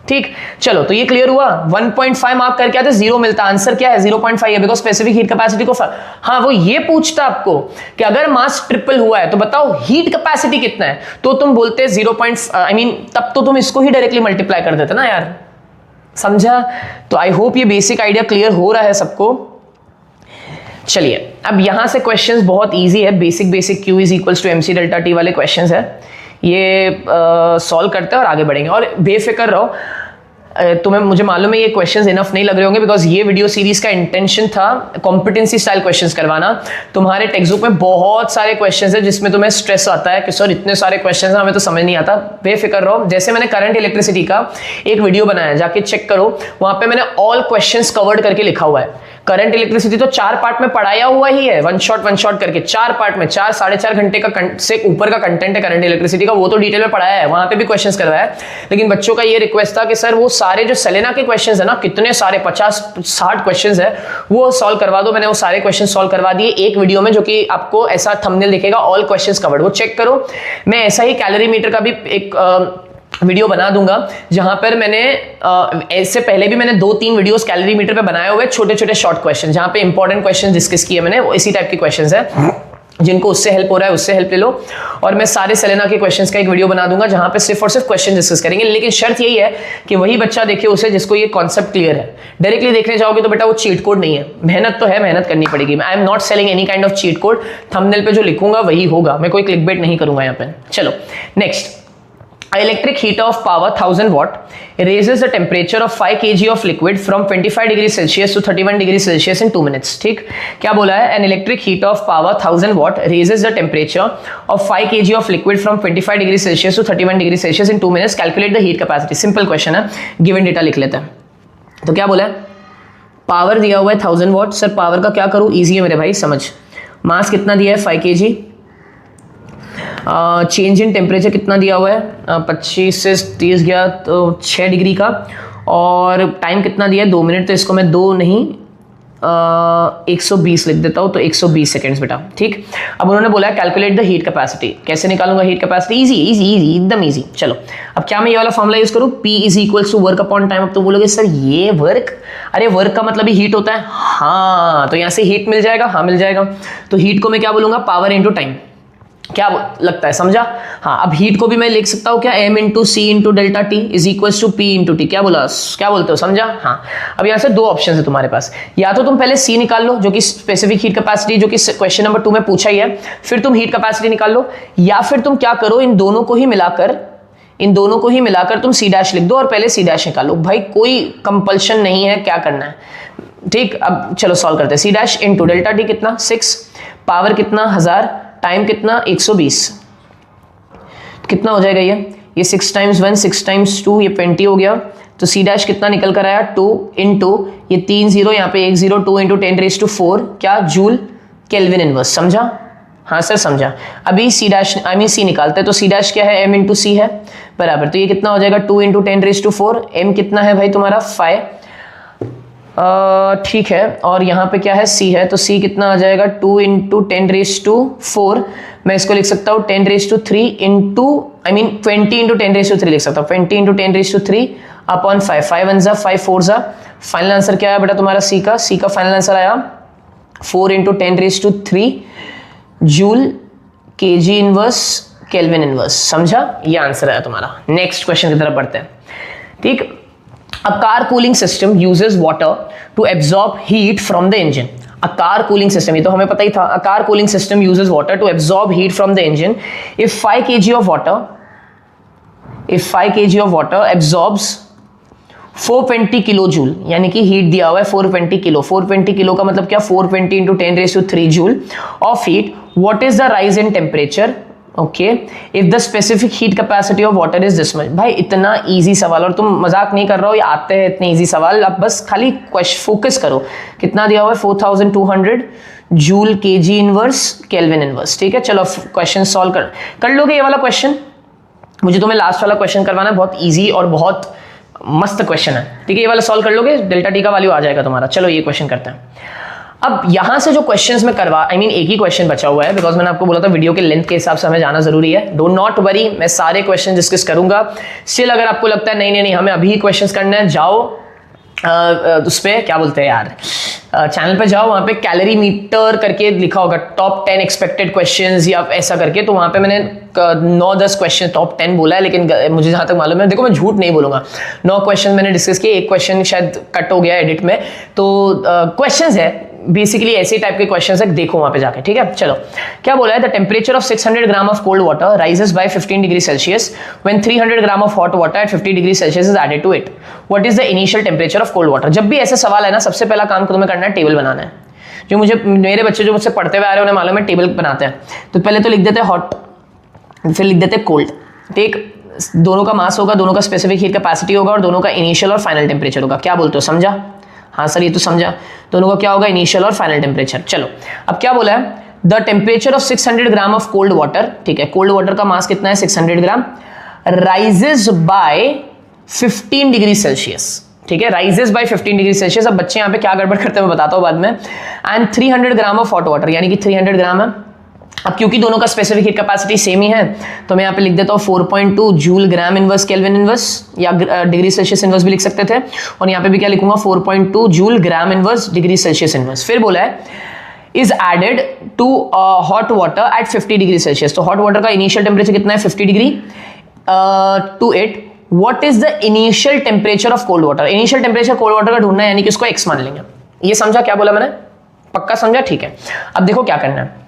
ठीक। चलो तो ये क्लियर हुआ। 1.5 मार्क करके आते 0 मिलता, आंसर क्या है 0.5 है, बिकॉज स्पेसिफिक हीट कैपेसिटी को हाँ वो ये पूछता आपको कि अगर मास ट्रिपल हुआ है तो बताओ हीट कैपेसिटी कितना है, तो तुम बोलते 0. तब तो तुम इसको ही डायरेक्टली मल्टीप्लाई कर देते ना यार, समझा। तो आई होप ये बेसिक आइडिया क्लियर हो रहा है सबको। चलिए अब यहां से क्वेश्चंस बहुत इजी है, basic Q is equals to MC delta T वाले क्वेश्चंस है, ये सॉल्व करते हैं और आगे बढ़ेंगे। और बेफिक्र रहो, तुम्हें, मुझे मालूम है ये क्वेश्चंस इनफ नहीं लग रहे होंगे, बिकॉज ये वीडियो सीरीज का इंटेंशन था कॉम्पिटेंसी स्टाइल क्वेश्चंस करवाना। तुम्हारे टेक्स्ट बुक में बहुत सारे क्वेश्चंस है जिसमें तुम्हें स्ट्रेस आता है कि सर इतने सारे क्वेश्चंस हैं, हमें तो समझ नहीं आता। बेफिक्र रहो, जैसे मैंने करंट इलेक्ट्रिसिटी का एक वीडियो बनाया, जाके चेक करो, वहां पे मैंने ऑल क्वेश्चंस कवर्ड करके लिखा हुआ है। करंट इलेक्ट्रिसिटी तो 4 पार्ट में पढ़ाया हुआ ही है, वन शॉट करके 4 पार्ट में, 4 साढ़े 4 घंटे का से ऊपर का कंटेंट है करंट इलेक्ट्रिसिटी का, वो तो डिटेल में पढ़ाया है, वहां पे भी क्वेश्चंस करवाया है। लेकिन बच्चों का ये रिक्वेस्ट था कि सर वो सारे जो सेलेना के क्वेश्चंस है ना, कितने सारे 50-60 क्वेश्चंस है, वो सॉल्व करवा दो। मैंने वो सारे क्वेश्चन सॉल्व करवा दिए एक वीडियो में, जो कि आपको ऐसा थंबनेल दिखेगा ऑल क्वेश्चंस कवर्ड, वो चेक करो। मैं ऐसा ही कैलोरीमीटर का भी एक वीडियो बना दूंगा, जहां पर मैंने इससे पहले भी मैंने 2-3 वीडियोस कैलोरीमीटर पे बनाए हुए, छोटे छोटे शॉर्ट क्वेश्चन, जहां पे इंपॉर्टेंट क्वेश्चन डिस्कस किए मैंने, वो इसी टाइप के क्वेश्चंस है। जिनको उससे हेल्प हो रहा है उससे हेल्प ले लो। और मैं सारे सेलेना के क्वेश्चंस का एक वीडियो बना दूंगा, जहां पे सिर्फ और सिर्फ क्वेश्चन डिस्कस करेंगे। लेकिन शर्त यही है कि वही बच्चा देखे उसे जिसको ये कॉन्सेप्ट क्लियर है। डायरेक्टली देखने जाओगे तो बेटा वो चीट कोड नहीं है, मेहनत तो है, मेहनत करनी पड़ेगी। I am not selling any kind of cheat code, thumbnail पे जो लिखूंगा वही होगा, मैं कोई क्लिकबेट नहीं करूंगा यहाँ पे। चलो next, electric heat of power 1000 watt raises the temperature of 5 kg of liquid from 25 degree Celsius to 31 degree Celsius in 2 minutes। ठीक, क्या बोला है, an electric heat of power 1000 watt raises the temperature of 5 kg of liquid from 25 degree Celsius to 31 degree Celsius in 2 minutes, calculate the heat capacity। Simple question है, given data लिख लेते हैं। तो क्या बोला है, पावर दिया हुआ है 1000 वॉट। सर पावर का क्या करूँ, ईजी है मेरे भाई समझ। मास कितना दिया है 5 kg। चेंज इन टेम्परेचर कितना दिया हुआ है 25 से 30 गया तो 6 डिग्री का। और टाइम कितना दिया है 2 मिनट, तो इसको मैं 2 नहीं 120 लिख देता हूँ, तो 120 सेकेंड्स बेटा। ठीक, अब उन्होंने बोला है कैलकुलेट द हीट कैपेसिटी। कैसे निकालूंगा heat capacity, easy easy easy एकदम इजी। चलो अब क्या मैं ये वाला फॉर्मूला यूज करूँ, P is equals to work upon time. अब तो बोलोगे सर ये वर्क, अरे वर्क का मतलब ही हीट होता है। हाँ तो यहाँ से हीट मिल जाएगा, हाँ मिल जाएगा। तो हीट को मैं क्या बोलूंगा, पावर इंटू टाइम। क्या लगता है, समझा। हाँ अब हीट को भी मैं लिख सकता हूँ क्या, m into C into delta T is equals to P into T. क्या बोलते हो, समझा। हाँ अब यहाँ से 2 ऑप्शन है तुम्हारे पास, या तो तुम पहले C निकाल लो जो कि स्पेसिफिक हीट कैपेसिटी, जो कि क्वेश्चन नंबर 2 में पूछा ही है, फिर तुम हीट कैपेसिटी निकाल लो, या फिर तुम क्या करो इन दोनों को ही मिलाकर तुम C डैश लिख दो और पहले C डैश निकालो। भाई कोई कंपल्शन नहीं है क्या करना है। ठीक, अब चलो सॉल्व करते हैं। C dash into delta T कितना 6, पावर कितना 1000, टाइम कितना 120, कितना हो जाएगा ये 6 टाइम्स 1 6 टाइम्स 2 ये 20 हो गया। तो C डैश कितना निकल कर आया 2 इंटू ये 3 0 यहाँ पे 1 0 2 इंटू 10⁴ क्या जूल केल्विन इनवर्स। समझा, हाँ सर समझा। अभी C डैश C निकालते हैं, तो C डैश क्या है m इंटू सी है बराबर, तो ये कितना हो जाएगा 2 इंटू 10⁴। m कितना है भाई तुम्हारा 5, ठीक है। और यहाँ पे क्या है C है, तो C कितना आ जाएगा 2 इंटू 10⁴। मैं इसको लिख सकता हूँ 10�3 इंटू 20 इंटू 10�3 लिख सकता हूँ, 20 इंटू 10�3 अपॉन 5, 5 1 5 4 जा। फाइनल आंसर क्या है बेटा तुम्हारा C का फाइनल आंसर आया 4 into 10�3 joule kg inverse kelvin inverse. समझा, ये आंसर आया तुम्हारा। नेक्स्ट क्वेश्चन की तरफ बढ़ते हैं। ठीक, a car cooling system uses water to absorb heat from the engine. A car cooling system, ये तो हमें पता ही था। A car cooling system uses water to absorb heat from the engine. If 5 kg of water absorbs 420 kilo joule, यानी कि heat दिया हुआ है 420 किलो। 420 किलो का मतलब क्या, 420 into 10�3 joule of heat. What is the rise in temperature, okay, if the specific heat capacity of water is this much. भाई इतना इजी सवाल, और तुम मजाक नहीं कर रहे हो, ये आते हैं इतने इजी सवाल। अब बस खाली फोकस करो, कितना दिया हुआ है 4200 joule kg inverse kelvin inverse. ठीक है, चलो क्वेश्चन सॉल्व कर लोगे ये वाला क्वेश्चन। मुझे तुम्हें लास्ट वाला क्वेश्चन करवाना है, बहुत ईजी और बहुत मस्त क्वेश्चन है। ठीक है, ये वाला सॉल्व कर लोगे, डेल्टा टी का वैल्यू आ जाएगा तुम्हारा। चलो ये क्वेश्चन करते हैं। अब यहां से जो क्वेश्चंस में एक ही क्वेश्चन बचा हुआ है, बिकॉज मैंने आपको बोला था वीडियो के लेंथ के हिसाब से हमें जाना जरूरी है। डोंट नॉट वरी, मैं सारे क्वेश्चन डिस्कस करूंगा। स्टिल अगर आपको लगता है नहीं हमें अभी क्वेश्चंस करना है, जाओ उस पे क्या बोलते हैं यार, चैनल पे जाओ, वहां पे कैलोरी मीटर करके लिखा होगा टॉप 10 एक्सपेक्टेड क्वेश्चंस या ऐसा करके। तो वहां पे मैंने 9-10 क्वेश्चन टॉप 10 बोला है, लेकिन मुझे जहां तक मालूम है, देखो मैं झूठ नहीं बोलूंगा, 9 क्वेश्चन मैंने डिस्कस किए, एक क्वेश्चन शायद कट हो गया एडिट में। तो क्वेश्चंस है बेसिकली ऐसे टाइप के क्वेश्चंस है, देखो वहां पे जाके। ठीक है, चलो क्या बोला है, the temperature of 600 gram of cold water rises by 15 degree Celsius when 300 gram of hot water at 50 degree Celsius is added to it. What is the initial temperature of cold water. जब भी ऐसे सवाल है ना, सबसे पहला काम तुम्हें करना है टेबल बनाना है। जो मेरे बच्चे जो मुझसे पढ़ते हुए आ रहे हैं उन्हें मालूम है टेबल बनाते हैं। तो पहले तो लिख देते हैं हॉट, फिर लिख देते हैं कोल्ड। ठीक, दोनों का मास होगा, दोनों का स्पेसिफिक हीट कैपेसिटी होगा और दोनों का इनिशियल और फाइनल टेम्परेचर होगा। क्या बोलते हो, समझा। हाँ सर ये तो समझा, दोनों का क्या होगा, इनिशियल और फाइनल टेम्परेचर। चलो अब क्या बोला है, the temperature of 600 gram of cold water. ठीक है, कोल्ड वाटर का मास कितना है 600 ग्राम, राइजेस बाय 15 डिग्री सेल्सियस। ठीक है, राइजेस बाय 15 डिग्री सेल्सियस। अब बच्चे यहाँ पे क्या गड़बड़ करते हैं मैं बताता हूँ बाद में। And 300 gram of hot water, यानी कि 300 ग्राम है। अब क्योंकि दोनों का स्पेसिफिक हीट कैपेसिटी सेम ही है, तो मैं यहाँ पे लिख देता हूँ 4.2 joule gram inverse kelvin inverse, या डिग्री सेल्सियस इनवर्स भी लिख सकते थे। और यहाँ पे भी क्या लिखूंगा 4.2 joule gram inverse degree Celsius inverse. फिर बोला है is added to hot water at 50 degree Celsius. तो हॉट वाटर का इनिशियल टेम्परेचर कितना है 50 degree to it. What is the initial temperature of cold water. Initial temperature cold water का ढूंढना है, यानी कि उसको x मान लेंगे। ये समझा क्या बोला मैंने, पक्का समझा। ठीक है, अब देखो क्या करना है।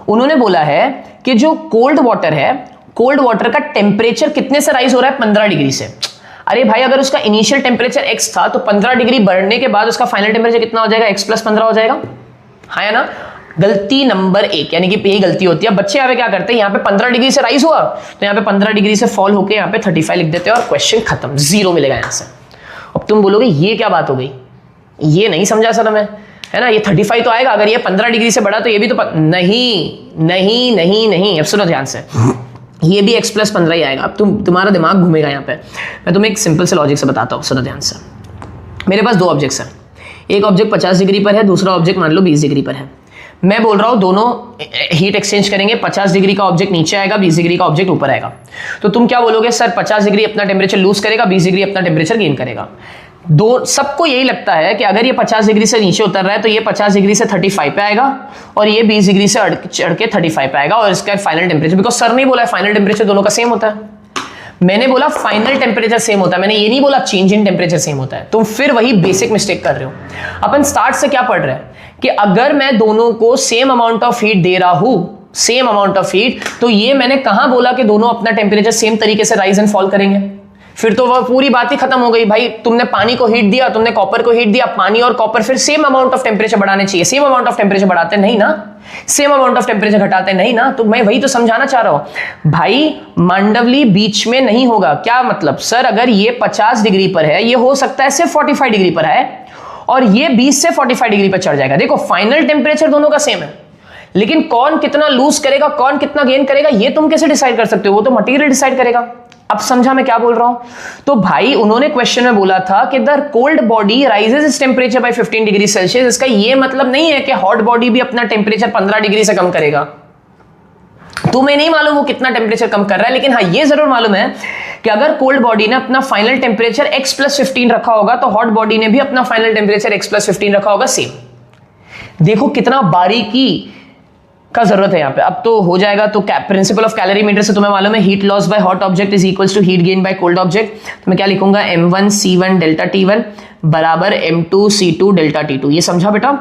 उन्होंने बोला है कि जो कोल्ड वाटर है, कोल्ड वाटर का टेम्परेचर कितने से राइज हो रहा है 15 डिग्री से। अरे भाई अगर उसका इनिशियल टेम्परेचर x था, तो 15 डिग्री बढ़ने के बाद उसका फाइनल टेम्परेचर कितना हो जाएगा, x + 15 हो जाएगा। हाँ या ना। गलती नंबर 1, यानी कि यही गलती होती है। बच्चे यहाँ पे क्या करते हैं, यहाँ पे 15 डिग्री से राइज हुआ, तो यहाँ पे 15 डिग्री से फॉल होकर यहाँ पे 35 लिख देते हैं और क्वेश्चन खत्म, 0 मिलेगा यहाँ से। अब तुम बोलोगे ये क्या बात हो गई, ये नहीं समझा सर मैं, है ना, ये 35 तो आएगा, अगर ये 15 डिग्री से बढ़ा तो ये भी तो नहीं नहीं नहीं नहीं। अब सुनो ध्यान से, ये भी x + 15 ही आएगा। अब तुम्हारा दिमाग घूमेगा यहाँ पे। मैं तुम्हें एक सिंपल से लॉजिक से बताता हूँ, सुनो ध्यान से। मेरे पास 2 ऑब्जेक्ट्स हैं, एक ऑब्जेक्ट 50 डिग्री पर है, दूसरा ऑब्जेक्ट मान लो 20 डिग्री पर है। मैं बोल रहा हूँ दोनों हीट एक्सचेंज करेंगे, 50 डिग्री का ऑब्जेक्ट नीचे आएगा, 20 डिग्री का ऑब्जेक्ट ऊपर आएगा। तो तुम क्या बोलोगे, सर 50 डिग्री अपना टेम्परेचर लूज करेगा, 20 डिग्री अपना टेम्परेचर गेन करेगा। सबको यही लगता है कि अगर ये 50 डिग्री से नीचे उतर रहा है तो ये 50 डिग्री से 35 पे आएगा और ये 20 डिग्री से चढ़ के 35 पे आएगा और इसका फाइनल टेम्परेचर, बिकॉज सर नहीं बोला है फाइनल टेम्परेचर दोनों का सेम होता है, मैंने बोला फाइनल टेम्परेचर सेम होता है, मैंने ये नहीं बोला चेंज इन टेम्परेचर सेम होता है। तुम फिर वही बेसिक मिस्टेक कर रहे हो। अपन स्टार्ट से क्या पढ़ रहे हैं कि अगर मैं दोनों को सेम अमाउंट ऑफ हीट दे रहा हूं, सेम अमाउंट ऑफ हीट, तो ये मैंने कहां बोला कि दोनों अपना टेम्परेचर सेम तरीके से राइज एंड फॉल करेंगे। फिर तो वह पूरी बात ही खत्म हो गई भाई। तुमने पानी को हीट दिया, तुमने कॉपर को हीट दिया, पानी और कॉपर फिर सेम अमाउंट ऑफ टेम्परेचर बढ़ाने चाहिए, सेम अमाउंट ऑफ टेम्परेचर बढ़ाते नहीं ना, सेम अमाउंट ऑफ टेम्परेचर घटाते नहीं ना। तो मैं वही तो समझाना चाह रहा हूं भाई, मांडवली बीच में नहीं होगा। क्या मतलब, सर अगर ये 50 डिग्री पर है, ये हो सकता है सिर्फ 45 डिग्री पर है और ये 20 से 45 डिग्री पर चढ़ जाएगा। देखो फाइनल टेम्परेचर दोनों का सेम है, लेकिन कौन कितना लूज करेगा, कौन कितना गेन करेगा, ये तुम कैसे डिसाइड कर सकते हो, वो तो मटेरियल डिसाइड करेगा। अब समझा मैं क्या बोल रहा हूं। तो भाई उन्होंने क्वेश्चन में बोला था कि the cold body rises it's temperature bye 15 degree Celsius. इसका ये मतलब नहीं है कि हॉट बॉडी भी अपना टेम्परेचर 15 डिग्री से कम करेगा। तुम्हें नहीं मालूम वो कितना टेम्परेचर कम कर रहा है, लेकिन हाँ ये जरूर मालूम है कि अगर कोल्ड बॉडी ने अपना फाइनल टेम्परेचर x + 15 रखा होगा तो हॉट बॉडी ने भी अपना फाइनल टेम्परेचर x + 15 रखा होगा सेम। देखो कितना बारीकी का जरूरत है यहाँ पे। अब तो हो जाएगा। तो प्रिंसिपल ऑफ कैलोरीमीटर से तुम्हें मालूम है heat loss by hot object is equals to heat gain by cold object. तो मैं क्या लिखूंगा, m1 c1 डेल्टा t1 बराबर m2 c2 डेल्टा t2। ये समझा बेटा।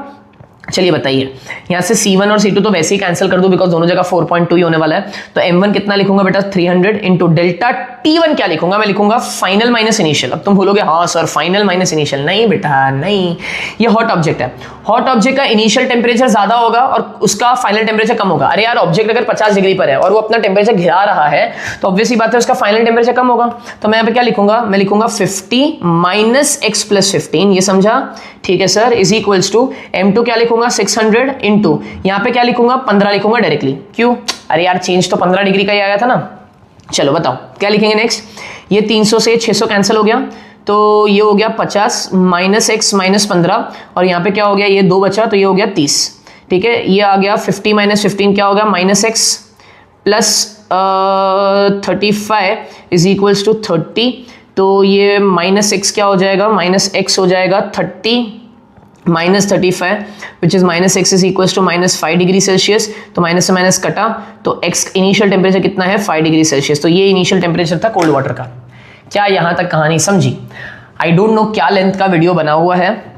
चलिए बताइए, यहां से c1 और c2 तो वैसे ही कैंसिल कर दो बिकॉज दोनों जगह 4.2 ही होने वाला है। तो m1 कितना लिखूंगा बेटा, 300 इंटू डेल्टा t1 क्या लिखूंगा, मैं लिखूंगा फाइनल माइनस इनिशियल। अब तुम बोलोगे हाँ सर फाइनल माइनस इनिशियल, नहीं बेटा नहीं, ये हॉट ऑब्जेक्ट है। हॉट ऑब्जेक्ट का इनिशियल टेम्परेचर ज्यादा होगा और उसका फाइनल टेम्परेचर कम होगा। अरे यार ऑब्जेक्ट अगर 50 डिग्री पर है और वो अपना टेम्परेचर गिरा रहा है तो ऑब्वियसली बात है उसका फाइनल टेम्परेचर कम होगा। तो मैं यहाँ पे क्या लिखूंगा, मैं लिखूंगा 50 माइनस x + 15, ये समझा, ठीक है sir, is equals to m2 क्या लिखूंगा 600 इंटू यहाँ पे क्या लिखूंगा 15 लिखूंगा डायरेक्टली। क्यों, अरे यार चेंज तो 15 डिग्री का ही आया था ना। चलो बताओ क्या लिखेंगे नेक्स्ट। ये 300 से 600 कैंसिल हो गया तो ये हो गया 50 माइनस x माइनस 15 और यहाँ पे क्या हो गया, ये 2 बचा तो ये हो गया 30। ठीक है, ये आ गया 50 माइनस 15 क्या होगा, minus x plus 35 is equals to 30। तो ये माइनस x क्या हो जाएगा, माइनस x हो जाएगा 30 minus 35 which is minus x is equals to minus 5 degree Celsius. तो माइनस से माइनस कटा तो x इनिशियल टेम्परेचर कितना है 5 डिग्री सेल्सियस। तो ये इनिशियल टेम्परेचर था कोल्ड वाटर का। क्या यहां तक कहानी समझी? आई डोंट नो क्या लेंथ का वीडियो बना हुआ है,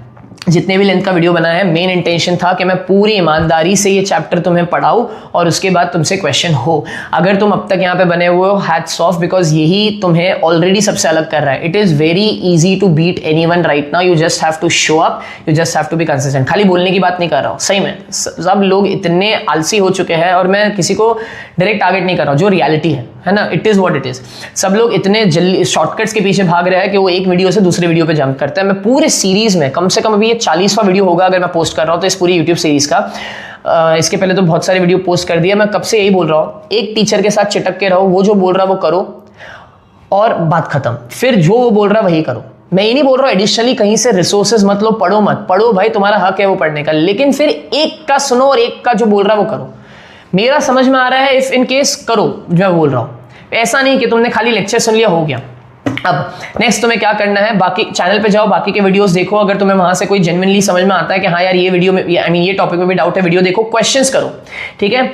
जितने भी लेंथ का वीडियो बना है मेन इंटेंशन था कि मैं पूरी ईमानदारी से ये चैप्टर तुम्हें पढ़ाऊं और उसके बाद तुमसे क्वेश्चन हो। अगर तुम अब तक यहाँ पे बने हुए हो, हैट्स ऑफ, बिकॉज यही तुम्हें ऑलरेडी सबसे अलग कर रहा है। It is very easy to beat anyone right now, you just have to show up, you just have to be consistent. खाली बोलने की बात नहीं कर रहा हूँ, सही में सब लोग इतने आलसी हो चुके हैं और मैं किसी को डायरेक्ट टारगेट नहीं कर रहा हूँ, जो रियलिटी है ना, it is what it is. सब लोग इतने जल्दी शॉर्टकट्स के पीछे भाग रहे हैं कि वो एक वीडियो से दूसरे वीडियो पे जंप करते हैं। मैं पूरे सीरीज में कम से कम अभी ये 40वां वीडियो होगा अगर मैं पोस्ट कर रहा हूँ तो इस पूरी यूट्यूब सीरीज का। इसके पहले तो बहुत सारे वीडियो पोस्ट कर दिया। मैं कब से यही बोल रहा हूँ, एक टीचर के साथ चिटक के रहो, वो जो बोल रहा है वो करो और बात खत्म। फिर जो वो बोल रहा है वही करो। मैं ये नहीं बोल रहा हूँ एडिशनली कहीं से रिसोर्सेज मत लो, पढ़ो मत, पढ़ो भाई, तुम्हारा हक है वो पढ़ने का, लेकिन फिर एक का सुनो और एक का जो बोल रहा है वो करो। मेरा समझ में आ रहा है, इफ इन केस करो जो मैं बोल रहा हूँ, ऐसा नहीं कि तुमने खाली लेक्चर सुन लिया हो गया। अब नेक्स्ट तुम्हें क्या करना है, बाकी चैनल पे जाओ, बाकी के वीडियोस देखो। अगर तुम्हें वहां से कोई जेन्युइनली समझ में आता है कि हाँ यार ये वीडियो में ये टॉपिक में भी डाउट है, वीडियो देखो, क्वेश्चंस करो, ठीक है।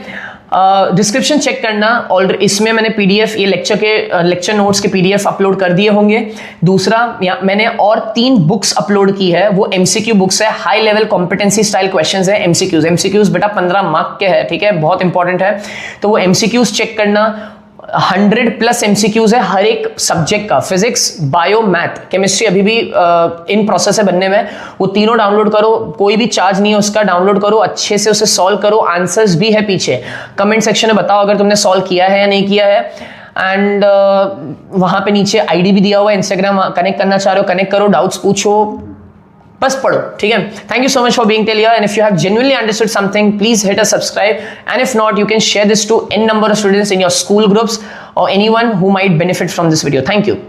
डिस्क्रिप्शन चेक करना, और इसमें मैंने पीडीएफ ये लेक्चर नोट्स के पीडीएफ अपलोड कर दिए होंगे। दूसरा मैंने और 3 बुक्स अपलोड की है, वो एमसीक्यू बुक्स है, high level competency style questions है। एमसीक्यूज बेटा 15 मार्क के है, ठीक है, बहुत इंपॉर्टेंट है। तो वो एमसीक्यूज चेक करना। 100+ एमसीक्यूज है हर एक सब्जेक्ट का, फिजिक्स, बायो, मैथ, केमिस्ट्री अभी भी इन प्रोसेस है बनने में। वो तीनों डाउनलोड करो, कोई भी चार्ज नहीं है उसका, डाउनलोड करो, अच्छे से उसे सॉल्व करो, आंसर्स भी है पीछे। कमेंट सेक्शन में बताओ अगर तुमने सॉल्व किया है या नहीं किया है। एंड वहाँ पे नीचे आईडी भी दिया हुआ है, इंस्टाग्राम कनेक्ट करना चाह रहे हो कनेक्ट करो, डाउट्स पूछो, बस पढ़ो, ठीक है. Thank you so much for being till here, and if you have genuinely understood something, please hit a subscribe, and if not, you can share this to n number of students in your school groups or anyone who might benefit from this video. Thank you.